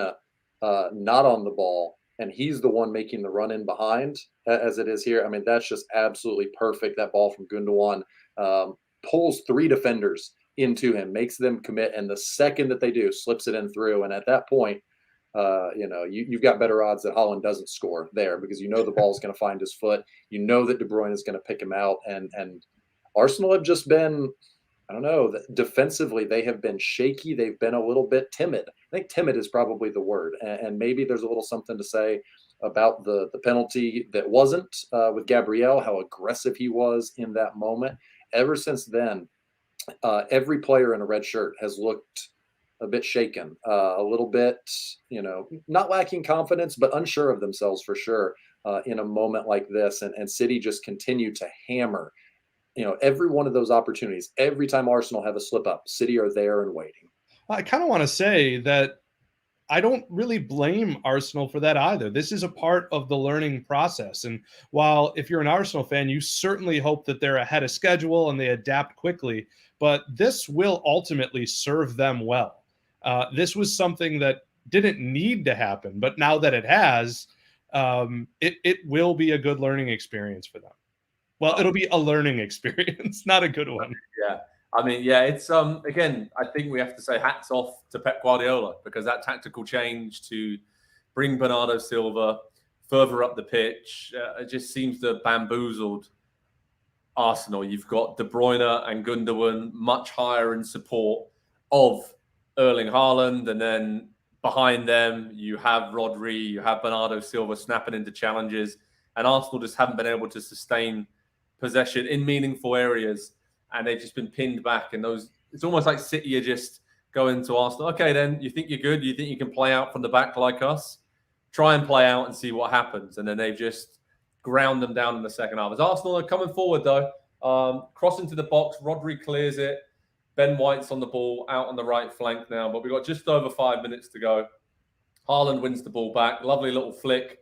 not on the ball, and he's the one making the run in behind, as it is here, that's just absolutely perfect. That ball from Gundogan pulls 3 defenders into him, makes them commit, and the second that they do, slips it in through. And at that point, you've got better odds that Haaland doesn't score there, because the ball is going to find his foot. That De Bruyne is going to pick him out, and Arsenal have just been, I don't know, defensively they have been shaky. They've been a little bit timid. I think timid is probably the word, and maybe there's a little something to say about the penalty that wasn't with Gabriel, how aggressive he was in that moment. Ever since then, every player in a red shirt has looked a bit shaken, a little bit, not lacking confidence, but unsure of themselves for sure in a moment like this. And City just continue to hammer, every one of those opportunities. Every time Arsenal have a slip up, City are there and waiting. I kind of want to say that I don't really blame Arsenal for that either. This is a part of the learning process. And while if you're an Arsenal fan, you certainly hope that they're ahead of schedule and they adapt quickly, but this will ultimately serve them well. This was something that didn't need to happen, but now that it has, it will be a good learning experience for them. Well, it'll be a learning experience, not a good one. Yeah. It's again, I think we have to say hats off to Pep Guardiola, because that tactical change to bring Bernardo Silva further up the pitch, it just seems to have bamboozled Arsenal. You've got De Bruyne and Gundogan much higher in support of Erling Haaland, and then behind them you have Rodri, you have Bernardo Silva snapping into challenges, and Arsenal just haven't been able to sustain possession in meaningful areas, and they've just been pinned back. And it's almost like City are just going to Arsenal. Okay, then you think you're good, you think you can play out from the back like us, try and play out and see what happens. And then they've just ground them down in the second half. As Arsenal are coming forward though, crossing to the box, Rodri clears it. Ben White's on the ball out on the right flank now, but we've got just over 5 minutes to go. Haaland wins the ball back. Lovely little flick.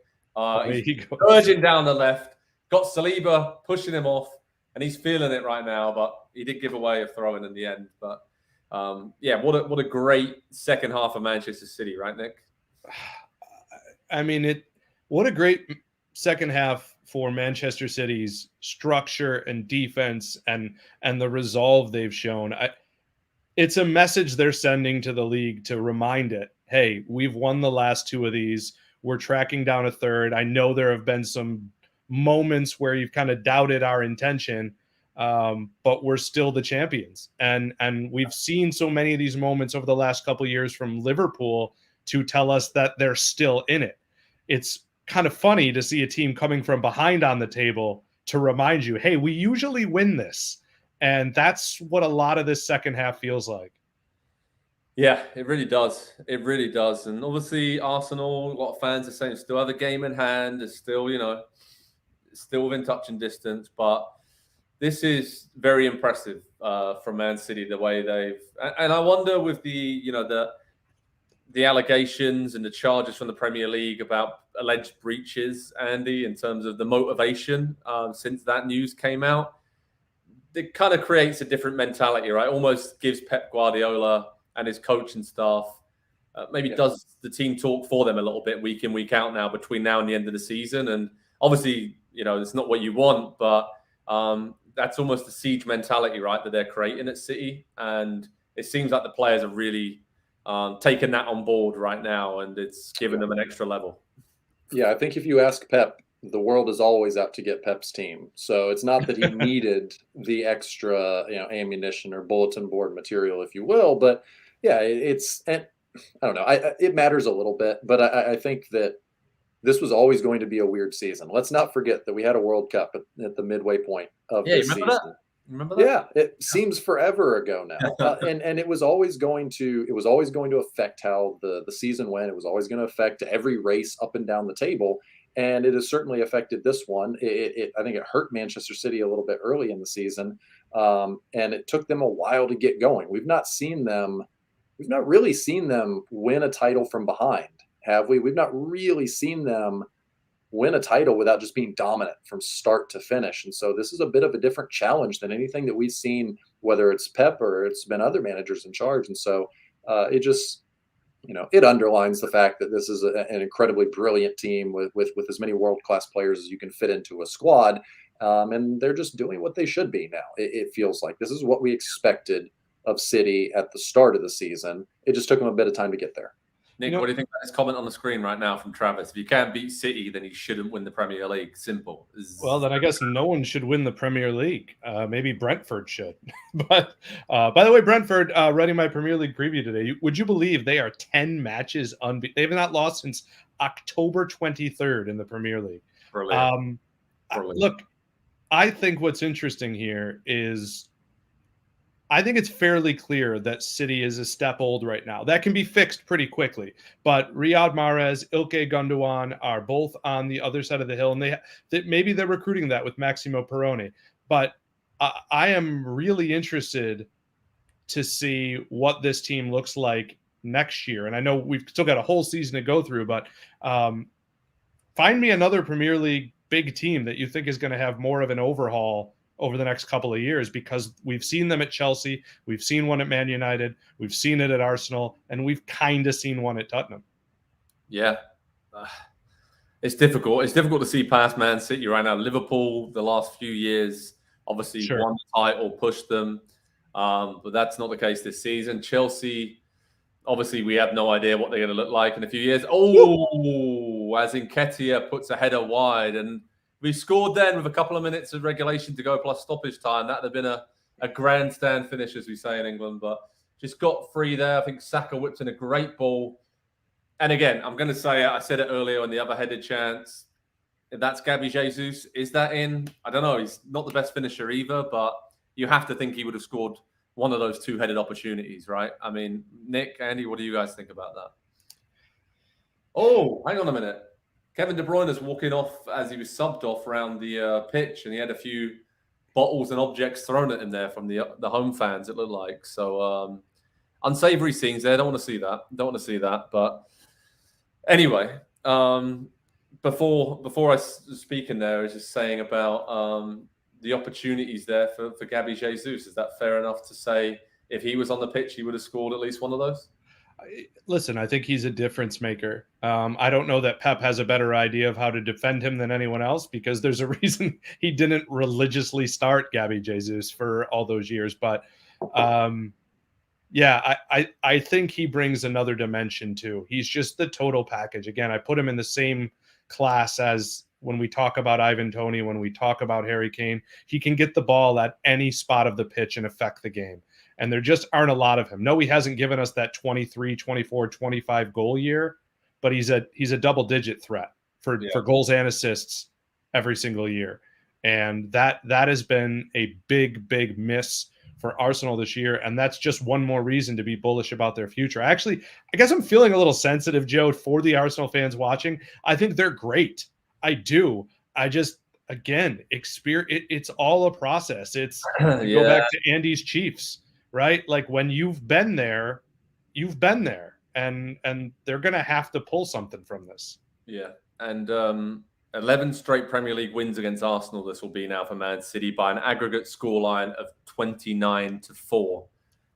He's urging down the left. Got Saliba pushing him off, and he's feeling it right now, but he did give away a throw-in in the end. But, what a great second half of Manchester City, right, Nick? What a great second half for Manchester City's structure and defense and the resolve they've shown. It's a message they're sending to the league to remind it, hey, we've won the last 2 of these. We're tracking down a third. I know there have been some moments where you've kind of doubted our intention, but we're still the champions. And we've seen so many of these moments over the last couple of years from Liverpool to tell us that they're still in it. It's kind of funny to see a team coming from behind on the table to remind you, hey, we usually win this. And that's what a lot of this second half feels like. Yeah, it really does. It really does. And obviously Arsenal, a lot of fans are saying still have a game in hand. It's still, still within touching distance. But this is very impressive from Man City, the way they've... And I wonder with the allegations and the charges from the Premier League about alleged breaches, Andy, in terms of the motivation since that news came out, it kind of creates a different mentality, right? Almost gives Pep Guardiola and his coaching staff maybe does the team talk for them a little bit week in, week out now between now and the end of the season? And obviously, it's not what you want, but that's almost the siege mentality, right, that they're creating at City. And it seems like the players are really taking that on board right now, and it's given them an extra level. Yeah, I think if you ask Pep, the world is always out to get Pep's team. So it's not that he needed the extra, ammunition or bulletin board material, if you will. But yeah, and I don't know. It matters a little bit, but I think that this was always going to be a weird season. Let's not forget that we had a World Cup at the midway point of this season. Remember that? Yeah, it seems forever ago now, and it was always going to affect how the season went. It was always going to affect every race up and down the table, and it has certainly affected this one. I think it hurt Manchester City a little bit early in the season, and it took them a while to get going. We've not really seen them win a title from behind, have we? We've not really seen them win a title without just being dominant from start to finish. And so this is a bit of a different challenge than anything that we've seen, whether it's Pep or it's been other managers in charge. And so it just, it underlines the fact that this is an incredibly brilliant team with as many world-class players as you can fit into a squad. And they're just doing what they should be now. It feels like this is what we expected of City at the start of the season. It just took them a bit of time to get there. Nick, what do you think about this comment on the screen right now from Travis? If you can't beat City, then you shouldn't win the Premier League. Simple. Well, then I guess no one should win the Premier League. Maybe Brentford should. But by the way, Brentford, running my Premier League preview today, would you believe they are 10 matches unbeaten? They have not lost since October 23rd in the Premier League. Brilliant. Look, I think what's interesting here is I think it's fairly clear that City is a step old right now. That can be fixed pretty quickly. But Riyad Mahrez, Ilkay Gundogan are both on the other side of the hill, and maybe they're recruiting that with Maximo Perrone. But I am really interested to see what this team looks like next year. And I know we've still got a whole season to go through, but find me another Premier League big team that you think is going to have more of an overhaul over the next couple of years, because we've seen them at Chelsea, we've seen one at Man United, we've seen it at Arsenal, and we've kind of seen one at Tottenham. Yeah. It's difficult. It's difficult to see past Man City right now. Liverpool, the last few years, obviously won the title, pushed them, but that's not the case this season. Chelsea, obviously we have no idea what they're going to look like in a few years. As Nketiah puts a header wide, and we scored then with a couple of minutes of regulation to go plus stoppage time. That would have been a grandstand finish, as we say in England, but just got free there. I think Saka whipped in a great ball. And again, I'm going to say, I said it earlier on the other headed chance. If that's Gabby Jesus, is that in? I don't know. He's not the best finisher either, but you have to think he would have scored one of those two-headed opportunities, right? I mean, Nick, Andy, what do you guys think about that? Oh, hang on a minute. Kevin De Bruyne is walking off as he was subbed off around the pitch, and he had a few bottles and objects thrown at him there from the home fans, it looked like. So unsavory scenes there. Don't want to see that. But anyway, before I speak in there, I was just saying about the opportunities there for Gabby Jesus. Is that fair enough to say if he was on the pitch, he would have scored at least one of those? Listen, I think he's a difference maker. I don't know that Pep has a better idea of how to defend him than anyone else, because there's a reason he didn't religiously start Gabby Jesus for all those years. But I think he brings another dimension too. He's just the total package. Again, I put him in the same class as when we talk about Ivan Toney, when we talk about Harry Kane. He can get the ball at any spot of the pitch and affect the game. And there just aren't a lot of him. No, he hasn't given us that 23, 24, 25 goal year, but he's a double-digit threat for goals and assists every single year. And that has been a big, big miss for Arsenal this year. And that's just one more reason to be bullish about their future. Actually, I guess I'm feeling a little sensitive, Joe, for the Arsenal fans watching. I think they're great. I do. I just, again, it's all a process. It's go back to Andy's Chiefs. Right? Like when you've been there, and they're going to have to pull something from this. Yeah. And 11 straight Premier League wins against Arsenal. This will be now for Man City by an aggregate scoreline of 29-4.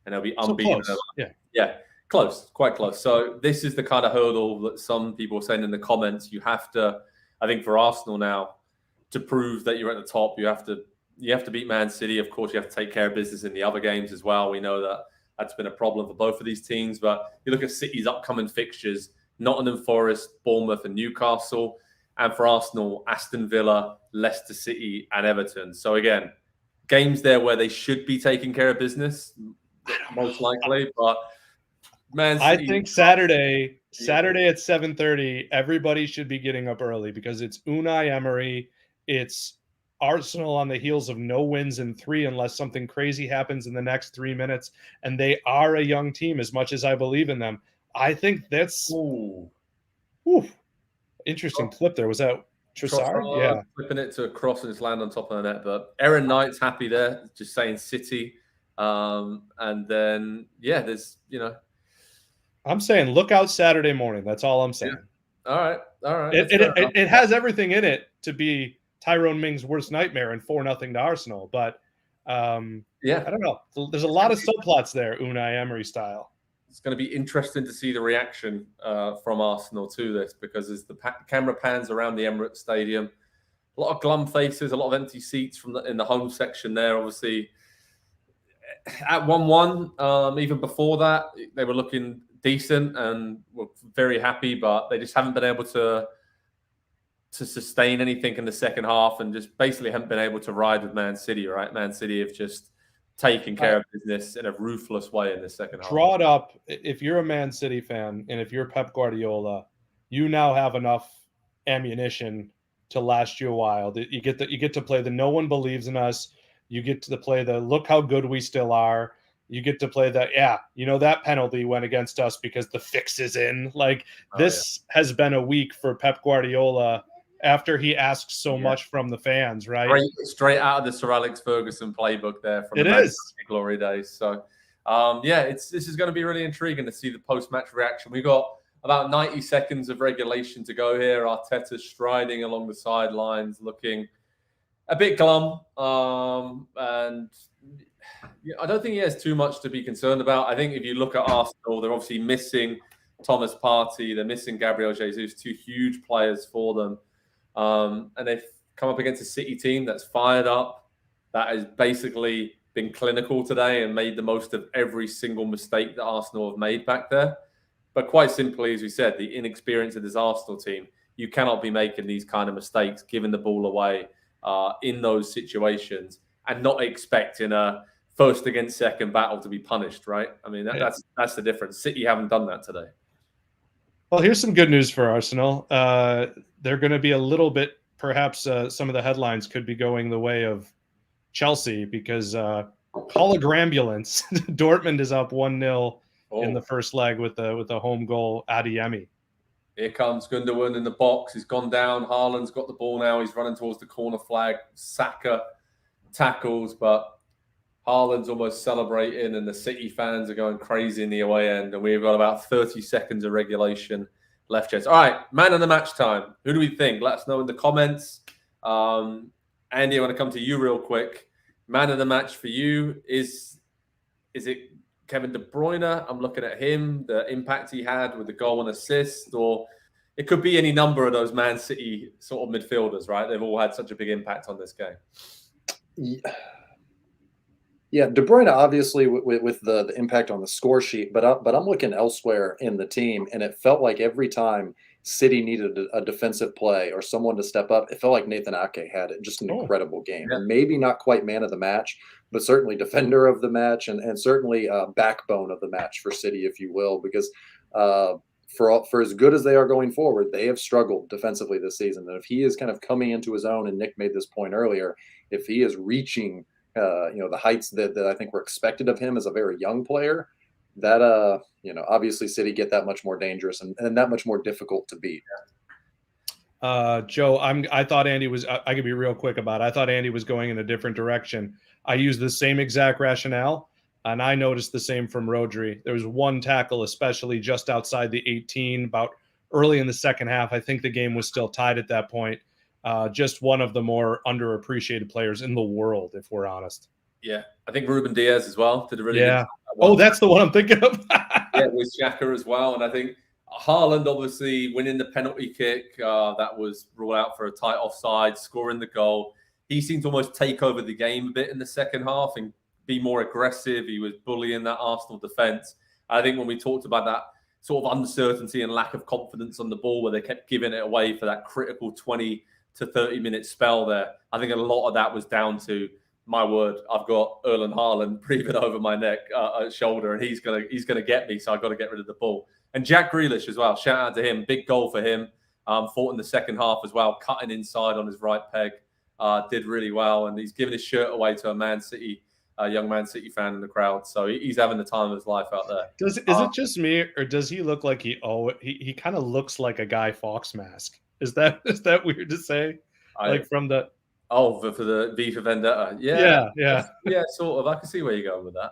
And they'll be unbeaten. So close. Yeah. Close, quite close. So this is the kind of hurdle that some people are saying in the comments. You have to, I think, for Arsenal now, to prove that you're at the top, you have to beat Man City. Of course, you have to take care of business in the other games as well. We know that that's been a problem for both of these teams. But you look at City's upcoming fixtures: Nottingham Forest, Bournemouth, and Newcastle. And for Arsenal, Aston Villa, Leicester City, and Everton. So again, games there where they should be taking care of business, most likely. But Man City, I think Saturday at 7:30, everybody should be getting up early because it's Unai Emery. It's Arsenal on the heels of no wins in 3 unless something crazy happens in the next 3 minutes. And they are a young team as much as I believe in them. I think that's interesting clip there. Was that Trossard? Yeah. Flipping it to a cross and it's land on top of the net. But Aaron Knight's happy there, just saying City. And then, there's, I'm saying look out Saturday morning. That's all I'm saying. Yeah. All right. It has everything in it to be Tyrone Mings' worst nightmare and 4-0 to Arsenal. But I don't know. There's a lot of subplots there, Unai Emery style. It's going to be interesting to see the reaction from Arsenal to this, because as the camera pans around the Emirates Stadium, a lot of glum faces, a lot of empty seats in the home section there. Obviously, at 1-1, even before that, they were looking decent and were very happy, but they just haven't been able to sustain anything in the second half, and just basically haven't been able to ride with Man City. Right, Man City have just taken care of business in a ruthless way in the second half. Draw it up. If you're a Man City fan and if you're Pep Guardiola, you now have enough ammunition to last you a while. You get to play the no one believes in us. You get to play the look how good we still are. You get to play the that penalty went against us because the fix is in. This has been a week for Pep Guardiola after he asks so much from the fans, right? Straight out of the Sir Alex Ferguson playbook there from the glory days. So, this is going to be really intriguing to see the post-match reaction. We've got about 90 seconds of regulation to go here. Arteta striding along the sidelines, looking a bit glum. And I don't think he has too much to be concerned about. I think if you look at Arsenal, they're obviously missing Thomas Partey. They're missing Gabriel Jesus, 2 huge players for them. And they've come up against a City team that's fired up, that has basically been clinical today and made the most of every single mistake that Arsenal have made back there. But quite simply, as we said, the inexperience of this Arsenal team, you cannot be making these kind of mistakes, giving the ball away in those situations, and not expecting a first against second battle to be punished, right? I mean, that's the difference. City haven't done that today. Well, here's some good news for Arsenal. They're going to be a little bit, perhaps some of the headlines could be going the way of Chelsea, because call a grambulance. Dortmund is up 1-0 in the first leg with the home goal, Adeyemi. Here comes Gundogan in the box. He's gone down. Haaland's got the ball now. He's running towards the corner flag. Saka tackles, but Haaland's almost celebrating, and the City fans are going crazy in the away end. And we've got about 30 seconds of regulation left, Jets. All right, man of the match time. Who do we think? Let us know in the comments. Andy, I want to come to you real quick. Man of the match for you, is it Kevin De Bruyne? I'm looking at him, the impact he had with the goal and assist, or it could be any number of those Man City sort of midfielders, right? They've all had such a big impact on this game. Yeah, De Bruyne obviously with the impact on the score sheet, but I'm looking elsewhere in the team, and it felt like every time City needed a defensive play or someone to step up, it felt like Nathan Ake had just an incredible game. Yeah. And maybe not quite man of the match, but certainly defender of the match, and certainly backbone of the match for City, if you will, because for as good as they are going forward, they have struggled defensively this season. And if he is kind of coming into his own, and Nick made this point earlier, if he is reaching the heights that I think were expected of him as a very young player, that obviously City get that much more dangerous and that much more difficult to beat. Joe, I thought Andy was. I could be real quick about it. I thought Andy was going in a different direction. I used the same exact rationale, and I noticed the same from Rodri. There was one tackle, especially just outside the 18, about early in the second half. I think the game was still tied at that point. Just one of the more underappreciated players in the world, if we're honest. Yeah, I think Ruben Diaz as well did a really good job. Oh, that's the one I'm thinking of. Yeah, with Xhaka as well. And I think Haaland obviously winning the penalty kick that was ruled out for a tight offside, scoring the goal. He seemed to almost take over the game a bit in the second half and be more aggressive. He was bullying that Arsenal defence. I think when we talked about that sort of uncertainty and lack of confidence on the ball where they kept giving it away for that critical 20 to 30-minute spell there, I think a lot of that was down to, my word, I've got Erling Haaland breathing over my neck, shoulder, and he's gonna get me, so I've got to get rid of the ball. And Jack Grealish as well, shout out to him, big goal for him. Fought in the second half as well, cutting inside on his right peg, did really well, and he's giving his shirt away to a young Man City fan in the crowd, so he's having the time of his life out there. Is it just me, or does he look like he kind of looks like a Guy Fawkes mask? Is that weird to say? Like from the for the V for Vendetta, yeah, sort of. I can see where you're going with that.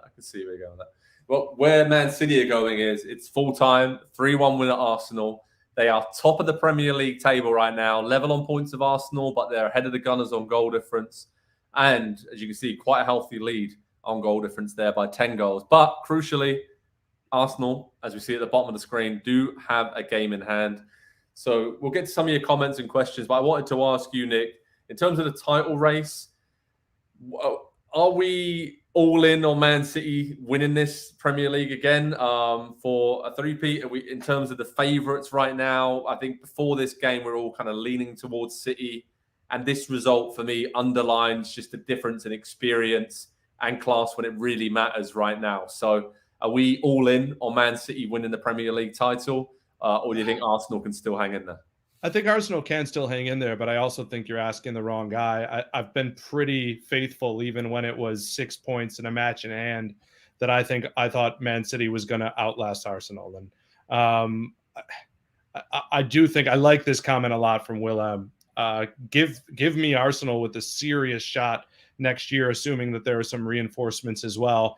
Well, where Man City are going is it's full time, 3-1 win at Arsenal. They are top of the Premier League table right now, level on points of Arsenal, but they're ahead of the Gunners on goal difference. And as you can see, quite a healthy lead on goal difference there by 10 goals. But crucially, Arsenal, as we see at the bottom of the screen, do have a game in hand. So we'll get to some of your comments and questions, but I wanted to ask you, Nick, in terms of the title race, are we all in on Man City winning this Premier League again for a three-peat? Are we, in terms of the favourites right now? I think before this game, we're all kind of leaning towards City. And this result, for me, underlines just the difference in experience and class when it really matters right now. So are we all in on Man City winning the Premier League title? Or do you think Arsenal can still hang in there? I think Arsenal can still hang in there, but I also think you're asking the wrong guy. I've been pretty faithful, even when it was 6 points in a match in hand, that I thought Man City was going to outlast Arsenal. And I do think I like this comment a lot from Willem. Give me Arsenal with a serious shot next year, assuming that there are some reinforcements as well.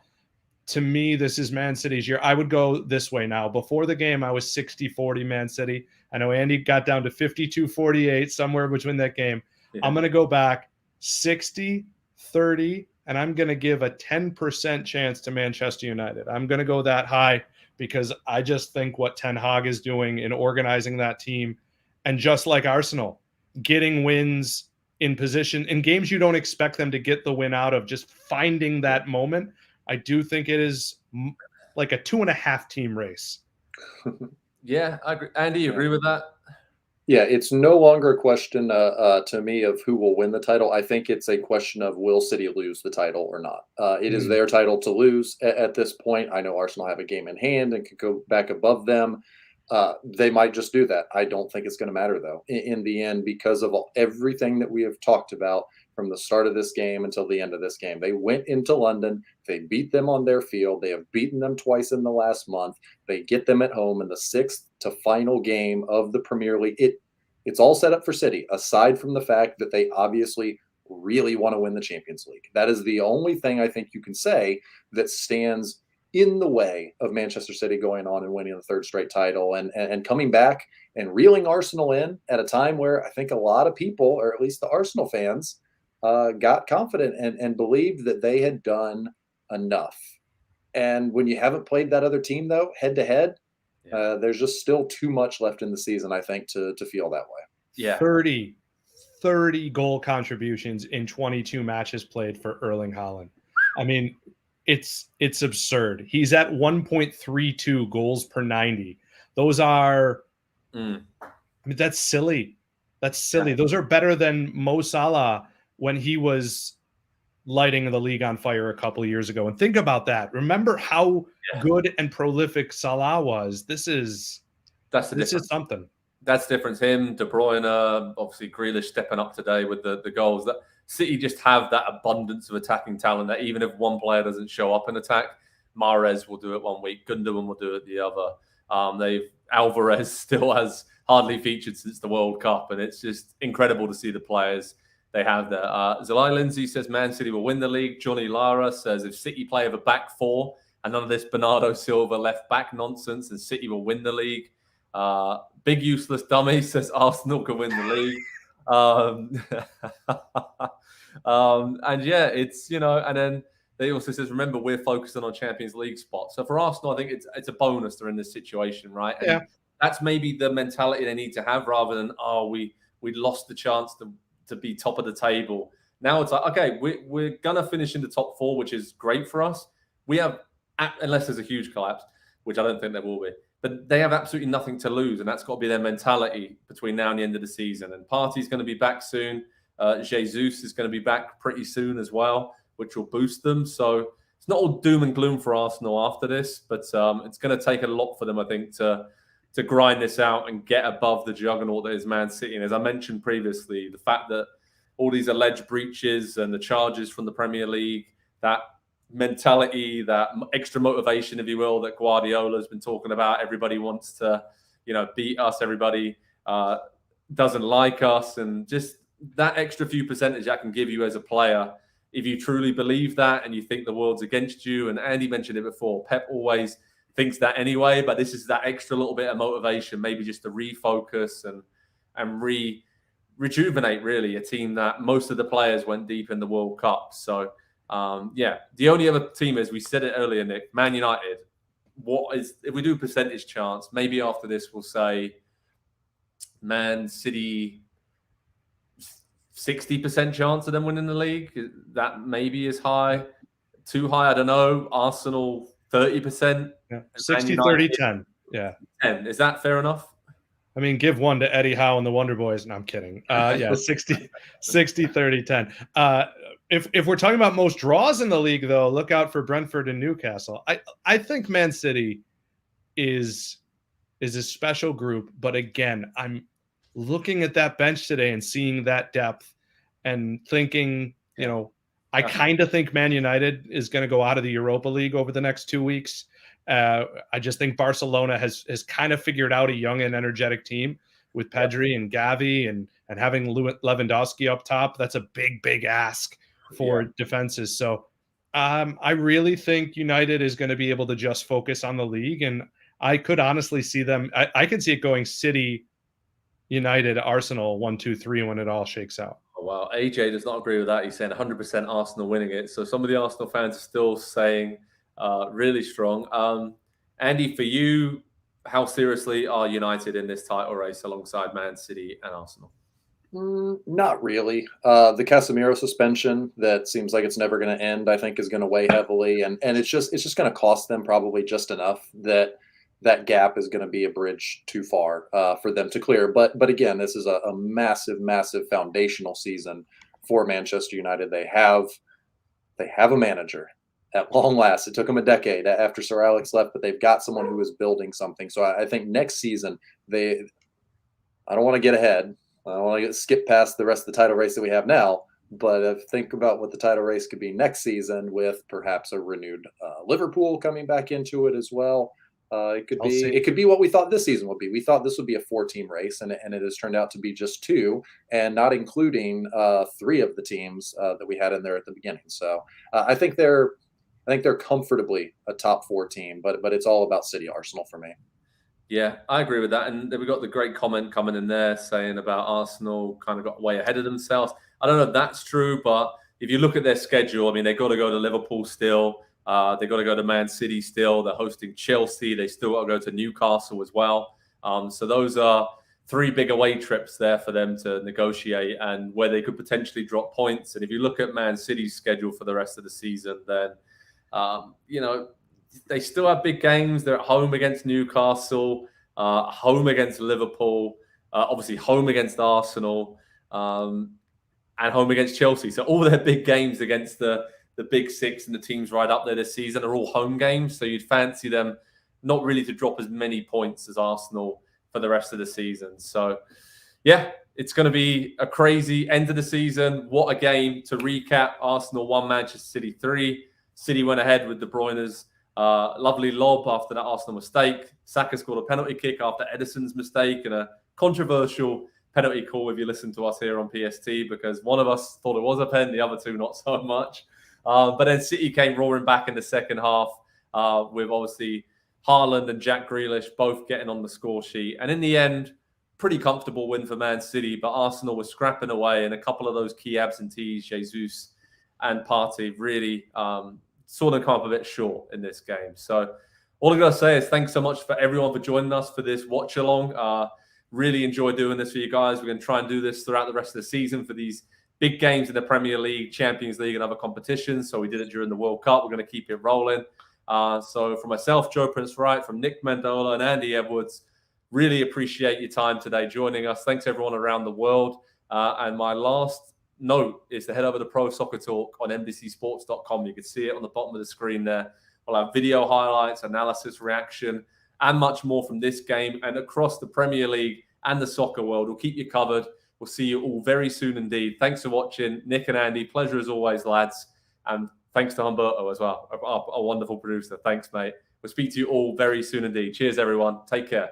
To me, this is Man City's year. I would go this way now. Before the game, I was 60-40 Man City. I know Andy got down to 52-48, somewhere between that game. Yeah. I'm going to go back 60-30, and I'm going to give a 10% chance to Manchester United. I'm going to go that high because I just think what Ten Hag is doing in organizing that team, and just like Arsenal, getting wins in position in games you don't expect them to get the win out of, just finding that moment. I do think it is like a 2.5 team race. Yeah, I agree. Andy, you agree with that? Yeah, it's no longer a question to me of who will win the title. I think it's a question of will City lose the title or not. It is their title to lose at this point. I know Arsenal have a game in hand and could go back above them. They might just do that. I don't think it's going to matter, though, in the end, because of everything that we have talked about from the start of this game until the end of this game. They went into London. They beat them on their field. They have beaten them twice in the last month. They get them at home in the 6th to final game of the Premier League. It's all set up for City, aside from the fact that they obviously really want to win the Champions League. That is the only thing I think you can say that stands in the way of Manchester City going on and winning the 3rd straight title and coming back and reeling Arsenal in at a time where I think a lot of people, or at least the Arsenal fans, got confident and believed that they had done enough. And when you haven't played that other team, though, head to head, there's just still too much left in the season, I think, to feel that way. Yeah. 30 goal contributions in 22 matches played for Erling Haaland. I mean, it's absurd. He's at 1.32 goals per 90. Those are, I mean, that's silly. That's silly. Yeah. Those are better than Mo Salah when he was lighting the league on fire a couple of years ago. And think about that. Remember how good and prolific Salah was. This is something. That's the difference. Him, De Bruyne, obviously Grealish stepping up today with the goals. That City just have that abundance of attacking talent that even if one player doesn't show up in attack, Mahrez will do it one week, Gundogan will do it the other. Alvarez still has hardly featured since the World Cup, and it's just incredible to see the players they have there. Zalai Lindsay says Man City will win the league. Johnny Lara says if City play with a back four and none of this Bernardo Silva left back nonsense, and City will win the league. Big useless dummy says Arsenal can win the league. And yeah, it's, and then he also says, remember, we're focusing on Champions League spots. So for Arsenal, I think it's a bonus they're in this situation, right? And that's maybe the mentality they need to have, rather than, we lost the chance to be top of the table. Now it's like, okay, we're going to finish in the top 4, which is great for us. We have, unless there's a huge collapse, which I don't think there will be, but they have absolutely nothing to lose, and that's got to be their mentality between now and the end of the season. And Partey's going to be back soon. Jesus is going to be back pretty soon as well, which will boost them. So it's not all doom and gloom for Arsenal after this, but it's going to take a lot for them, I think, to grind this out and get above the juggernaut that is Man City. And as I mentioned previously, the fact that all these alleged breaches and the charges from the Premier League, that mentality, that extra motivation, if you will, that Guardiola's been talking about. Everybody wants to, beat us. Everybody doesn't like us. And just that extra few percentage I can give you as a player, if you truly believe that and you think the world's against you. And Andy mentioned it before, Pep always thinks that anyway, but this is that extra little bit of motivation, maybe just to refocus and rejuvenate, really, a team that most of the players went deep in the World Cup. So, the only other team, as we said it earlier, Nick, Man United. What is, if we do percentage chance, maybe after this we'll say Man City, 60% chance of them winning the league. That maybe is high, too high, I don't know. Arsenal, 30%. 60, 30, 10. Yeah. 10. Is that fair enough? I mean, give one to Eddie Howe and the Wonder Boys. No, I'm kidding. 60, 30, 10. If we're talking about most draws in the league, though, look out for Brentford and Newcastle. I think Man City is a special group. But again, I'm looking at that bench today and seeing that depth and thinking, I kind of think Man United is going to go out of the Europa League over the next 2 weeks. I just think Barcelona has kind of figured out a young and energetic team with Pedri and Gavi and having Lewandowski up top. That's a big ask for defenses. So I really think United is going to be able to just focus on the league. And I could honestly see them. I could see it going City, United, Arsenal 1, 2, 3 when it all shakes out. Oh, wow. AJ does not agree with that. He's saying 100% Arsenal winning it. So some of the Arsenal fans are still saying really strong. Andy, for you, how seriously are United in this title race alongside Man City and Arsenal? Not really. The Casemiro suspension that seems like it's never going to end, I think, is going to weigh heavily, and it's just going to cost them probably just enough that gap is going to be a bridge too far for them to clear. But again, this is a massive foundational season for Manchester United. They have a manager at long last. It took them a decade after Sir Alex left, but they've got someone who is building something. So I think next season I don't want to get ahead. I don't want to skip past the rest of the title race that we have now, but think about what the title race could be next season with perhaps a renewed Liverpool coming back into it as well. It could be what we thought this season would be. We thought this would be a 4-team race, and it has turned out to be just 2, and not including 3 of the teams that we had in there at the beginning. So I think they're comfortably a top 4 team, but it's all about City Arsenal for me. Yeah, I agree with that. And then we got the great comment coming in there saying about Arsenal kind of got way ahead of themselves. I don't know if that's true, but if you look at their schedule, I mean, they've got to go to Liverpool still. They've got to go to Man City still. They're hosting Chelsea. They still got to go to Newcastle as well. So those are 3 big away trips there for them to negotiate and where they could potentially drop points. And if you look at Man City's schedule for the rest of the season, then, they still have big games. They're at home against Newcastle, home against Liverpool, obviously home against Arsenal, and home against Chelsea. So all their big games against the big 6 and the teams right up there this season are all home games. So you'd fancy them not really to drop as many points as Arsenal for the rest of the season. So, yeah, it's going to be a crazy end of the season. What a game. To recap, Arsenal 1, Manchester City 3. City went ahead with De Bruyne's lovely lob after that Arsenal mistake. Saka scored a penalty kick after Ederson's mistake, and a controversial penalty call if you listen to us here on PST, because one of us thought it was a pen, the other 2 not so much. But then City came roaring back in the second half with obviously Haaland and Jack Grealish both getting on the score sheet. And in the end, pretty comfortable win for Man City, but Arsenal was scrapping away, and a couple of those key absentees, Jesus and Partey, really sort of come up a bit short in this game. So all I'm going to say is thanks so much for everyone for joining us for this watch along. Really enjoy doing this for you guys. We're going to try and do this throughout the rest of the season for these big games in the Premier League, Champions League, and other competitions. So we did it during the World Cup. We're going to keep it rolling. So from myself, Joe Prince-Wright, from Nick Mendola and Andy Edwards, really appreciate your time today joining us. Thanks everyone around the world. And my last note is to head over to Pro Soccer Talk on NBCSports.com. You can see it on the bottom of the screen there. We'll have video highlights, analysis, reaction, and much more from this game and across the Premier League and the soccer world. We'll keep you covered. We'll see you all very soon indeed. Thanks for watching. Nick and Andy, pleasure as always, lads. And thanks to Humberto as well, a wonderful producer. Thanks, mate. We'll speak to you all very soon indeed. Cheers, everyone. Take care.